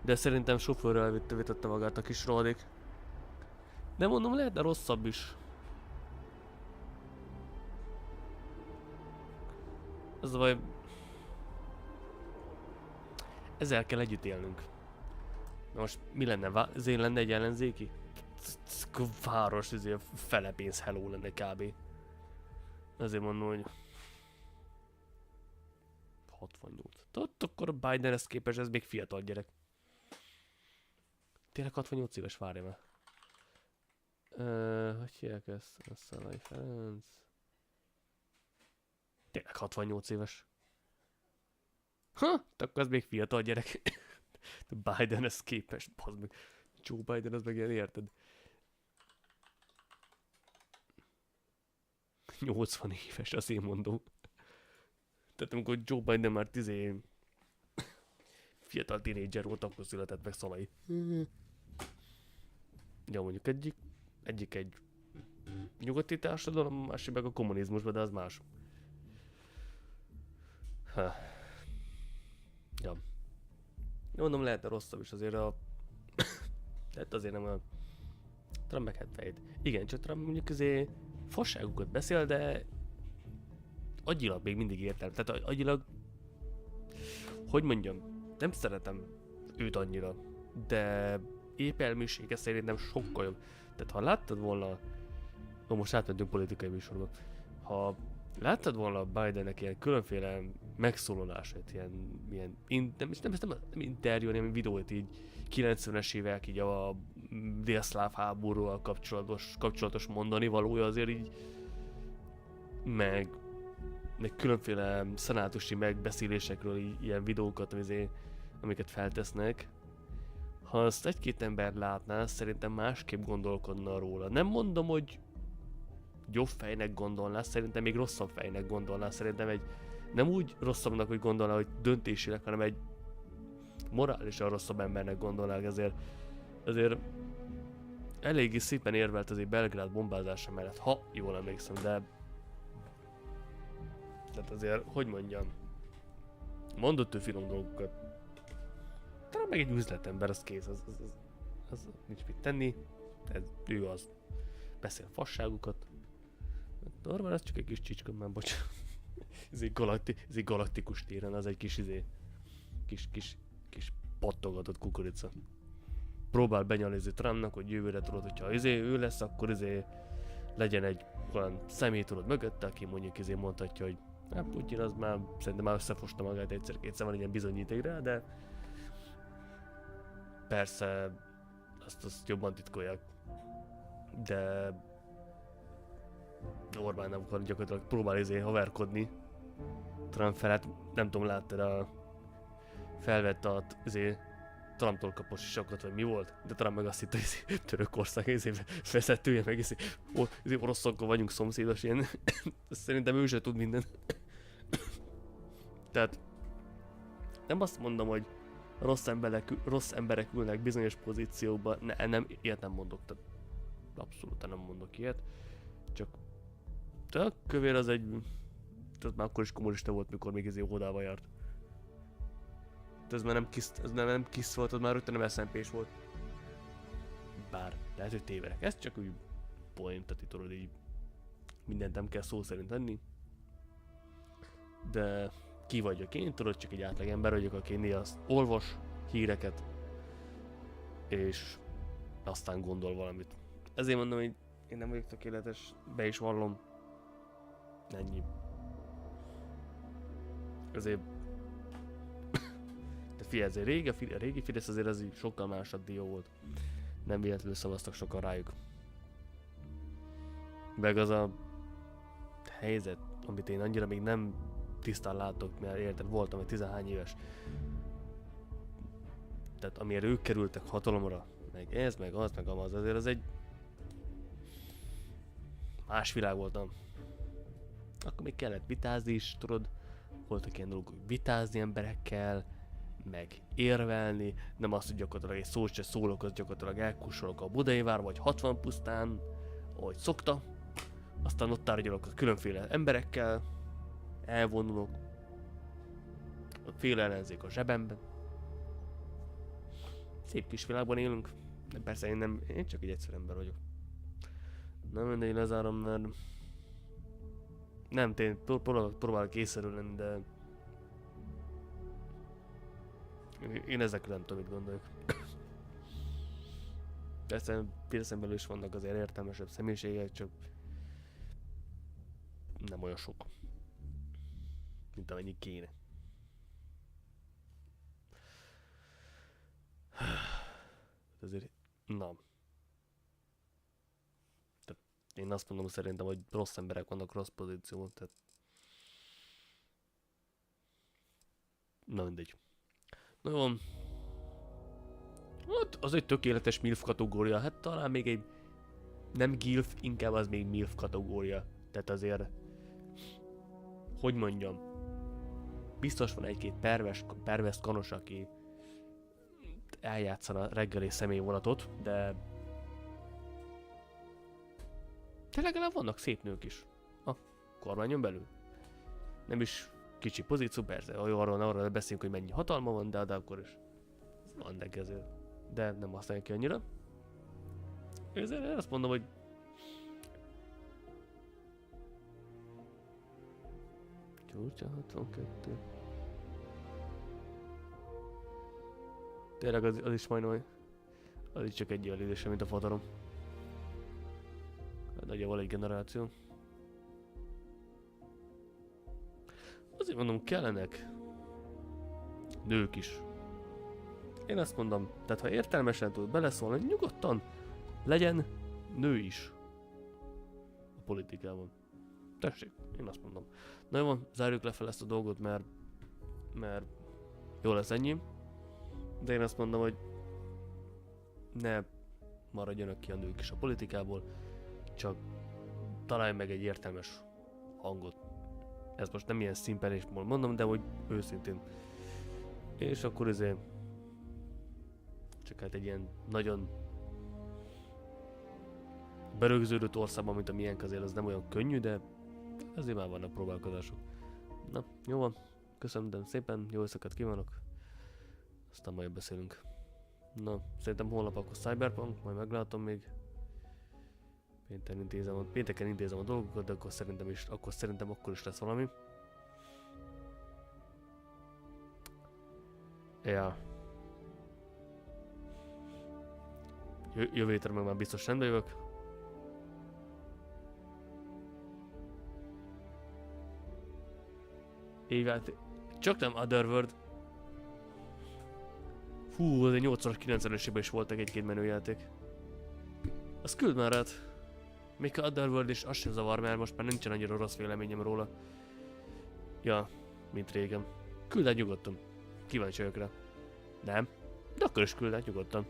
De szerintem sofőrrel elvitte magát a kis rohadék. De mondom, lehetne rosszabb is. Ez a baj... Ezzel kell együtt élnünk. Most mi lenne? Lenne egy ellenzéki? Város, fele pénz hello lenne kb. Azért mondom, hogy... 68. Ott akkor a Bidenhez képest ez még fiatal gyerek. Tényleg 68 éves, várjam el. Hogy hívják ezt? A Szalai Ferenc... Tényleg 68 éves. Akkor ez még fiatal gyerek. Bidenhez képest, bazd meg. Joe Biden, az meg ilyen, érted? 80 éves, azt én mondom. Tehát amikor Joe Biden már 10 év fiatal tínédzser volt, akkor született meg Szalai. Ja, mondjuk egyik egy nyugati társadalom, a másik meg a kommunizmusban, de az más. Ja. Mondom, lehetne rosszabb is azért a... Tehát azért nem olyan Trump meg 77. Igen, csak Trump mondjuk fasságokat beszél, de agyilag még mindig értem. Tehát agyilag, hogy mondjam, nem szeretem őt annyira, de épelműsége szerintem sokkal jobb. Tehát ha láttad volna, most átmentünk politikai műsorba, ha láttad volna Bidennek ilyen különféle megszólalását, ilyen nem interjú, hanem videót így 90-es évek így a délszláv háborúval kapcsolatos mondani valója azért így, meg különféle szenátusi megbeszélésekről ilyen videókat, amiket feltesznek. Ha azt egy-két ember látná, szerintem másképp gondolkodna róla. Nem mondom, hogy jobb fejnek gondolná, szerintem még rosszabb fejnek gondolná, szerintem nem úgy rosszabbnak, hogy gondolná, hogy döntésileg, hanem egy morálisan rosszabb embernek gondolnák, ezért eléggé szépen érvelt azért Belgrád bombázása mellett, ha jól emlékszem, de tehát azért, hogy mondjam, mondott ő finom dolgokat. Talán meg egy üzletember, az kész, az nincs mit tenni, ő az beszél fasságukat. Norván az csak egy kis csicska, már bocsánat. Ez egy galaktikus téren, az egy kis pattogatott kukorica. Próbál benyalizni Trumpnak, hogy jövőre tudod, hogyha ő lesz, akkor legyen egy olyan személy tudod mögötte, aki mondjuk mondhatja, hogy hát Putyin az már szerintem már összefosta magát egyszer-kétszer, van ilyen bizonyíték rá, de persze azt jobban titkolják. De Orbán nem akar gyakorlatilag próbál haverkodni Trump felett. Nem tudom, láttad felvett a Trumptól kapos isakat, vagy mi volt? De Trump meg azt hitt, hogy Törökország vezetője, meg oroszokkal vagyunk szomszédos, ilyen. Szerintem ő se tud mindent. Tehát nem azt mondom, hogy rossz emberek ülnek bizonyos pozíciókban, ilyet nem mondok, tehát abszolút nem mondok ilyet, csak a kövér az tehát már akkor is kommunista volt, mikor még óvodával járt. Ez már nem KISZ volt, az már rögtön nem SMP-s volt. Bár lehet, hogy tévedek. Ez csak úgy poén, tehát itt tudod így mindent nem kell szó szerint tenni. De ki vagyok én, tudod, csak egy átlag ember vagyok, aki néha olvas híreket, és aztán gondol valamit. Ezért mondom, hogy én nem vagyok tökéletes, be is vallom. Ennyi. Ezért de figyelj, ez a régi Fidesz azért az így sokkal másabb dió volt. Nem véletlenül szavaztak sokan rájuk. Meg az a helyzet, amit én annyira még nem tisztán látok, mert érted, voltam egy 10 éves. Tehát amire ők kerültek hatalomra, meg ez, meg az, meg amaz, azért az egy más világ voltam. Akkor még kellett vitázni is, tudod, voltak ilyen dolgok, hogy vitázni emberekkel, meg érvelni, nem azt, hogy gyakorlatilag egy szót se szólok, az gyakorlatilag elkussolok a Budai vár, vagy 60 pusztán, ahogy szokta. Aztán ott tárgyalok a különféle emberekkel, elvonulok, a fél ellenzék a zsebemben. Szép kis világban élünk, de persze én csak egy egyszerű ember vagyok. Nem mindegy, lezárom, mert nem, én próbálok észszerű lenni, de én ezekről nem tudom, mit gondoljuk. Persze Pilsen belül is vannak azért értelmesebb személyiségek, csak nem olyan sok, mint amennyi kéne. Ezért, na. Tehát én azt mondom szerintem, hogy rossz emberek vannak rossz pozícióban, tehát na mindegy. Na jó. Hát az egy tökéletes MILF kategória, hát talán még egy nem GILF, inkább az még MILF kategória. Tehát azért, hogy mondjam, biztos van egy-két pervers kanos, aki eljátszana reggeli személyvonatot, de legalább vannak szép nők is a kormányon belül. Nem is kicsi pozíció, persze, arról beszélünk, hogy mennyi hatalma van, de akkor is van ezért. De nem használják ki annyira. Ezért azt mondom, hogy Gyurcsa 62. Tényleg az is majdnem, az is csak egy olyan idősebb, mint a fotorom. Nagyjából egy generáció. Azért mondom, kellenek nők is. Én azt mondom, tehát ha értelmesen tud beleszólni, nyugodtan legyen nő is a politikában. Tessék, én azt mondom. Na jó, zárjuk le fel ezt a dolgot, mert jó lesz ennyi. De én azt mondom, hogy ne maradjanak ki a nők is a politikából, csak találj meg egy értelmes hangot. Ez most nem ilyen színpenésból mondom, de hogy őszintén. És akkor azért csak hát egy ilyen nagyon berögződött országban, mint a miénk, azért az nem olyan könnyű, de azért már vannak próbálkozások. Na, jó van. Köszönöm szépen, jó éjszakát kívánok. Aztán majd beszélünk. Na, szerintem holnap akkor Cyberpunk, majd meglátom még. Pénteken intézem a dolgokat, de akkor szerintem akkor is lesz valami. Ja. Jövő hétre meg már biztos rendbe jövök. Évát. Csak nem Otherworld. Fú, az egy 8-as 90-esében is voltak egy-két menőjáték. Azt küld már át. Még a Otherworld is, az sem zavar, mert most már nincsen annyira rossz véleményem róla. Ja, mint régen. Küld át nyugodtan. Kíváncsi vagyok rá. Nem? De akkor is küld át nyugodtan.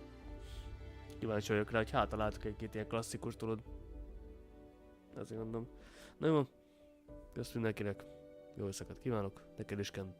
Kíváncsi vagyok rá, hogy hát találtuk egy-két ilyen klasszikus, tudod. Ezért mondom. Na jó, köszönöm mindenkinek. Jó éjszakát kívánok. Neked is, Ken.